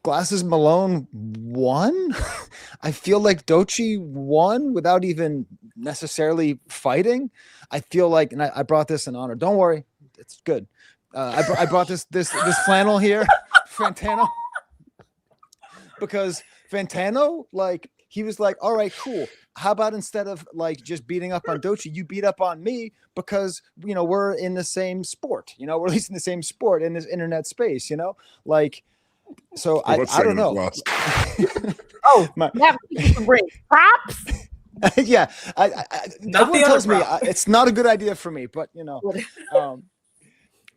Glasses Malone won. I feel like Doechii won without even necessarily fighting. I feel like, and I brought this in honor. Don't worry, it's good. I brought this flannel here, Fantano, because Fantano, like he was like, all right, cool. How about instead of like just beating up on Doechii, you beat up on me because we're in the same sport. We're at least in the same sport in this internet space. Like. So I don't know. Great props. Yeah, everyone tells me it's not a good idea for me, but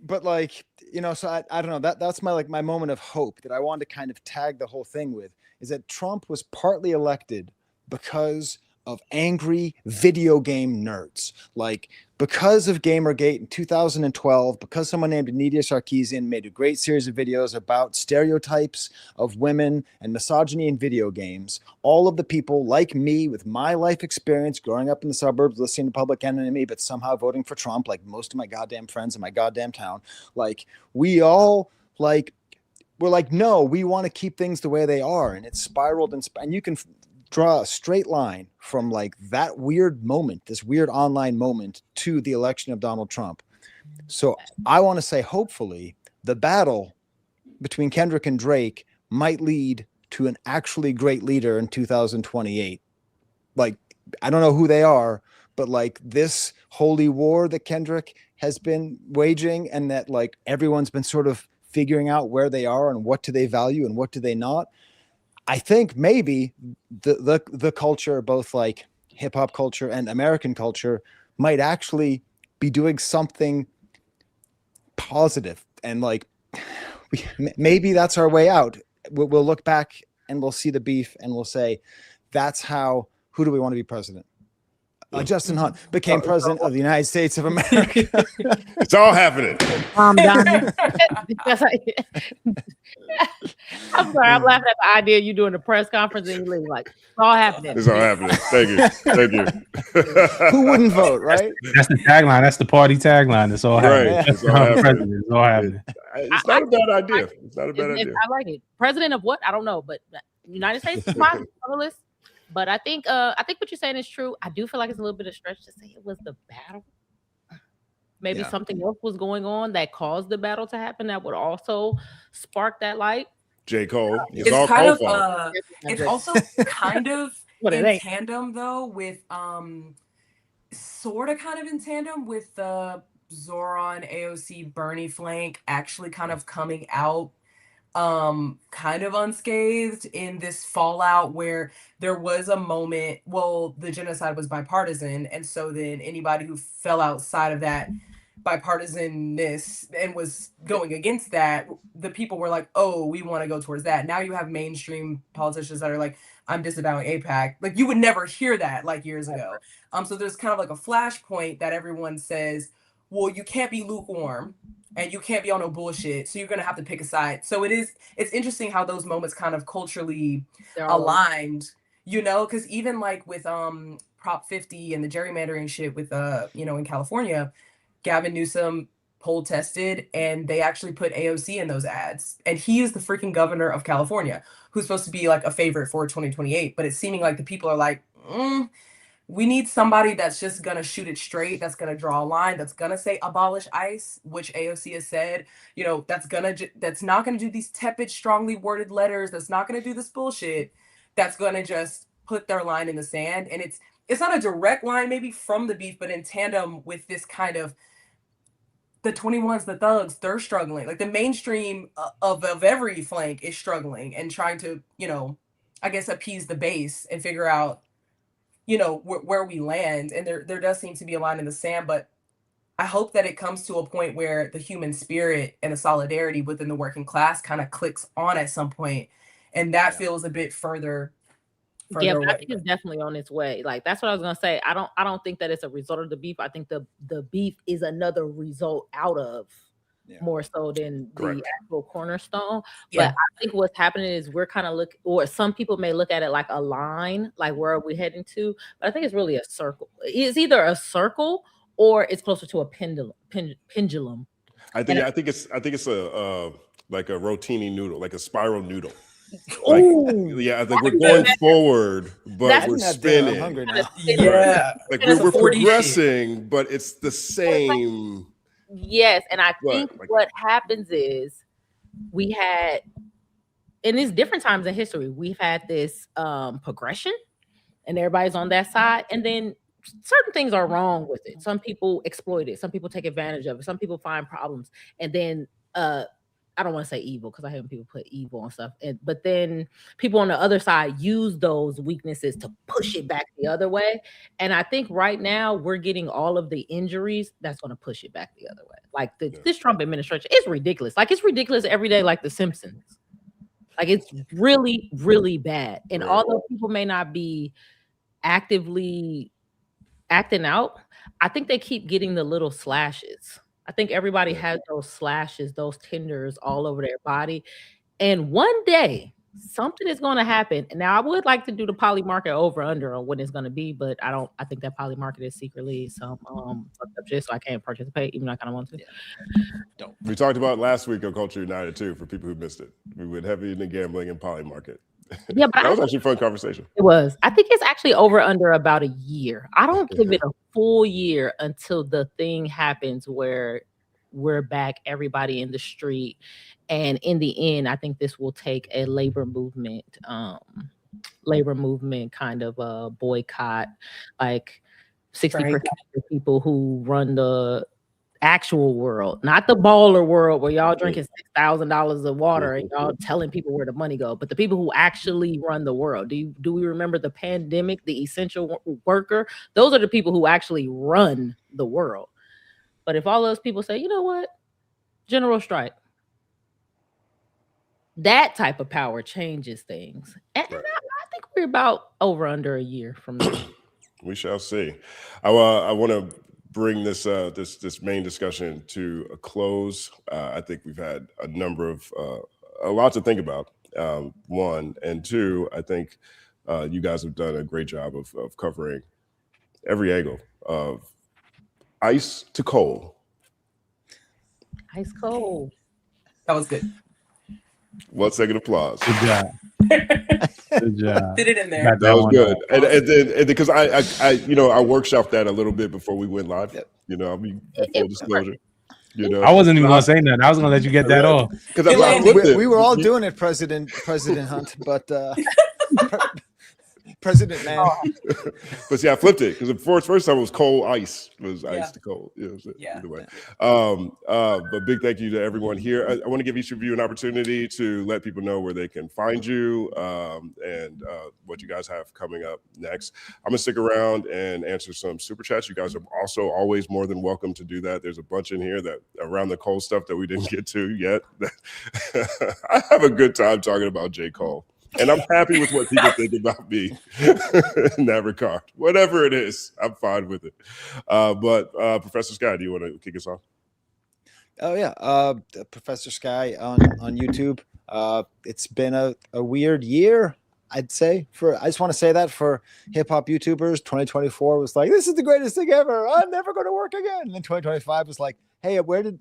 but like so I don't know. That's my moment of hope that I wanted to kind of tag the whole thing with, is that Trump was partly elected because of angry video game nerds, like because of Gamergate in 2012, because someone named Nidia Sarkeesian made a great series of videos about stereotypes of women and misogyny in video games. All of the people like me with my life experience growing up in the suburbs, listening to Public Enemy, but somehow voting for Trump, like most of my goddamn friends in my goddamn town, like we all like, we're like, no, we want to keep things the way they are. And it's spiraled and you can draw a straight line from like that weird moment, this weird online moment, to the election of Donald Trump. So I want to say, hopefully the battle between Kendrick and Drake might lead to an actually great leader in 2028. Like, I don't know who they are, but like this holy war that Kendrick has been waging, and that like everyone's been sort of figuring out where they are and what do they value and what do they not. I think maybe the culture, both like hip hop culture and American culture, might actually be doing something positive, and like maybe that's our way out. We'll look back and we'll see the beef and we'll say, that's how. Who do we want to be president? Justin Hunt became president of the United States of America. It's all happening. I'm sorry, I'm laughing at the idea of you doing a press conference and you leave like, it's all happening. It's all happening. Thank you. Thank you. Who wouldn't vote, right? That's the tagline. That's the party tagline. It's all happening. Right. It's all happening. It's all happening. It's not a bad idea. It's not a bad idea. I like it. President of what? I don't know, but United States is fine on the list. But I think what you're saying is true. I do feel like it's a little bit of stretch to say it was the battle. Maybe something else was going on that caused the battle to happen that would also spark that light. J.Cole. It's all kind Cole of it's also kind of in tandem though with sort of kind of in tandem with the Zoran, AOC, Bernie flank actually kind of coming out kind of unscathed in this fallout where there was a moment, well, the genocide was bipartisan, and so then anybody who fell outside of that bipartisanness and was going against that, the people were like, oh, we want to go towards that. Now you have mainstream politicians that are like, I'm disavowing AIPAC. Like, you would never hear that like years ago. So there's kind of like a flashpoint that everyone says, well, you can't be lukewarm and you can't be on no bullshit, so you're gonna have to pick a side. So it's interesting how those moments kind of culturally aligned, you know, because even like with Prop 50 and the gerrymandering shit with you know, in California, Gavin Newsom poll tested and they actually put AOC in those ads, and he is the freaking governor of California who's supposed to be like a favorite for 2028, but it's seeming like the people are like, we need somebody that's just gonna shoot it straight, that's gonna draw a line, that's gonna say abolish ICE, which AOC has said, you know, that's not gonna do these tepid, strongly worded letters, that's not gonna do this bullshit, that's gonna just put their line in the sand. And it's not a direct line maybe from the beef, but in tandem with this kind of the 21s, the thugs, they're struggling. Like the mainstream of every flank is struggling and trying to, you know, I guess appease the base and figure out, you know, where we land. And there does seem to be a line in the sand, but I hope that it comes to a point where the human spirit and the solidarity within the working class kind of clicks on at some point, and that feels a bit further Yeah, but I away. think it's definitely on its way. Like that's what I was gonna say. I don't think that it's a result of the beef. I think the beef is another result out of more so than the actual cornerstone. But I think what's happening is we're kind of or some people may look at it like a line, like where are we heading to? But I think it's really a circle. It's either a circle or it's closer to a pendulum. I think it's a like a rotini noodle, like a spiral noodle. Like, I think we're going forward, but we're spinning. I'm hungry now. Yeah, like we're progressing, but it's the same. Yes, and I think what happens is we had, in these different times in history, we've had this progression, and everybody's on that side, and then certain things are wrong with it. Some people exploit it, some people take advantage of it, some people find problems, and then I don't want to say evil because I hate when people put evil on stuff. But then people on the other side use those weaknesses to push it back the other way. And I think right now we're getting all of the injuries that's going to push it back the other way. Like this Trump administration is ridiculous. Like it's ridiculous every day, like The Simpsons. Like it's really, really bad. And although people may not be actively acting out, I think they keep getting the little slashes. I think everybody has those slashes, those tenders all over their body. And one day something is going to happen. And now I would like to do the poly market over under on when it's going to be, but I think that poly market is secretly some fucked up shit, so I can't participate, even though I kind of want to. Don't. We talked about last week on Culture United too, for people who missed it. We went heavy in the gambling and poly market. Yeah, but that was actually a fun conversation. It was. I think it's actually over under about a year. I don't give it a full year until the thing happens where we're back, everybody in the street. And in the end, I think this will take a labor movement kind of boycott. Like 60% of the people who run the actual world, not the baller world where y'all drinking $6,000 of water and y'all telling people where the money go, but the people who actually run the world. Do we remember the pandemic, the essential worker? Those are the people who actually run the world. But if all those people say, you know what, general strike, that type of power changes things. And I think we're about over under a year from now. We shall see. I want to bring this this main discussion to a close. I think we've had a lot to think about. One and two, I think you guys have done a great job of covering every angle of ice to coal. Ice cold. That was good. 1 second applause. Good job. Good job. Did it in there. That was good. And then because I I workshopped that a little bit before we went live. You know, I mean, full disclosure. You know, I wasn't even gonna say nothing. I was gonna let you get that off. Because we were all doing it, President Hunte, but President man. But see, I flipped it because the first time it was cold ice. It was ice to cold. You know, so Yeah. either way. But big thank you to everyone here. I want to give each of you an opportunity to let people know where they can find you and what you guys have coming up next. I'm gonna stick around and answer some super chats. You guys are also always more than welcome to do that. There's a bunch in here that around the Cole stuff that we didn't get to yet. I have a good time talking about J.Cole. And I'm happy with what people think about me in that regard. Whatever it is, I'm fine with it. But Professor Skye, do you want to kick us off? Oh yeah, Professor Skye on YouTube. It's been a weird year, I'd say. I just want to say that for hip hop YouTubers, 2024 was like, this is the greatest thing ever. I'm never going to work again. And then 2025 was like, hey, where did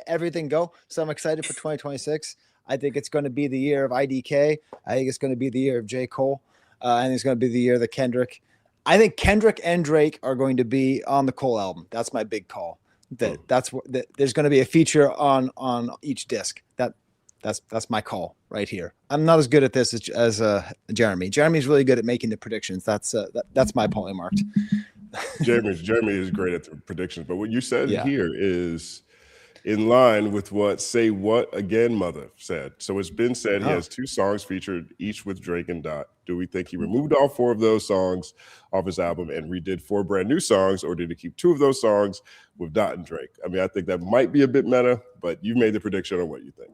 everything go? So I'm excited for 2026. I think it's going to be the year of IDK. I think it's going to be the year of J.Cole. And it's going to be the year of the Kendrick. I think Kendrick and Drake are going to be on the Cole album. That's my big call. That's what there's going to be a feature on each disc. That's my call right here. I'm not as good at this as Jeremy. Jeremy's really good at making the predictions. That's my point marked. Jeremy is great at the predictions, but what you said here is in line with what Say What Again Mother said. So it's been said he has 2 songs featured, each with Drake and Dot. Do we think he removed all 4 of those songs off his album and redid 4 brand new songs, or did he keep 2 of those songs with Dot and Drake? I mean, I think that might be a bit meta, but you made the prediction on what you think.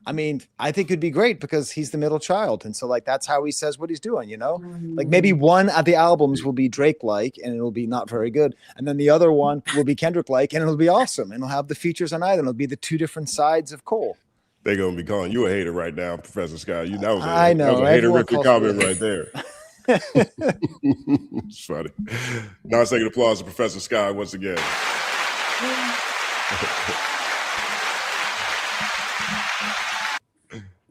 I mean, I think it'd be great because he's the middle child. And so like, that's how he says what he's doing, you know, like maybe one of the albums will be Drake-like and it'll be not very good. And then the other one will be Kendrick-like and it'll be awesome. And it'll have the features on either. And it'll be the 2 different sides of Cole. They're going to be calling you a hater right now, Professor Skye. That was I know, a haterific comment right there. It's funny. 9-second applause to Professor Skye once again.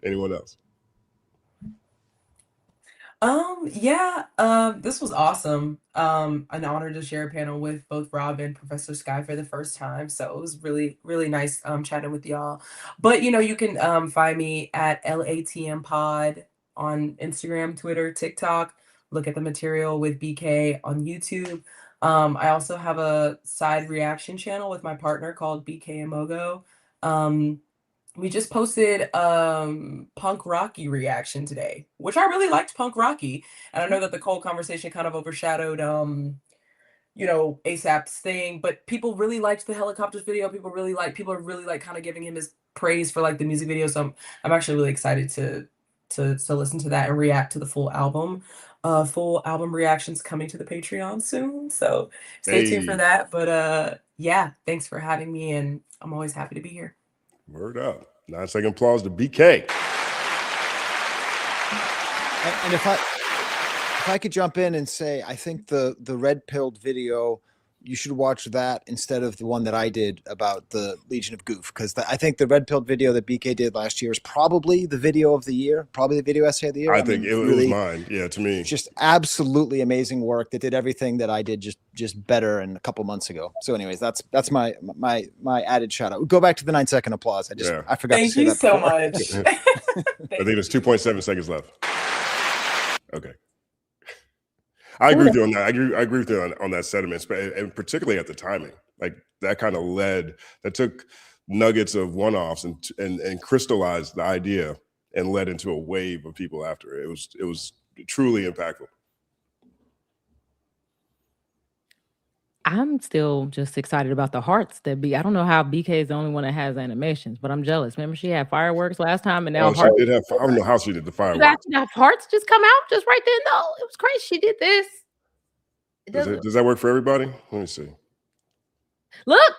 Anyone else? This was awesome. An honor to share a panel with both Rob and Professor Skye for the first time. So it was really, really nice chatting with y'all. But you can find me at LATM Pod on Instagram, Twitter, TikTok. Look at the material with BK on YouTube. I also have a side reaction channel with my partner called BK and Mogo. We just posted Punk Rocky reaction today, which I really liked Punk Rocky. And I know that the Cole conversation kind of overshadowed, ASAP's thing, but people really liked the helicopters video. People are really like kind of giving him his praise for like the music video. So I'm actually really excited to listen to that and react to the full album. Full album reactions coming to the Patreon soon. So stay tuned for that. But thanks for having me, and I'm always happy to be here. Word up. 9-second applause to BK. And if I could jump in and say, I think the red pilled video, you should watch that instead of the one that I did about the Legion of Goof, because I think the red pilled video that BK did last year is probably the video of the year, probably the video essay of the year. I think it was mine. Yeah, to me, just absolutely amazing work that did everything that I did just better in a couple months ago. So, anyways, that's my added shout out. Go back to the 9-second applause. I forgot. Thank you so much. I think there's 2.7 seconds left. Okay. I agree with you on that. I agree with you on that sentiment, and particularly at the timing. Like that kind of that took nuggets of one-offs and crystallized the idea and led into a wave of people after it. It was truly impactful. I'm still just excited about the hearts I don't know how BK is the only one that has animations, but I'm jealous. Remember she had fireworks last time, and now she did have. I don't know how she did the fireworks. Have hearts just come out just right then though. It was crazy. She did this. Does that work for everybody? Let me see. Look.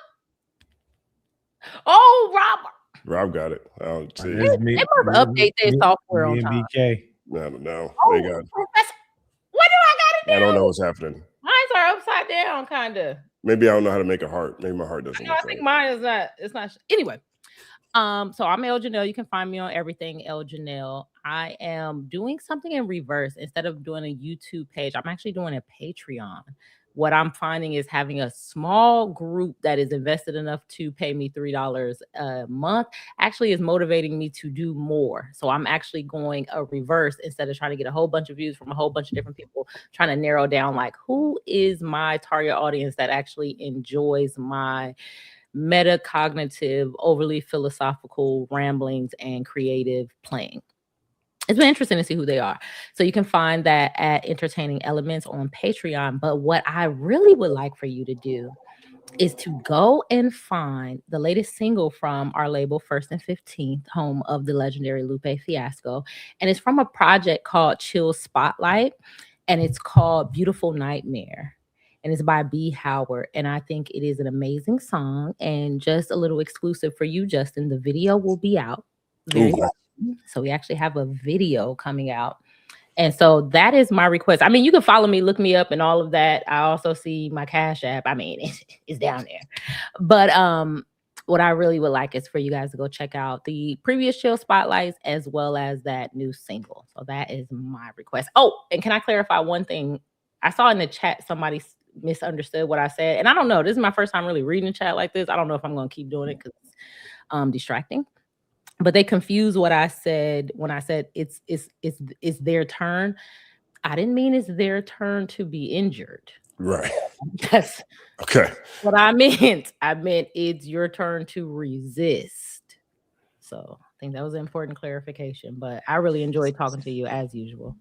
Oh, Rob got it. I don't see. They must update their software on time. BK. I don't know. Oh, they got it. What do I gotta do? I don't know what's happening. Mine's are upside down, kind of. Maybe I don't know how to make a heart. Maybe my heart doesn't. No, I think mine is not. It's not. Anyway, so I'm Elle Janelle. You can find me on everything Elle Janelle. I am doing something in reverse. Instead of doing a YouTube page, I'm actually doing a Patreon what I'm finding is having a small group that is invested enough to pay me $3 a month actually is motivating me to do more. So I'm actually going a reverse instead of trying to get a whole bunch of views from a whole bunch of different people, trying to narrow down like who is my target audience that actually enjoys my metacognitive, overly philosophical ramblings and creative playing. It's been interesting to see who they are. So you can find that at Entertaining Elements on Patreon. But what I really would like for you to do is to go and find the latest single from our label, First and 15th, home of the legendary Lupe Fiasco. And it's from a project called Chill Spotlight. And it's called Beautiful Nightmare. And it's by B. Howard. And I think it is an amazing song. And just a little exclusive for you, Justin, the video will be out very soon. So we actually have a video coming out. And so that is my request. I mean, you can follow me, look me up and all of that. I also see my Cash App. I mean, it's down there. But what I really would like is for you guys to go check out the previous Chill Spotlights as well as that new single. So that is my request. Oh, and can I clarify one thing? I saw in the chat somebody misunderstood what I said. And I don't know. This is my first time really reading the chat like this. I don't know if I'm going to keep doing it because it's distracting. But they confused what I said when I said it's their turn. I didn't mean it's their turn to be injured. Right. That's okay. What I meant. I meant it's your turn to resist. So I think that was an important clarification. But I really enjoyed talking to you as usual.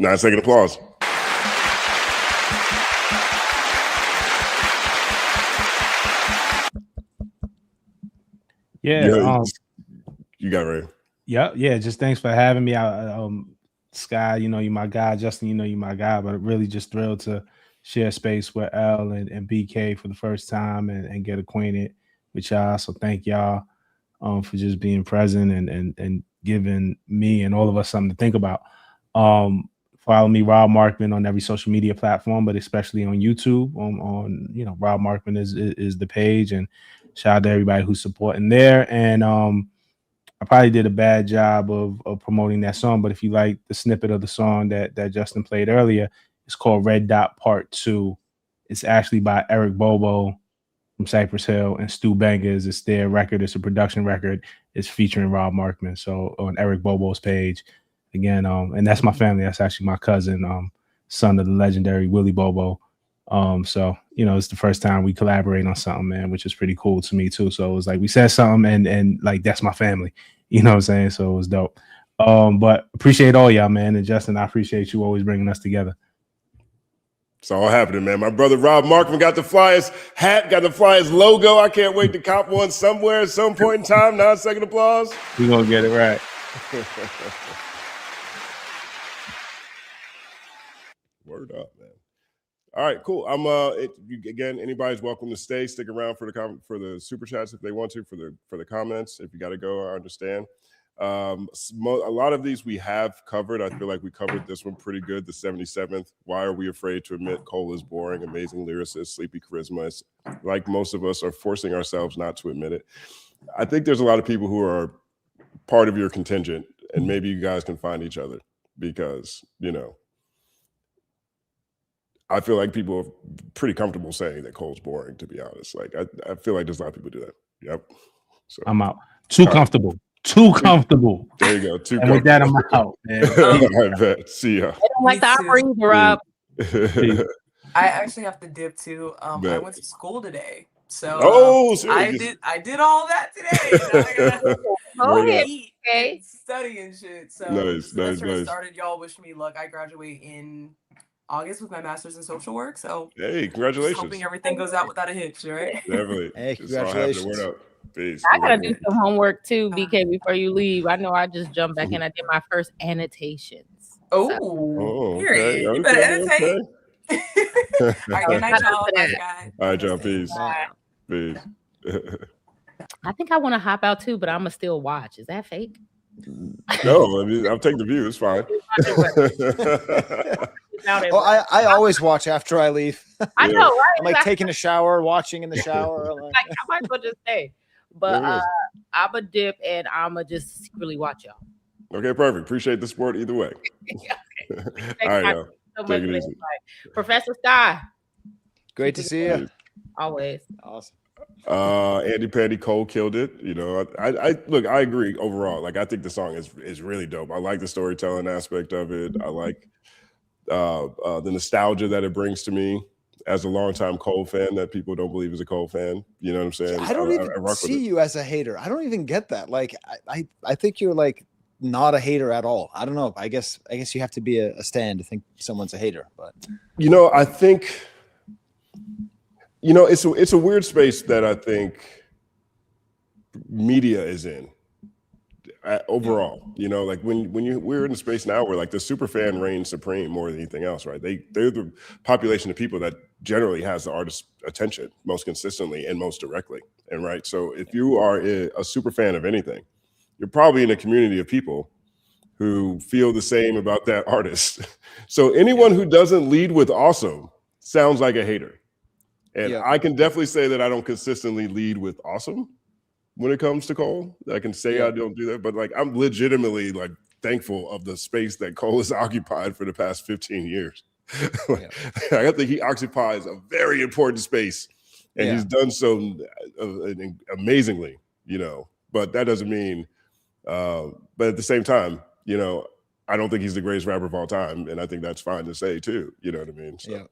9-second applause. Yeah. You got ready. Yeah. Just thanks for having me. Skye, you my guy. Justin, you my guy. But really just thrilled to share space with Elle and BK for the first time and get acquainted with y'all. So thank y'all for just being present and giving me and all of us something to think about. Follow me, Rob Markman, on every social media platform, but especially on YouTube. On Rob Markman is the page, and shout out to everybody who's supporting there. And I probably did a bad job of promoting that song, but if you like the snippet of the song that Justin played earlier, it's called Red Dot Part 2. It's actually by Eric Bobo from Cypress Hill and Stu Bangers. It's their record. It's a production record. It's featuring Rob Markman. So on Eric Bobo's page, again, and that's my family. That's actually my cousin, son of the legendary Willie Bobo. So it's the first time we collaborate on something, man, which is pretty cool to me too. So it was like we said something and like that's my family, you know what I'm saying? So it was dope. But appreciate all y'all, man. And Justin, I appreciate you always bringing us together. It's all happening, man. My brother Rob Markman got the Flyers hat, got the Flyers logo. I can't wait to cop one somewhere at some point in time. 9-second applause. We're gonna get it right. Word up, man. All right, cool. Again, anybody's welcome to stay. Stick around for the super chats if they want to, for the comments. If you got to go, I understand. A lot of these we have covered. I feel like we covered this one pretty good. The 77th. Why are we afraid to admit Cole is boring? Amazing lyricist, sleepy charisma. It's like most of us are forcing ourselves not to admit it. I think there's a lot of people who are part of your contingent, and maybe you guys can find each other because I feel like people are pretty comfortable saying that Cole's boring, to be honest. Like, I feel like there's a lot of people do that. Yep. So I'm out. Too comfortable. Too comfortable. There you go. Too and with that, I'm out, man. I bet. See ya. I don't like the operator, Rob. I actually have to dip too. I went to school today. So I did all that today. Go ahead. Okay. Study and shit. So nice. Started. Y'all wish me luck. I graduate in August with my master's in social work. So hey, congratulations. Hoping everything goes out without a hitch, right? Definitely. Hey, congratulations. Word up. Peace. I gotta do some homework too, BK, before you leave. I know I just jumped back in. I did my first annotations. Okay. You better annotate. All right, good night, y'all. Bye. All right, y'all. Peace. Peace. I think I want to hop out too, but I'm gonna still watch. Is that fake? No, I mean, I'll take the view. It's fine. I always watch after I leave. I know, right? I'm like taking a shower, watching in the shower. Like, I might as well just stay. But I'm a dip and I'm a just secretly watch y'all. Okay, perfect. Appreciate the support either way. Okay. All right, y'all. So take it easy. Professor Skye. Great to see you. Always. Awesome. Andy Pandy Cole killed it. You know, I look, I agree overall. Like, I think the song is really dope. I like the storytelling aspect of it. I like the nostalgia that it brings to me as a longtime Cole fan that people don't believe is a Cole fan. You know what I'm saying? I don't even rock with see it. you as a hater. I don't even get that. Like, I think you're like not a hater at all. I don't know. I guess you have to be a stan to think someone's a hater. But You know, I think, you know, it's a weird space that I think media is in overall. You know, like when we're in a space now where like the super fan reigns supreme more than anything else, right? They're the population of people that generally has the artist's attention most consistently and most directly. And right, so if you are a super fan of anything, you're probably in a community of people who feel the same about that artist. So anyone who doesn't lead with awesome sounds like a hater. And I can definitely say that I don't consistently lead with awesome when it comes to Cole. I can say I don't do that, but like I'm legitimately like thankful of the space that Cole has occupied for the past 15 years. I think he occupies a very important space, and he's done so amazingly, you know, but that doesn't mean but at the same time, you know, I don't think he's the greatest rapper of all time, and I think that's fine to say too. You know what I mean? So,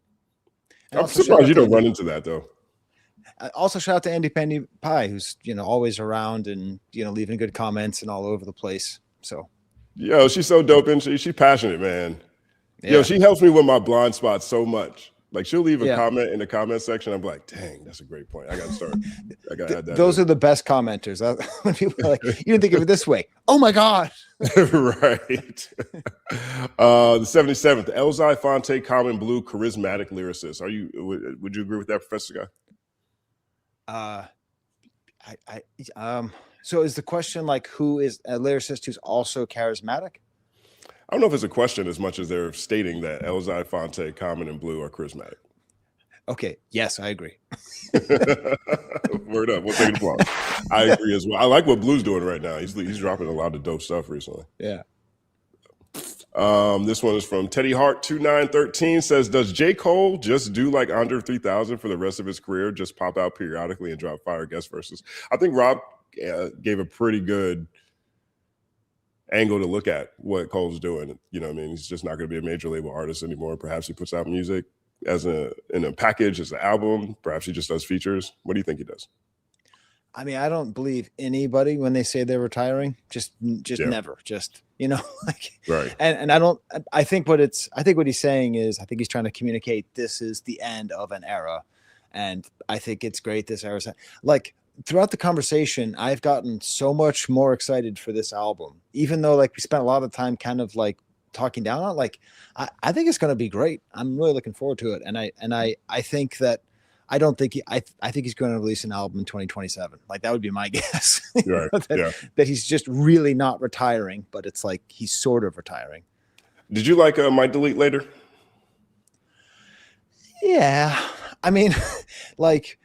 I'm surprised you don't run into that though. Also, shout out to Andy Penny Pie, who's, you know, always around and, you know, leaving good comments and all over the place. So, yo, she's so dope, and she's passionate, man. Yo, she helps me with my blind spots so much. Like, she'll leave a comment in the comment section. I'm like, dang, that's a great point. I got to start. I got to add that. Those are the best commenters. When people are like, you didn't think of it this way. Oh my God. Right. The 77th, Elzai Fonte, Common Blue, charismatic lyricist. Would you agree with that, Professor Skye? So is the question like, who is a lyricist who's also charismatic? I don't know if it's a question as much as they're stating that Elzai Fonte, Common, and Blue are charismatic. Okay. Yes, I agree. Word up. We'll take it applause. I agree as well. I like what Blue's doing right now. He's dropping a lot of dope stuff recently. Yeah. This one is from Teddy Hart 2913, says, does J.Cole just do like Andre 3000 for the rest of his career, just pop out periodically and drop fire guest verses? I think Rob gave a pretty good angle to look at what Cole's doing. You know what I mean? He's just not going to be a major label artist anymore. Perhaps he puts out music in a package, as an album. Perhaps he just does features. What do you think he does? I mean, I don't believe anybody when they say they're retiring. Just never. Just, you know, like, right. And I think what he's saying is, I think he's trying to communicate this is the end of an era. And I think it's great. This era, like, throughout the conversation, I've gotten so much more excited for this album, even though like we spent a lot of time kind of like talking down on it. Like, I think it's going to be great. I'm really looking forward to it. And I think that I think he's going to release an album in 2027. Like, that would be my guess. Right. that he's just really not retiring, but it's like he's sort of retiring. Did you like Might Delete Later? Yeah. I mean, like,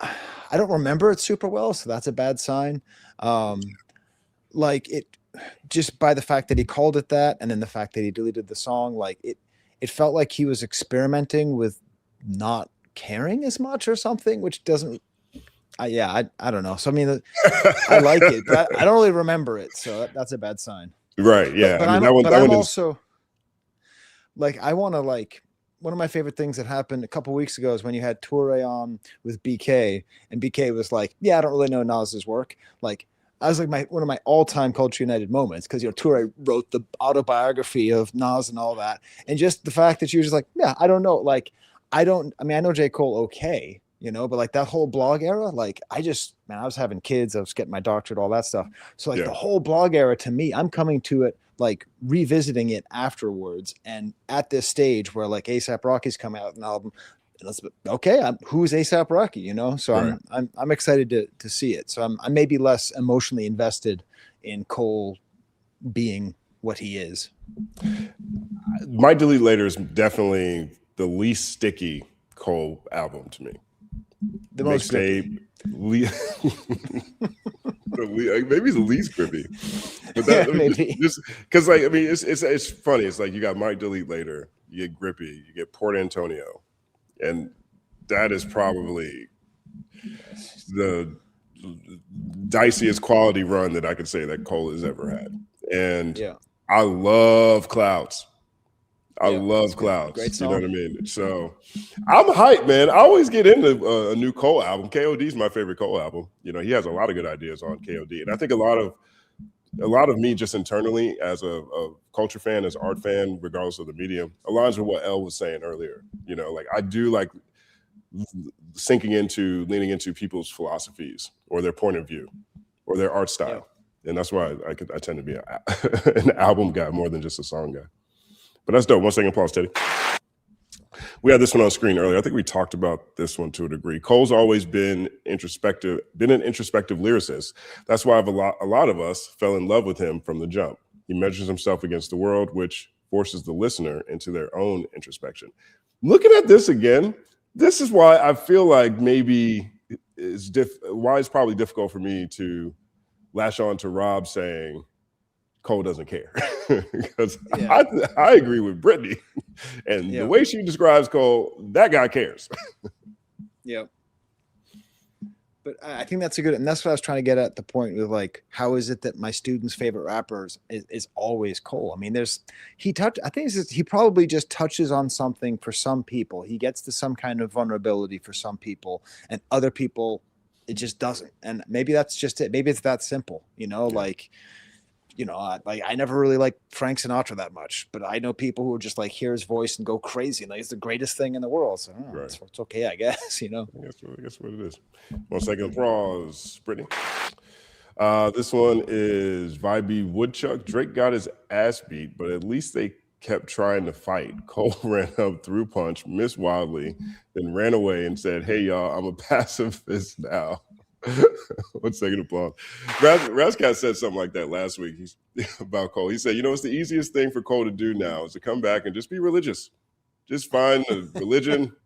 I don't remember it super well, so that's a bad sign. Like, it just by the fact that he called it that, and then the fact that he deleted the song, like it felt like he was experimenting with not caring as much or something, which doesn't. I don't know. So I mean, I like it, but I don't really remember it, so that's a bad sign. Right. Yeah. But I'm also like, I want to like. One of my favorite things that happened a couple weeks ago is when you had Toure on with BK, and BK was like, yeah, I don't really know Nas's work. Like, I was like one of my all-time Culture United moments, because, you know, Toure wrote the autobiography of Nas and all that. And just the fact that she was just like, yeah, I don't know. Like, I know J. Cole okay, you know, but like that whole blog era, like I was having kids, I was getting my doctorate, all that stuff. So like the whole blog era, to me, I'm coming to it, like revisiting it afterwards, and at this stage where like A$AP Rocky's coming out with an album, okay, who's A$AP Rocky, you know? So right. I'm excited to see it. So I may be less emotionally invested in Cole being what he is. Might Delete Later is definitely the least sticky Cole album to me. The most sticky. Maybe the least grippy, but that, maybe just because, like, I mean, it's funny. It's like you got Might Delete Later, you get Grippy, you get Port Antonio, and that is probably the diciest quality run that I could say that Cole has ever had. And I love Clouds. I love Clouds. Great You know song. what I mean? So I'm hyped, man. I always get into a new Cole album. KOD is my favorite Cole album. You know, he has a lot of good ideas on KOD. And I think a lot of me just internally as a culture fan, as an art fan, regardless of the medium, aligns with what Elle was saying earlier. You know, like I do like leaning into people's philosophies or their point of view or their art style. And that's why I tend to be an album guy more than just a song guy. But that's dope. 1 second applause, Teddy. We had this one on screen earlier. I think we talked about this one to a degree. Cole's always been an introspective lyricist. That's why a lot of us fell in love with him from the jump. He measures himself against the world, which forces the listener into their own introspection. Looking at this again, this is why I feel like maybe why it's probably difficult for me to lash on to Rob saying Cole doesn't care. Because I agree with Brittany. And the way she describes Cole, that guy cares. But I think that's a good, and that's what I was trying to get at the point with like, how is it that my students' favorite rappers is always Cole? I mean, I think he probably just touches on something for some people. He gets to some kind of vulnerability for some people, and other people, it just doesn't. And maybe that's just it. Maybe it's that simple, you know, like, you know, I never really liked Frank Sinatra that much, but I know people who just like hear his voice and go crazy, and like, it's the greatest thing in the world. So it's okay, I guess, you know. I guess what it is. 1 second applause, Brittany. This one is Vibey Woodchuck. Drake got his ass beat, but at least they kept trying to fight. Cole ran up, threw punch, missed wildly, then ran away and said, "Hey y'all, I'm a pacifist now." 1 second applause. Razcat said something like that last week about Cole. He said, you know, it's the easiest thing for Cole to do now is to come back and just be religious. Just find a religion.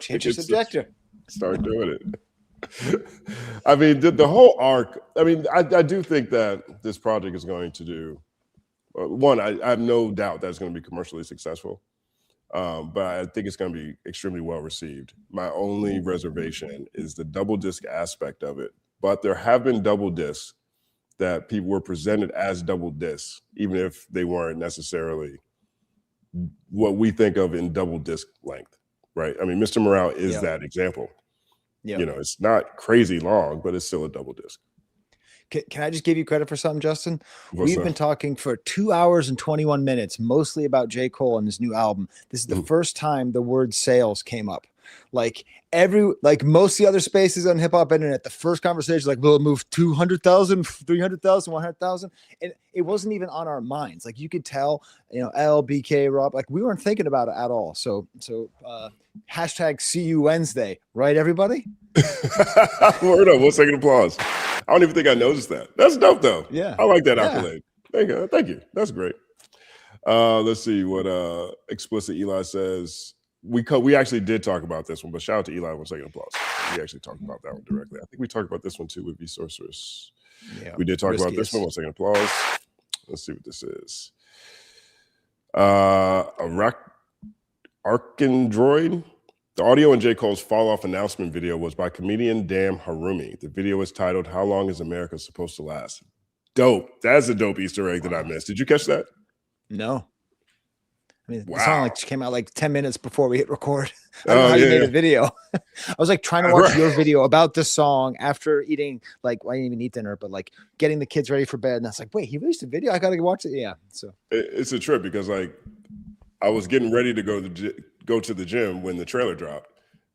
Change your subjector. Start doing it. I mean, the whole arc, I mean, I do think that this project is going to do, one, I have no doubt that it's going to be commercially successful. But I think it's going to be extremely well received. My only reservation is the double disc aspect of it. But there have been double discs that people were presented as double discs, even if they weren't necessarily what we think of in double disc length, right? I mean, Mr. Morale is that example. You know, it's not crazy long, but it's still a double disc. Can I just give you credit for something, Justin? We've been talking for 2 hours and 21 minutes, mostly about J. Cole and his new album. This is the first time the word sales came up. Like most of the other spaces on hip hop internet, the first conversation like, will it move 200,000, 300,000, 100,000? And it wasn't even on our minds. Like you could tell, you know, Elle, BK, Rob, like we weren't thinking about it at all. So hashtag see you Wednesday, right, everybody? Word up, 1 second applause. I don't even think I noticed that. That's dope, though. Yeah. I like that accolade. Thank you. That's great. Let's see what Explicit Eli says. We actually did talk about this one, but shout out to Eli. 1 second applause. We actually talked about that one directly. I think we talked about this one too with V Sorceress. Yeah, we did talk about this one. 1 second applause. Let's see what this is. Arkandroid. The audio in J. Cole's Fall Off announcement video was by comedian Dam Harumi. The video is titled, How Long Is America Supposed to Last? Dope. That's a dope Easter egg that I missed. Did you catch that? No. I mean, the song came out like 10 minutes before we hit record. I don't know how you made a video. I was like trying to watch your video about the song after eating, like, well, I didn't even eat dinner, but like getting the kids ready for bed. And I was like, wait, he released a video? I got to watch it. Yeah. So it's a trip because like I was getting ready to go to the gym when the trailer dropped.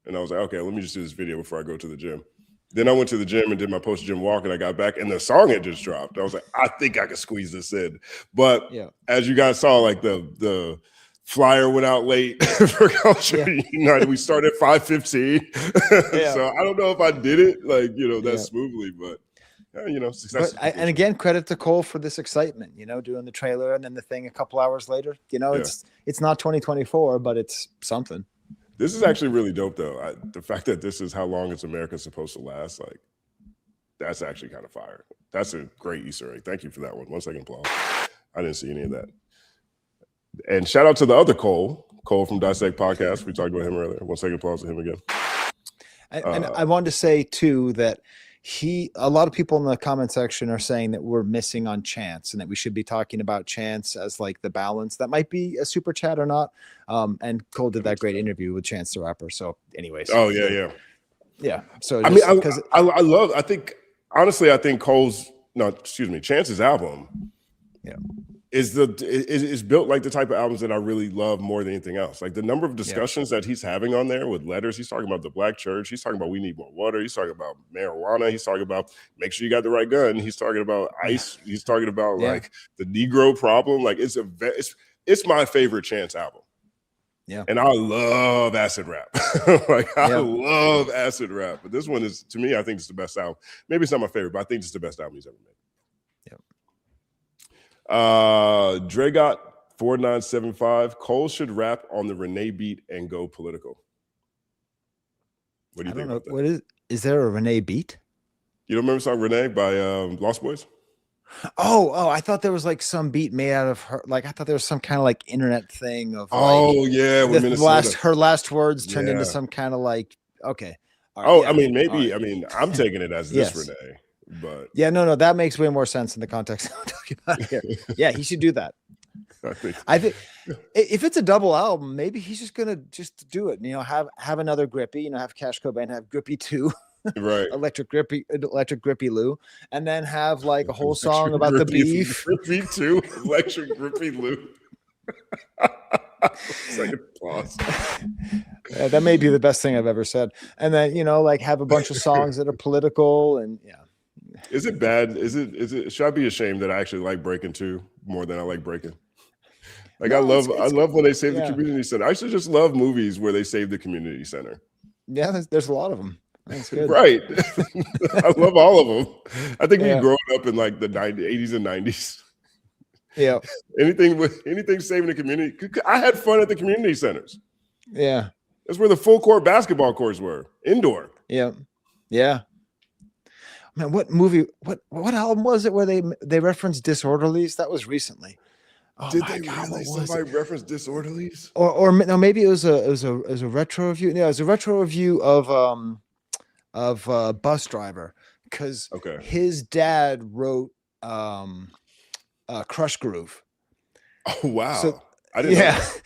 And I was like, okay, let me just do this video before I go to the gym. Then I went to the gym and did my post-gym walk, and I got back, and the song had just dropped. I was like, I think I could squeeze this in. But as you guys saw, like the flyer went out late for Culture United. We started at 5:15. So I don't know if I did it like, you know, that smoothly, but you know, success. And again, credit to Cole for this excitement, you know, doing the trailer and then the thing a couple hours later. You know, it's not 2024, but it's something. This is actually really dope, though. The fact that this is how long is America supposed to last, like, that's actually kind of fire. That's a great Easter egg. Thank you for that one. 1 second applause. I didn't see any of that. And shout out to the other Cole from Dissect Podcast. We talked about him earlier. 1 second, pause to him again. And I wanted to say too that a lot of people in the comment section are saying that we're missing on Chance and that we should be talking about Chance as like the balance. That might be a super chat or not. And Cole did that great interview with Chance the Rapper. So anyways. Oh yeah. Yeah. So I think Chance's album is built like the type of albums that I really love more than anything else. Like the number of discussions that he's having on there with letters. He's talking about the black church. He's talking about we need more water. He's talking about marijuana. He's talking about make sure you got the right gun. He's talking about ICE. He's talking about like the Negro problem. Like it's my favorite Chance album. Yeah. And I love acid rap. I love acid rap. But this one is, to me, I think it's the best album. Maybe it's not my favorite, but I think it's the best album he's ever made. Dragot 4975. Cole should rap on the Renee beat and go political. What do you think about that? What is there a Renee beat? You don't remember the song Renee by Lost Boys? Oh, I thought there was like some beat made out of her. Like I thought there was some kind of like internet thing of her last words turned into some kind of like okay. Right, I mean maybe I'm taking it as this Renee. But no, that makes way more sense in the context I'm talking about here. Yeah, he should do that. I think if it's a double album, maybe he's just gonna just do it. You know, have another Grippy. You know, have Cash Cobain, have Grippy 2, right? Electric Grippy Lou, and then have like a whole song about the beef. Grippy 2, Electric Grippy Lou. Second applause. That may be the best thing I've ever said. And then like have a bunch of songs that are political and Is it bad? Is it? Should I be ashamed that I actually like Breaking 2 more than I like Breaking? Like I love when they save the community center. I should just love movies where they save the community center. Yeah, there's a lot of them. That's good. Right. I love all of them. I think we growing up in like the 80s and 90s. Yeah. Anything saving the community. I had fun at the community centers. Yeah. That's where the full court basketball courts were. Indoor. Yeah. Yeah. Man, what movie? What album was it where they referenced Disorderlies? That was recently. Oh, did they really? Somebody reference Disorderlies? Or no, maybe it was a retro review. No, it was a retro review of Bus Driver because his dad wrote Crush Groove. Oh wow! So, I didn't know that.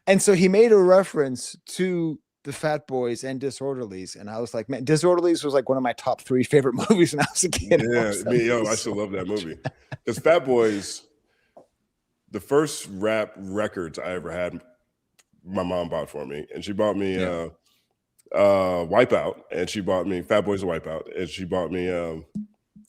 And so he made a reference to the Fat Boys and Disorderlies, and I was like, man, Disorderlies was like one of my top 3 favorite movies when I was a kid. Yeah, I still love that movie. Because Fat Boys, the first rap records I ever had, my mom bought for me, and she bought me Wipeout, and she bought me Fat Boys and Wipeout, and she bought me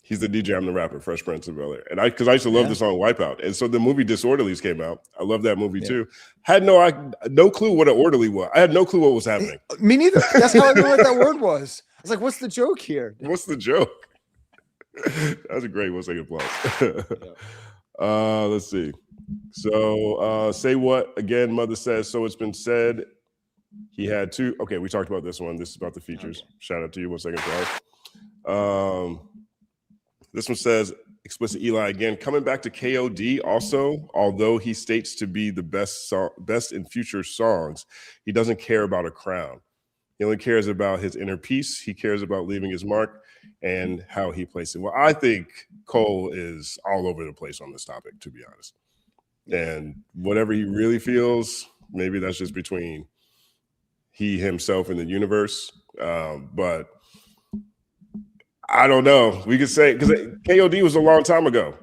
He's the DJ, I'm the Rapper, Fresh Prince of Bel-Air. And because I used to love the song Wipeout. And so the movie Disorderlies came out. I love that movie too. Had no clue what an orderly was. I had no clue what was happening. Me neither. That's how I knew what that word was. I was like, what's the joke here? What's the joke? That was a great 1 second applause. Let's see. So say what again, Mother says, so it's been said. He had 2. Okay, we talked about this one. This is about the features. Okay. Shout out to you. 1 second applause. This one says, explicit Eli again, coming back to KOD also, although he states to be the best in future songs, he doesn't care about a crown. He only cares about his inner peace. He cares about leaving his mark and how he plays it. Well, I think Cole is all over the place on this topic, to be honest. And whatever he really feels, maybe that's just between he, himself, and the universe. But I don't know. We could say because KOD was a long time ago.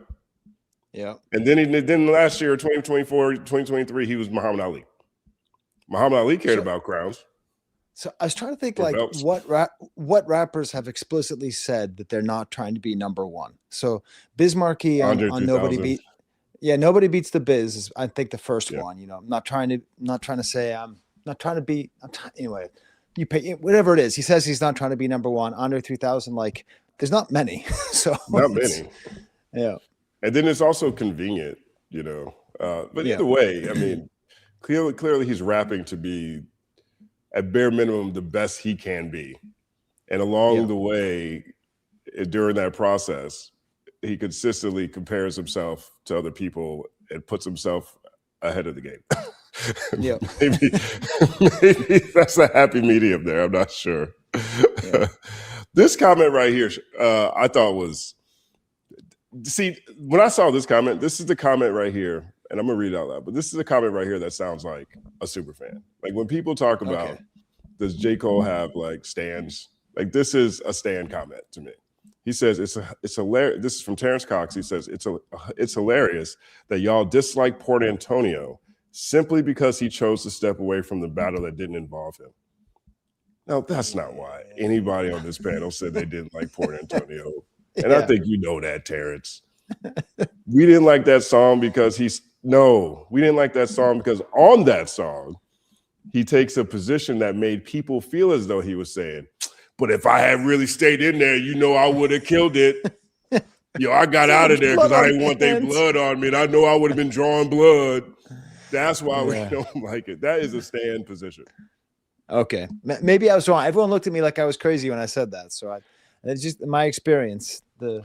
Yeah. And then last year, 2024, 2023, he was Muhammad Ali. Muhammad Ali cared about crowns. So I was trying to think like what rappers have explicitly said that they're not trying to be number one. So Bismarcky on Nobody Beat. Yeah, Nobody Beats the Biz is I think the first one. You know, I'm not trying to say anyway. You pay whatever it is. He says he's not trying to be number one. Andre 3000, like there's not many. So not many. Yeah. And then it's also convenient, you know. But either way, I mean, clearly he's rapping to be at bare minimum the best he can be. And along the way, during that process, he consistently compares himself to other people and puts himself ahead of the game. Yeah. maybe that's a happy medium there. I'm not sure. Yeah. This comment right here, I thought was. See, when I saw this comment, this is the comment right here, and I'm gonna read it out loud. But this is a comment right here that sounds like a super fan. Like when people talk about, Okay. does J. Cole have like stands? Like this is a stand comment to me. He says it's hilarious. This is from Terrence Cox. He says it's hilarious that y'all dislike Port Antonio simply because he chose to step away from the battle that didn't involve him. Now that's not why anybody on this panel said they didn't like Port Antonio. And I think you know that, Terrence. We didn't like that song because we didn't like that song because on that song, he takes a position that made people feel as though he was saying, but if I had really stayed in there, I would have killed it. I got out of there because I didn't want their blood on me. And I know I would have been drawing blood. That's why we don't like it. That is a stand position. Okay. Maybe I was wrong. Everyone looked at me like I was crazy when I said that. So it's just my experience. The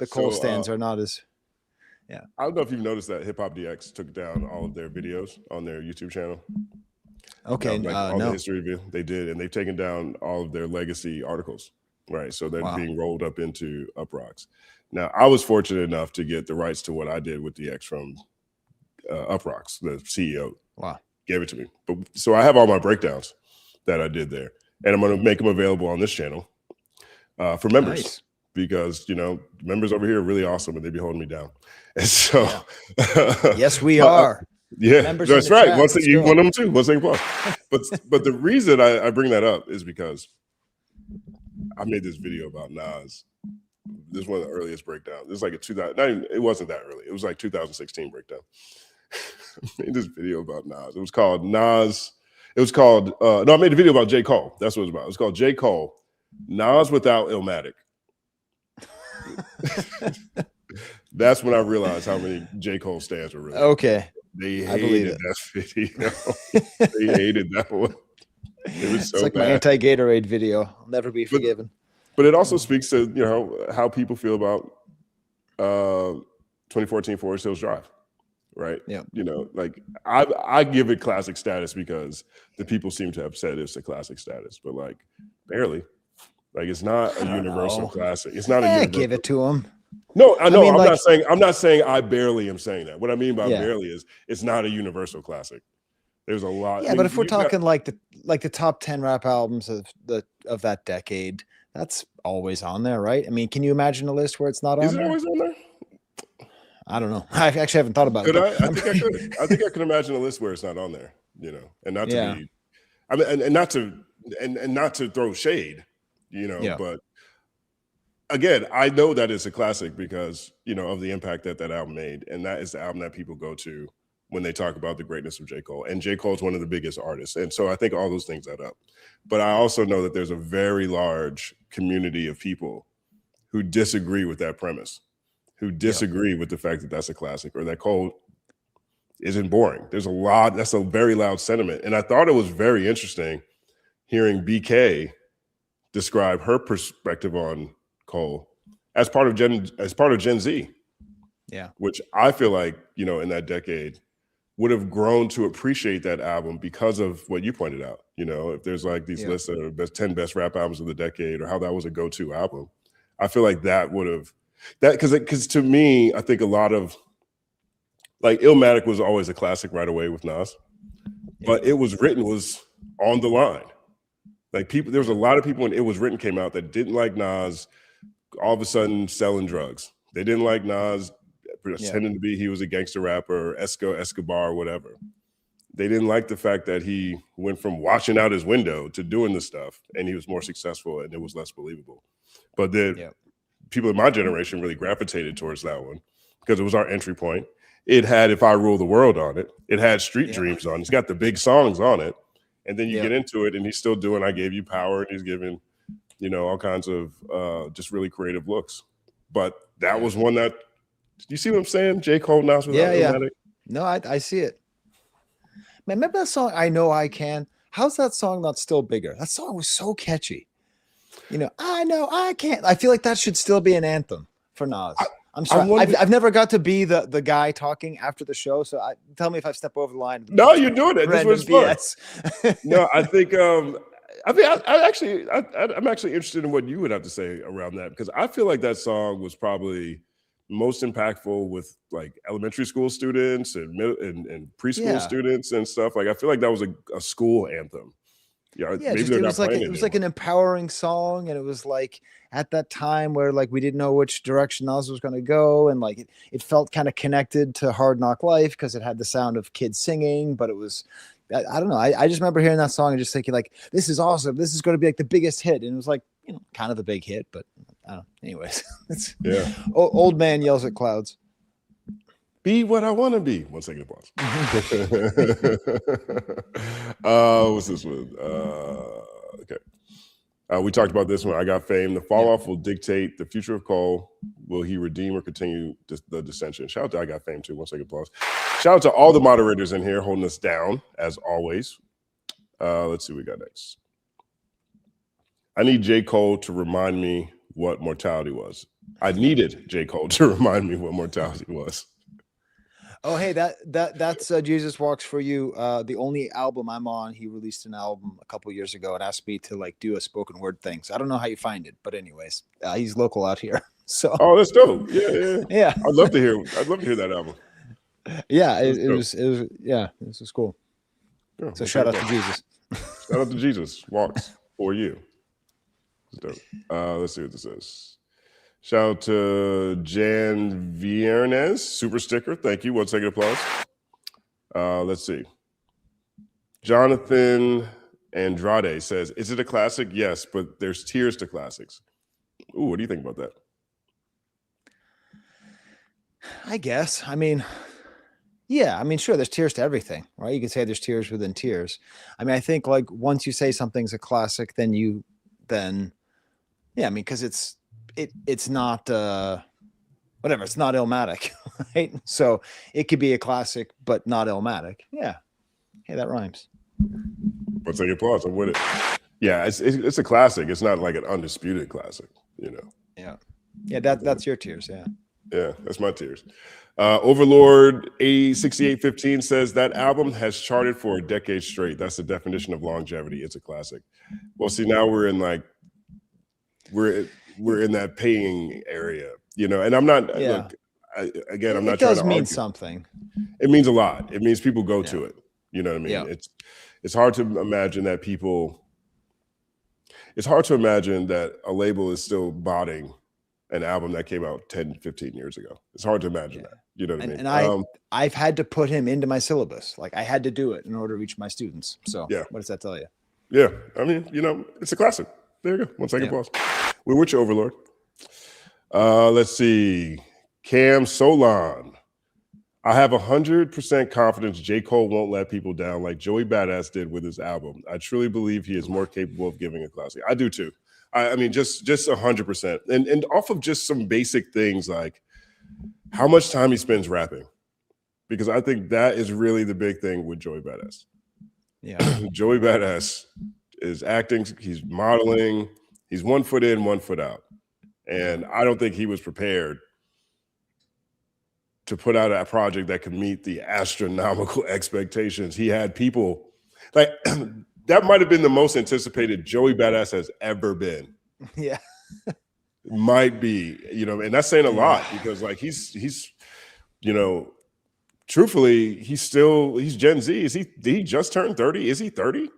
Cole stands are not as. Yeah. I don't know if you've noticed that Hip Hop DX took down all of their videos on their YouTube channel. Okay. All no. the history of it, they did, and they've taken down all of their legacy articles. Right. So they're being rolled up into Uproxx. Now, I was fortunate enough to get the rights to what I did with DX from Uproxx, the CEO. Wow. Gave it to me. So I have all my breakdowns that I did there, and I'm going to make them available on this channel for members. Nice. Because members over here are really awesome and they be holding me down. And so yes, we are. Yeah, Members that's in the right. chat. Once Let's you go. want them too. Once they apply. But the reason I bring that up is because I made this video about Nas. This is one of the earliest breakdowns. This is like it wasn't that early. It was like 2016 breakdown. I made this video about Nas. It was called Nas. It was called I made a video about J. Cole. That's what it was about. It was called J. Cole, Nas without Illmatic. That's when I realized how many J. Cole stands were really. Okay. They hated that video. They hated that one. It was so it's like bad. my anti-Gatorade video. I'll never be forgiven. But it also speaks to how people feel about 2014 Forest Hills Drive, right? Yeah. Like I give it classic status because the people seem to have said it's a classic status, but like barely. Like it's not a universal classic. It's not a universal. Give it to him. No, I know. I mean, I'm not saying I barely am saying that. What I mean by barely is it's not a universal classic. There's a lot. Yeah, but if we're talking like the top 10 rap albums of that decade, that's always on there, right? I mean, can you imagine a list where it's not on Is it there? always on there? I don't know. I actually haven't thought about it. I think I could. I think I can imagine a list where it's not on there, and not to be, I mean, and not to throw shade, but again, I know that it's a classic because, of the impact that album made. And that is the album that people go to when they talk about the greatness of J. Cole. And J. Cole's one of the biggest artists. And so I think all those things add up. But I also know that there's a very large community of people who disagree with that premise, who disagree with the fact that that's a classic or that Cole isn't boring. There's that's a very loud sentiment. And I thought it was very interesting hearing BK describe her perspective on Cole as part of Gen Z. Yeah. Which I feel like, in that decade would have grown to appreciate that album because of what you pointed out. If there's like these lists of the 10 best rap albums of the decade or how that was a go-to album, I feel like that would have because to me, I think a lot of like Illmatic was always a classic right away with Nas, but It Was Written was on the line. Like there was a lot of people when It Was Written came out that didn't like Nas all of a sudden selling drugs. They didn't like Nas pretending to be he was a gangster rapper, Escobar, whatever. They didn't like the fact that he went from washing out his window to doing this stuff and he was more successful and it was less believable. But the people in my generation really gravitated towards that one because it was our entry point. It had If I Rule the World on it. It had Street Dreams on it. It's got the big songs on it. And then you get into it and he's still doing I Gave You Power and he's giving all kinds of just really creative looks. But that was one that, you see what I'm saying? J. Cole, Nas without Illmatic. No, I see it. Man, remember that song, I Know I Can? How's that song not still bigger? That song was so catchy. I know I can. I feel like that should still be an anthem for Nas. I'm sorry. wondering- I've never got to be the guy talking after the show, so tell me if I step over the line. No, you're doing it. This Random was fun. BS. No, I think I mean, I'm actually interested in what you would have to say around that, because I feel like that song was probably most impactful with like elementary school students and preschool students and stuff. Like, I feel like that was a school anthem. Yeah, maybe they're not playing it. It was like an empowering song, and it was like at that time where like we didn't know which direction Oz was going to go, and like it felt kind of connected to Hard Knock Life because it had the sound of kids singing, but it was. I don't know. I just remember hearing that song and just thinking like, this is awesome. This is going to be like the biggest hit. And it was like, you know, kind of the big hit, but I don't know. Anyways, it's old man yells at clouds. Be what I want to be. 1 second, pause. What's this one? Okay. We talked about this one. I Got Fame. The fall off will dictate the future of Cole. Will he redeem or continue the dissension? Shout out to I Got Fame too. 1 second, pause. Shout out to all the moderators in here holding us down as always. Let's see what we got next. I need J.Cole to remind me what mortality was. I needed J.Cole to remind me what mortality was. Oh, hey, that's Jesus Walks For You. The only album I'm on, he released an album a couple years ago and asked me to like do a spoken word thing. So I don't know how you find it, but anyways, he's local out here. So that's dope. Yeah. I'd love to hear that album. Yeah, it was cool. Yeah, so shout out to Jesus. Shout out to Jesus Walks For You. Dope. Let's see what this is. Shout out to Jan Viernes, super sticker. Thank you. 1 second, applause. Let's see. Jonathan Andrade says, is it a classic? Yes, but there's tiers to classics. Ooh, what do you think about that? I guess. I mean, yeah, I mean, sure, there's tiers to everything, right? You could say there's tiers within tiers. I mean, I think like once you say something's a classic, then yeah, I mean, because it's not whatever, it's not Illmatic, right? So it could be a classic, but not Illmatic. Yeah. Hey, that rhymes. 1 second, applause. I'm with it. Yeah, it's a classic. It's not like an undisputed classic, you know. Yeah, that's your tiers. Yeah, that's my tiers. Overlord A6815 says that album has charted for a decade straight. That's the definition of longevity. It's a classic. Well, see, now we're in like we're in that paying area, you know. And I'm not look. I'm not trying to argue. It does mean something. It means a lot. It means people go to it. You know what I mean? Yeah. It's hard to imagine that people. It's hard to imagine that a label is still botting an album that came out 10, 15 years ago. It's hard to imagine that. You know what I mean? And I've had to put him into my syllabus. Like I had to do it in order to reach my students. So what does that tell you? Yeah. I mean, you know, it's a classic. There you go. 1 second, pause. We're with you, Overlord. Let's see. Cam Solon. I have 100% confidence J.Cole won't let people down like Joey Badass did with his album. I truly believe he is more capable of giving a classic. I do too. I mean, just 100%. And off of just some basic things like how much time he spends rapping. Because I think that is really the big thing with Joey Badass. Yeah. Joey Badass is acting, he's modeling, he's 1 foot in, 1 foot out. And I don't think he was prepared to put out a project that could meet the astronomical expectations. He had people like that might have been the most anticipated Joey Badass has ever been. Yeah. Might be, you know, and that's saying a lot because like he's, you know, truthfully, he's Gen Z. Did he just turn 30? Is he 30?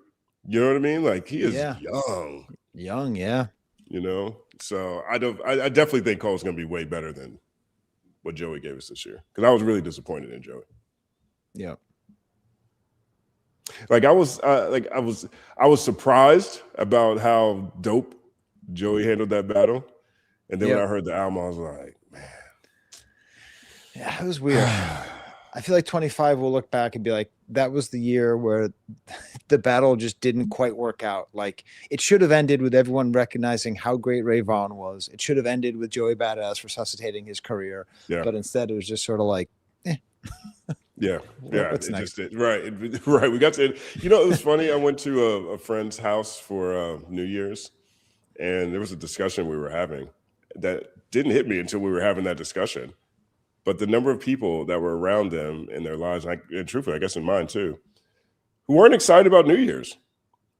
You know what I mean? Like he is young. Young, yeah. You know, so I definitely think Cole's gonna be way better than what Joey gave us this year. Because I was really disappointed in Joey. Yeah. Like I was surprised about how dope Joey handled that battle. And then when I heard the album, I was like, man. Yeah, it was weird. I feel like 25 will look back and be like, that was the year where the battle just didn't quite work out. Like it should have ended with everyone recognizing how great Ray Vaughn was. It should have ended with Joey Badass resuscitating his career. Yeah. But instead it was just sort of like, Yeah. What's next? Right. We got to, you know, it was funny. I went to a friend's house for New Year's and there was a discussion we were having that didn't hit me until we were having that discussion. But the number of people that were around them in their lives, and truthfully, I guess in mine too, who weren't excited about New Year's.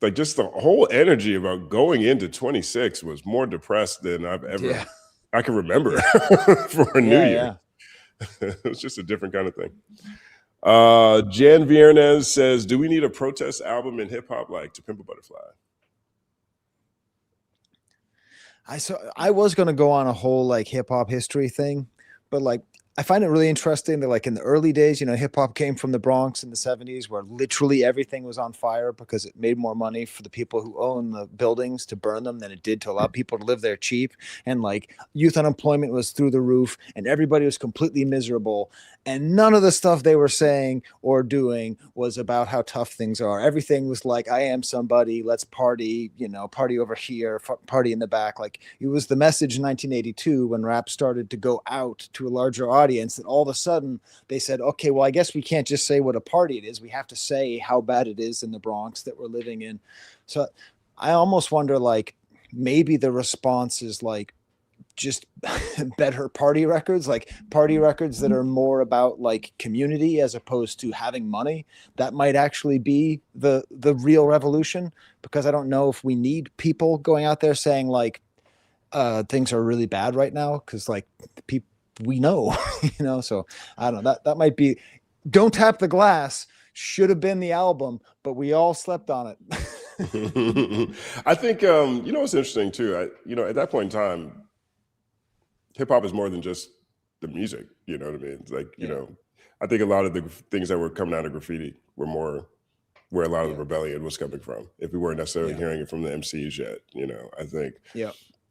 Like just the whole energy about going into 26 was more depressed than I've ever I can remember for a New Year. It was just a different kind of thing. Jan Viernes says, do we need a protest album in hip hop like To Pimp a Butterfly? I was going to go on a whole like hip hop history thing, but like I find it really interesting that like in the early days, you know, hip hop came from the Bronx in the 70s where literally everything was on fire because it made more money for the people who own the buildings to burn them than it did to allow people to live there cheap. And like youth unemployment was through the roof and everybody was completely miserable. And none of the stuff they were saying or doing was about how tough things are. Everything was like, I am somebody, let's party, you know, party over here, party in the back. Like it was the message in 1982 when rap started to go out to a larger audience that all of a sudden they said, okay, well, I guess we can't just say what a party it is. We have to say how bad it is in the Bronx that we're living in. So I almost wonder like maybe the response is like, just better party records, like party records that are more about like community as opposed to having money. That might actually be the real revolution, because I don't know if we need people going out there saying like things are really bad right now, because like people we know, you know. So I don't know, that might be Don't Tap the Glass should have been the album, but we all slept on it. I think you know what's interesting too, you know, at that point in time, hip hop is more than just the music, you know what I mean? It's like, you know, I think a lot of the things that were coming out of graffiti were more where a lot of the rebellion was coming from. If we weren't necessarily hearing it from the MCs yet, you know, I think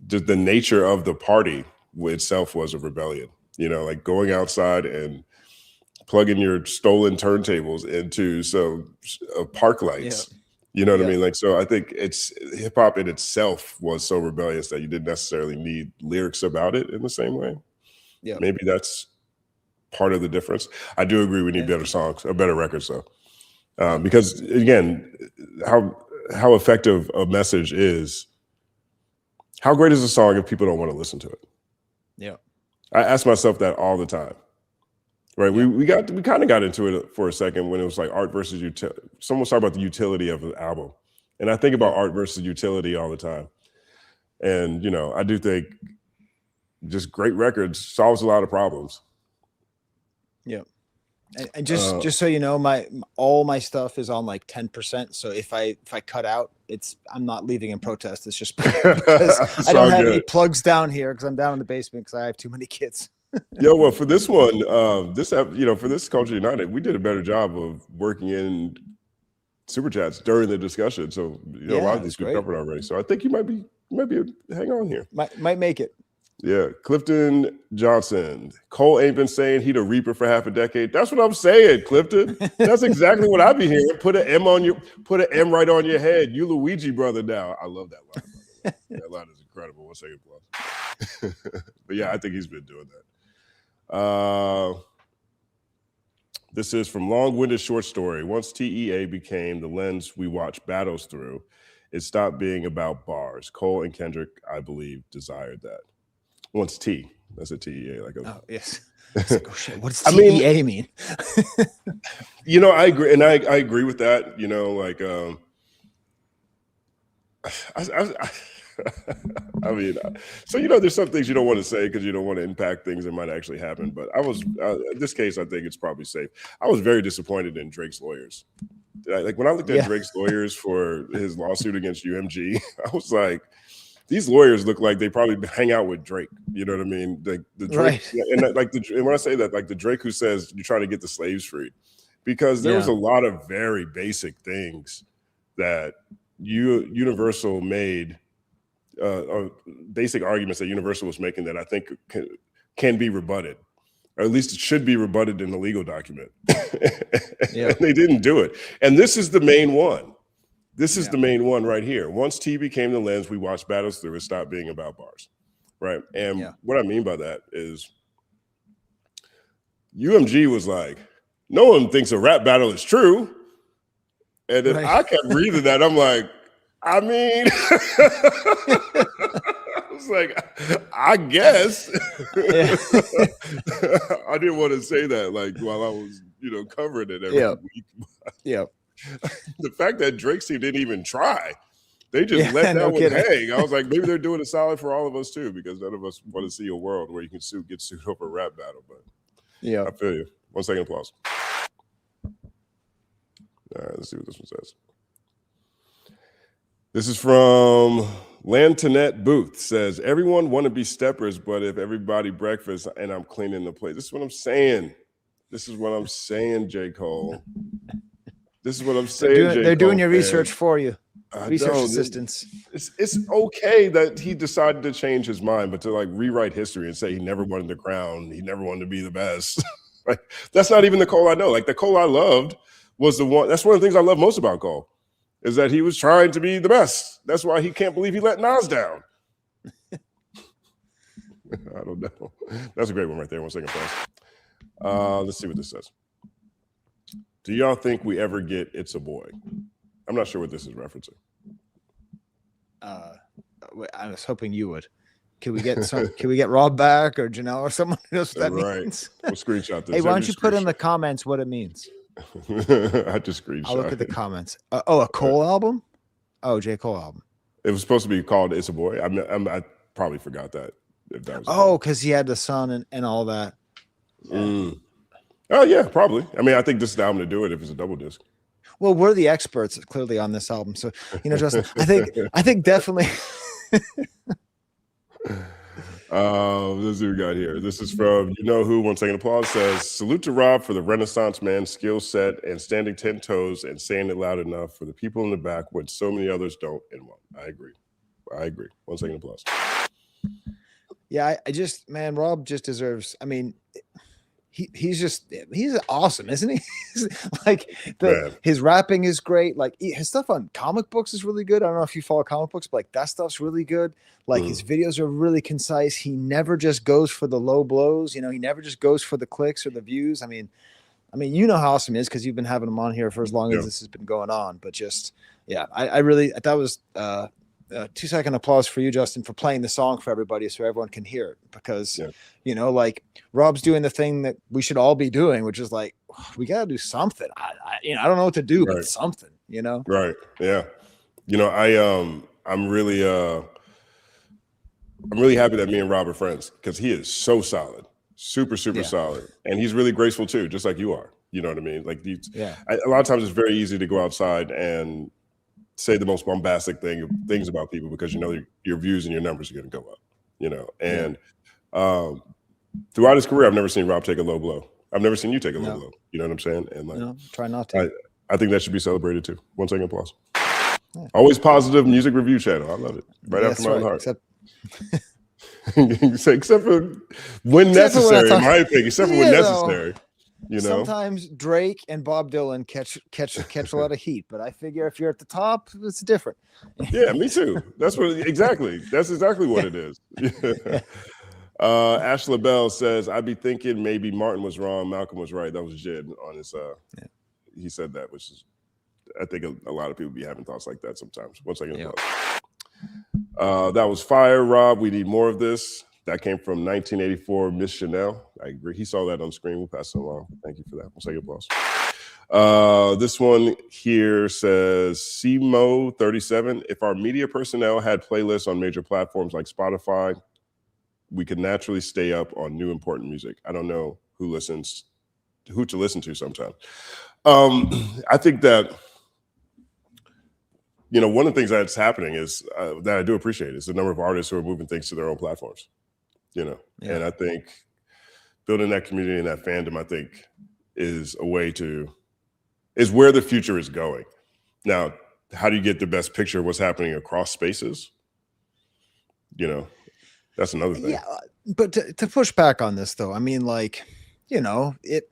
just the nature of the party itself was a rebellion, you know, like going outside and plugging your stolen turntables into some park lights. You know what I mean? Like, so I think it's hip hop in itself was so rebellious that you didn't necessarily need lyrics about it in the same way. Yeah. Maybe that's part of the difference. I do agree we need better songs or better records though. Because again, how effective a message is, how great is a song if people don't want to listen to it? Yeah. I ask myself that all the time. Right, we kind of got into it for a second when it was like art versus utility. Someone was talking about the utility of an album, and I think about art versus utility all the time. And you know, I do think just great records solves a lot of problems. Yeah, and just so you know, all my stuff is on like 10%. So if I cut out, I'm not leaving in protest. It's just because I don't have any plugs down here because I'm down in the basement because I have too many kids. Yeah, well, for this one, you know, for this Culture United, we did a better job of working in super chats during the discussion. So you know, a lot of these we covered already. So I think you might be hang on here. Might make it. Yeah, Clifton Johnson. Cole ain't been saying he the Reaper for half a decade. That's what I'm saying, Clifton. That's exactly what I be hearing. Put an M right on your head. You Luigi brother now. I love that line. That line is incredible. 1 second plus. But yeah, I think he's been doing that. This is from Long-Winded Short Story. Once TEA became the lens we watch battles through, it stopped being about bars. Cole and Kendrick, I believe, desired that. Once T, that's a TEA. Like a, yes. Like, oh shit, what does TEA mean? You know, I agree, and I agree with that. You know, like I mean, so you know, there's some things you don't want to say because you don't want to impact things that might actually happen. But I was, in this case, I think it's probably safe. I was very disappointed in Drake's lawyers. Like when I looked at Drake's lawyers for his lawsuit against UMG, I was like, these lawyers look like they probably hang out with Drake. You know what I mean? The Drake, and when I say that, like the Drake who says you're trying to get the slaves freed, because there was a lot of very basic things that Universal made. Basic arguments that Universal was making that I think can be rebutted, or at least it should be rebutted in the legal document. And they didn't do it. And this is the main one. This is the main one right here. Once T became the lens we watched battles through, it stopped being about bars. Right. And what I mean by that is UMG was like, no one thinks a rap battle is true. And then I kept reading that. I'm like, I mean, I was like, I guess. Yeah. I didn't want to say that like while I was, covering it every week. Yeah. The fact that Drake's team didn't even try. They just Yeah, let that no one kidding. hang. I was like, maybe they're doing a solid for all of us too, because none of us want to see a world where you can get sued over a rap battle. But Yeah. I feel you. 1 second applause. All right, let's see what this one says. This is from Lantoinette Booth. Says, everyone want to be steppers, but if everybody breakfast and I'm cleaning the plate. This is what I'm saying. This is what I'm saying, J.Cole. This is what I'm saying, J.Cole. They're doing your research for you. I Research know. assistants. It's okay that he decided to change his mind, but to like rewrite history and say he never wanted the crown, he never wanted to be the best. Like, that's not even the Cole I know. Like, the Cole I loved was the one. That's one of the things I love most about Cole, is that he was trying to be the best. That's why he can't believe he let Nas down. I don't know. That's a great one right there. 1 second, pause. Let's see what this says. Do y'all think we ever get It's a Boy? I'm not sure what this is referencing. I was hoping you would. Can we get Rob back or Janelle or someone who knows what that Right. means? We'll screenshot this. Hey, why don't you put in the comments what it means? I just screenshot. I'll look at the comments. A Cole album? Oh, J. Cole album. It was supposed to be called It's a Boy. I probably forgot that. If that was Oh, because he had the son and all that. Oh, yeah, probably. I mean, I think this is the album to do it if it's a double disc. Well, we're the experts clearly on this album. So, Justin, I think definitely. Let's see what we got here. This is from Who. 1 second, applause. Says, salute to Rob for the Renaissance man skill set and standing 10 toes and saying it loud enough for the people in the back when so many others don't. And one. I agree. 1 second, applause. Yeah, Rob just deserves. I mean, he's awesome, isn't he? His rapping is great. Like, his stuff on comic books is really good. I don't know if you follow comic books, but like that stuff's really good. Like his videos are really concise. He never just goes for the low blows. He never just goes for the clicks or the views. I mean, you know how awesome he is because you've been having him on here for as long as this has been going on. But I really, that was 2 second applause for you, Justin, for playing the song for everybody so everyone can hear it, because like Rob's doing the thing that we should all be doing, which is like, we got to do something. I don't know what to do, but something, Right. Yeah. I'm really happy that me and Rob are friends, because he is so solid, super solid. And he's really graceful too, just like you are. You know what I mean? Like, a lot of times it's very easy to go outside and say the most bombastic things about people because your views and your numbers are going to go up, and throughout his career, I've never seen Rob take a low blow. I've never seen you take a low blow. You know what I'm saying? And like, try not to. I think that should be celebrated too. 1 second, applause. Always positive music review channel. I love it. Right after my own heart. Except for when necessary, in my opinion. Except for when necessary. Sometimes Drake and Bob Dylan catch a lot of heat, but I figure if you're at the top, it's different. Yeah, me too. That's exactly what it is. Ash LaBelle says, I'd be thinking maybe Martin was wrong, Malcolm was right. That was Jid on his he said that, which is, I think a lot of people be having thoughts like that sometimes. 1 second. That was fire, Rob. We need more of this. That came from 1984, Miss Chanel. I agree. He saw that on screen. We'll pass it along. Thank you for that. 1 second, applause. This one here says, CMO37. If our media personnel had playlists on major platforms like Spotify, we could naturally stay up on new important music. I don't know who to listen to sometimes. I think that, one of the things that's happening is that I do appreciate is the number of artists who are moving things to their own platforms. And I think building that community and that fandom, I think, is where the future is going. Now, how do you get the best picture of what's happening across spaces? That's another thing. Yeah, but to push back on this, though, I mean, like, it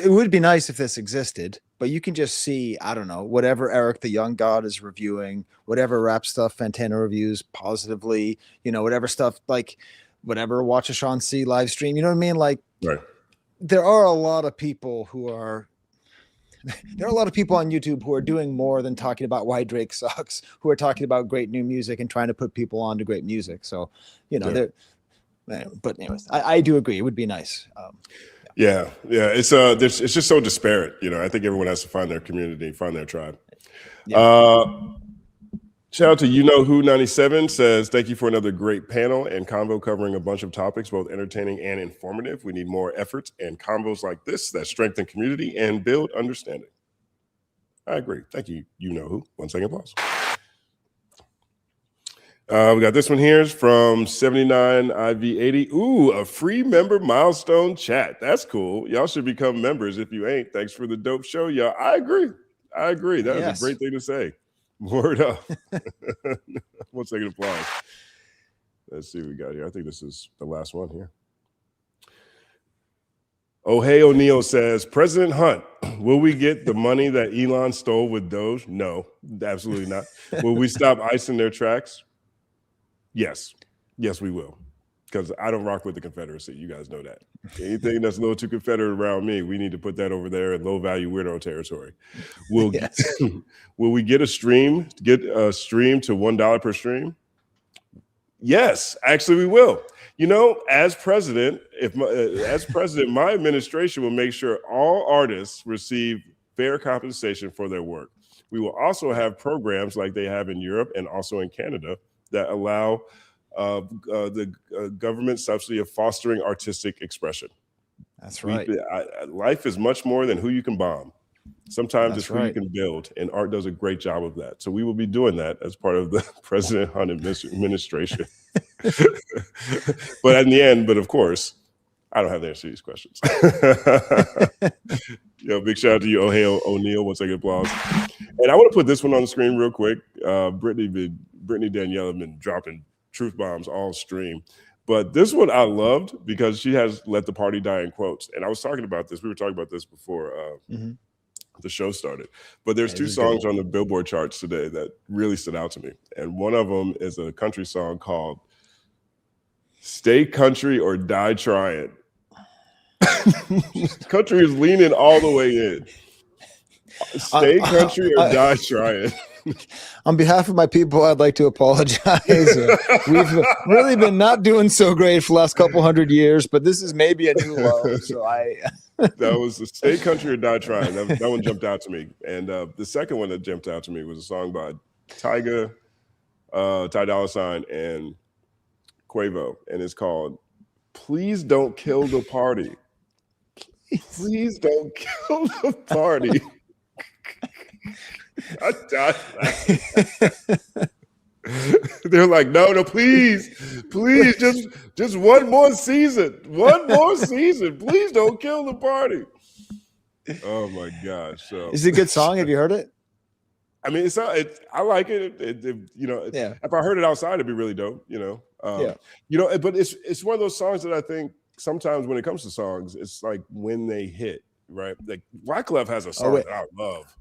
would be nice if this existed, but you can just see, I don't know, whatever Eric the Young God is reviewing, whatever rap stuff Fantana reviews positively, whatever stuff, like whatever Watch a Sean C live stream, you know what I mean? Like, there are a lot of people who are there are a lot of people on YouTube who are doing more than talking about why Drake sucks, who are talking about great new music and trying to put people on to great music. So, you know, but anyways, I do agree. It would be nice. Yeah. It's it's just so disparate. You know, I think everyone has to find their community, find their tribe. Shout out to Who 97 says, thank you for another great panel and convo covering a bunch of topics, both entertaining and informative. We need more efforts and convos like this that strengthen community and build understanding. I agree. Thank you, Who. 1 second applause. We got this one here is from 79IV80. Ooh, a free member milestone chat. That's cool. Y'all should become members if you ain't. Thanks for the dope show, y'all. I agree. That is a great thing to say. Word up. 1 second applause. Let's see what we got here. I think this is the last one here. Oh, hey, O'Neill says, President Hunt, will we get the money that Elon stole with Doge? No, absolutely not. Will we stop icing their tracks? Yes, we will. Because I don't rock with the Confederacy. You guys know that. Anything that's a little too Confederate around me, we need to put that over there in low-value weirdo territory. Will we get a stream to $1 per stream? Yes, actually, we will. You know, as president, my administration will make sure all artists receive fair compensation for their work. We will also have programs like they have in Europe and also in Canada that allow the government subsidy of fostering artistic expression. That's right. Life is much more than who you can bomb. Sometimes it's who you can build, and art does a great job of that. So we will be doing that as part of the President Hunt administration. But in the end, of course, I don't have the answer to these questions. Big shout out to you, O'Neill. 1 second applause. And I want to put this one on the screen real quick. Brittany Danielle have been dropping truth bombs all stream. But this one I loved because she has let the party die in quotes. And I was talking about this. We were talking about this before the show started. But there's two songs on the Billboard charts today that really stood out to me. And one of them is a country song called Stay Country or Die Trying. Country is leaning all the way in. Stay country or die trying. On behalf of my people, I'd like to apologize. We've really been not doing so great for the last couple hundred years, but this is maybe a new low. So that was the Stay Country or Die Trying. That one jumped out to me. And the second one that jumped out to me was a song by Tyga, Ty Dolla $ign, and Quavo. And it's called Please Don't Kill the Party. Please don't kill the party. I died laughing. They're like, no, please, just one more season. Please don't kill the party. Oh my gosh! So, is it a good song? Have you heard it? I mean, I like it. If I heard it outside, it'd be really dope. But it's one of those songs that I think sometimes when it comes to songs, it's like when they hit, right? Like Wyclef has a song that I love.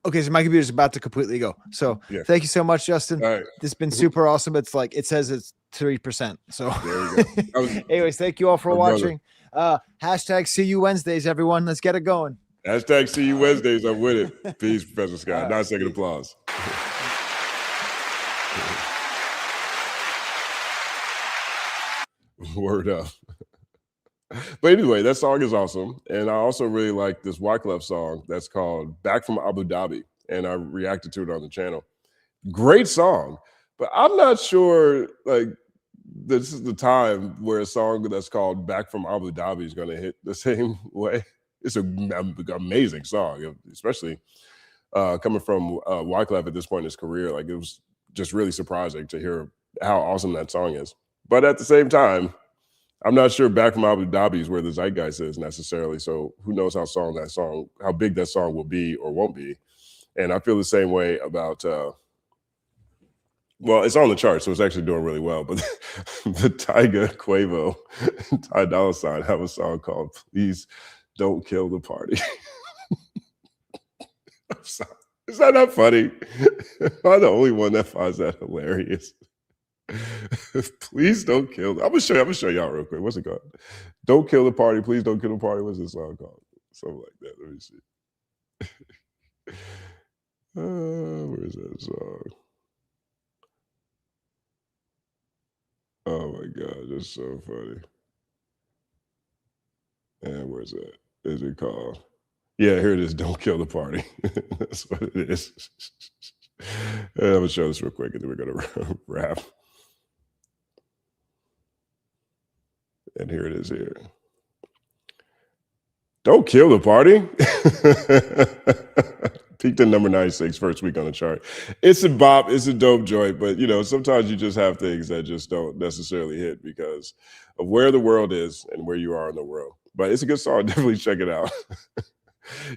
Okay, so my computer's about to completely go. So thank you so much, Justin. All right. This has been super awesome. It's like it says it's 3%. So there you go. Anyways, thank you all for watching. Hashtag see you Wednesdays, everyone. Let's get it going. Hashtag see you Wednesdays. I'm with it. Peace, Professor Skye. 9 second applause. Word up. But anyway, that song is awesome. And I also really like this Wyclef song that's called Back from Abu Dhabi. And I reacted to it on the channel. Great song. But I'm not sure, like, this is the time where a song that's called Back from Abu Dhabi is going to hit the same way. It's an amazing song, especially coming from Wyclef at this point in his career. Like, it was just really surprising to hear how awesome that song is. But at the same time, I'm not sure Back from Abu Dhabi is where the zeitgeist is necessarily. So who knows how big that song will be or won't be. And I feel the same way about, well, it's on the chart, so it's actually doing really well. But the Tyga, Quavo, Ty Dolla $ign have a song called Please Don't Kill the Party. I'm sorry. Is that not funny? Am I the only one that finds that hilarious? Please don't kill. I'm gonna show y'all real quick. What's it called? Don't kill the party. Please don't kill the party. What's this song called? Something like that. Let me see. Where is that song? Oh my God, that's so funny. And where's that? Is it called? Yeah, here it is. Don't kill the party. That's what it is. I'm gonna show this real quick, and then we're gonna wrap. And here it is. Here. Don't kill the party. Peaked at number 96, first week on the chart. It's a bop. It's a dope joint, but sometimes you just have things that just don't necessarily hit because of where the world is and where you are in the world. But it's a good song. Definitely check it out.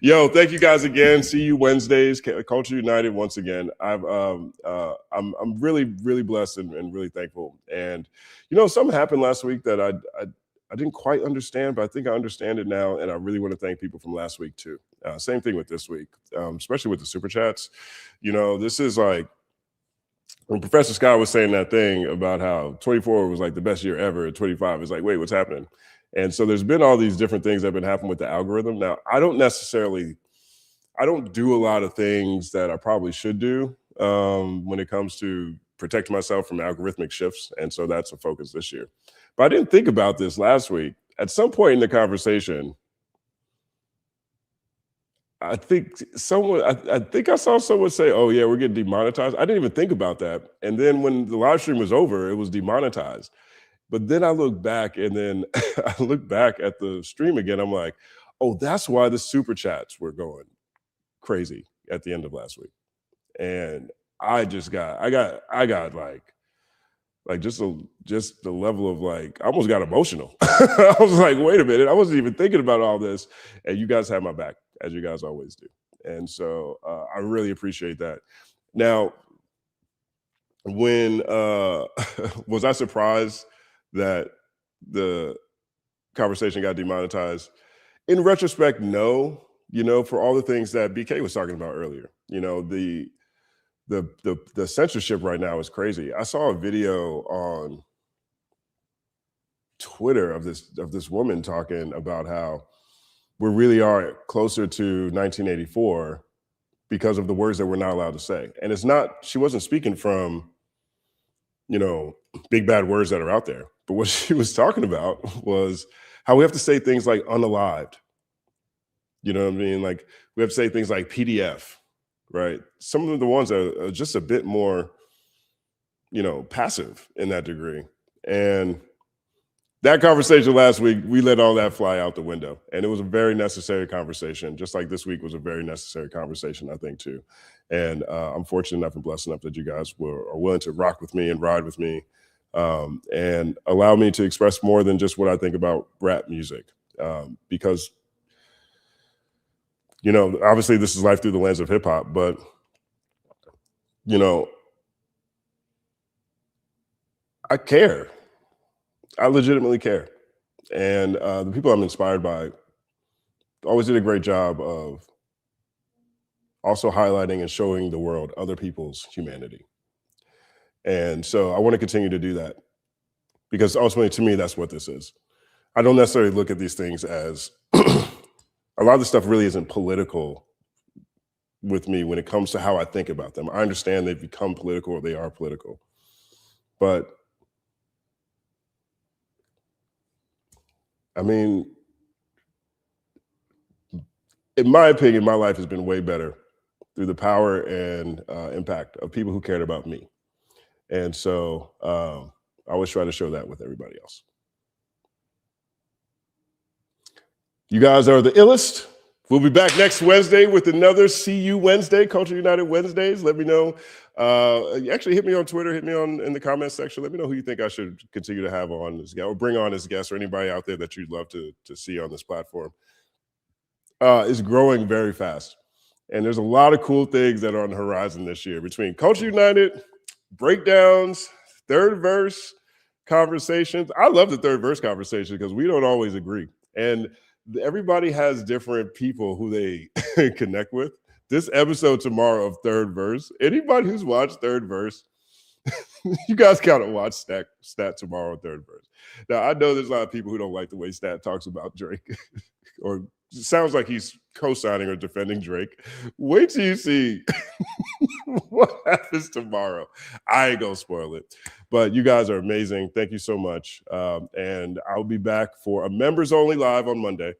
Yo, thank you guys again. See you Wednesdays. Culture United once again. I'm really, really blessed and really thankful. And something happened last week that I didn't quite understand, but I think I understand it now. And I really want to thank people from last week too. Same thing with this week, especially with the super chats. This is like when Professor Skye was saying that thing about how 24 was like the best year ever. 25 is like, wait, what's happening? And so there's been all these different things that have been happening with the algorithm. Now, I don't do a lot of things that I probably should do when it comes to protecting myself from algorithmic shifts. And so that's a focus this year. But I didn't think about this last week. At some point in the conversation, I think I saw someone say, oh yeah, we're getting demonetized. I didn't even think about that. And then when the live stream was over, it was demonetized. But then I look back and then I look back at the stream again. I'm like, oh, that's why the super chats were going crazy at the end of last week. And I got like just the level of like, I almost got emotional. I was like, wait a minute, I wasn't even thinking about all this. And you guys have my back, as you guys always do. And so I really appreciate that. Now, when was I surprised that the conversation got demonetized? In retrospect, no. For all the things that BK was talking about earlier, the censorship right now is crazy. I saw a video on Twitter of this woman talking about how we really are closer to 1984 because of the words that we're not allowed to say. And she wasn't speaking from big bad words that are out there. But what she was talking about was how we have to say things like unalived. You know what I mean? Like we have to say things like PDF, right? Some of the ones are just a bit more, passive in that degree. And that conversation last week, we let all that fly out the window. And it was a very necessary conversation, just like this week was a very necessary conversation, I think, too. And I'm fortunate enough and blessed enough that you guys are willing to rock with me and ride with me and allow me to express more than just what I think about rap music. Because, obviously this is life through the lens of hip hop, but, I care. I legitimately care. And the people I'm inspired by always did a great job of also highlighting and showing the world other people's humanity. And so I want to continue to do that because ultimately, to me, that's what this is. I don't necessarily look at these things as a lot of the stuff really isn't political with me when it comes to how I think about them. I understand they've become political or they are political, but I mean, in my opinion, my life has been way better through the power and impact of people who cared about me. And so I always try to show that with everybody else. You guys are the illest. We'll be back next Wednesday with another See You Wednesday, Culture United Wednesdays. Let me know. Actually, hit me on Twitter. Hit me in the comments section. Let me know who you think I should continue to have on as guest or bring on as guest or anybody out there that you'd love to see on this platform. It's growing very fast. And there's a lot of cool things that are on the horizon this year between Culture United, breakdowns, third verse conversations. I love the third verse conversation because we don't always agree. And everybody has different people who they connect with. This episode tomorrow of Third Verse, anybody who's watched Third Verse, you guys gotta watch Stat tomorrow on Third Verse. Now, I know there's a lot of people who don't like the way Stat talks about Drake or sounds like he's co-signing or defending Drake. Wait till you see what happens tomorrow. I ain't gonna spoil it, but you guys are amazing. Thank you so much. And I'll be back for a members only live on Monday.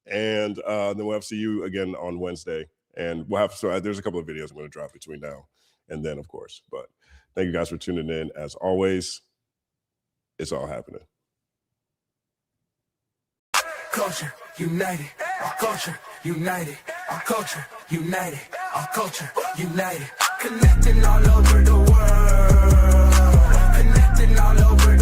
And then we'll have to see you again on Wednesday. And we'll have, so there's a couple of videos I'm going to drop between now and then, of course. But thank you guys for tuning in. As always, it's all happening. Culture united, our culture united, our culture united, our culture united, connecting all over the world, connecting all over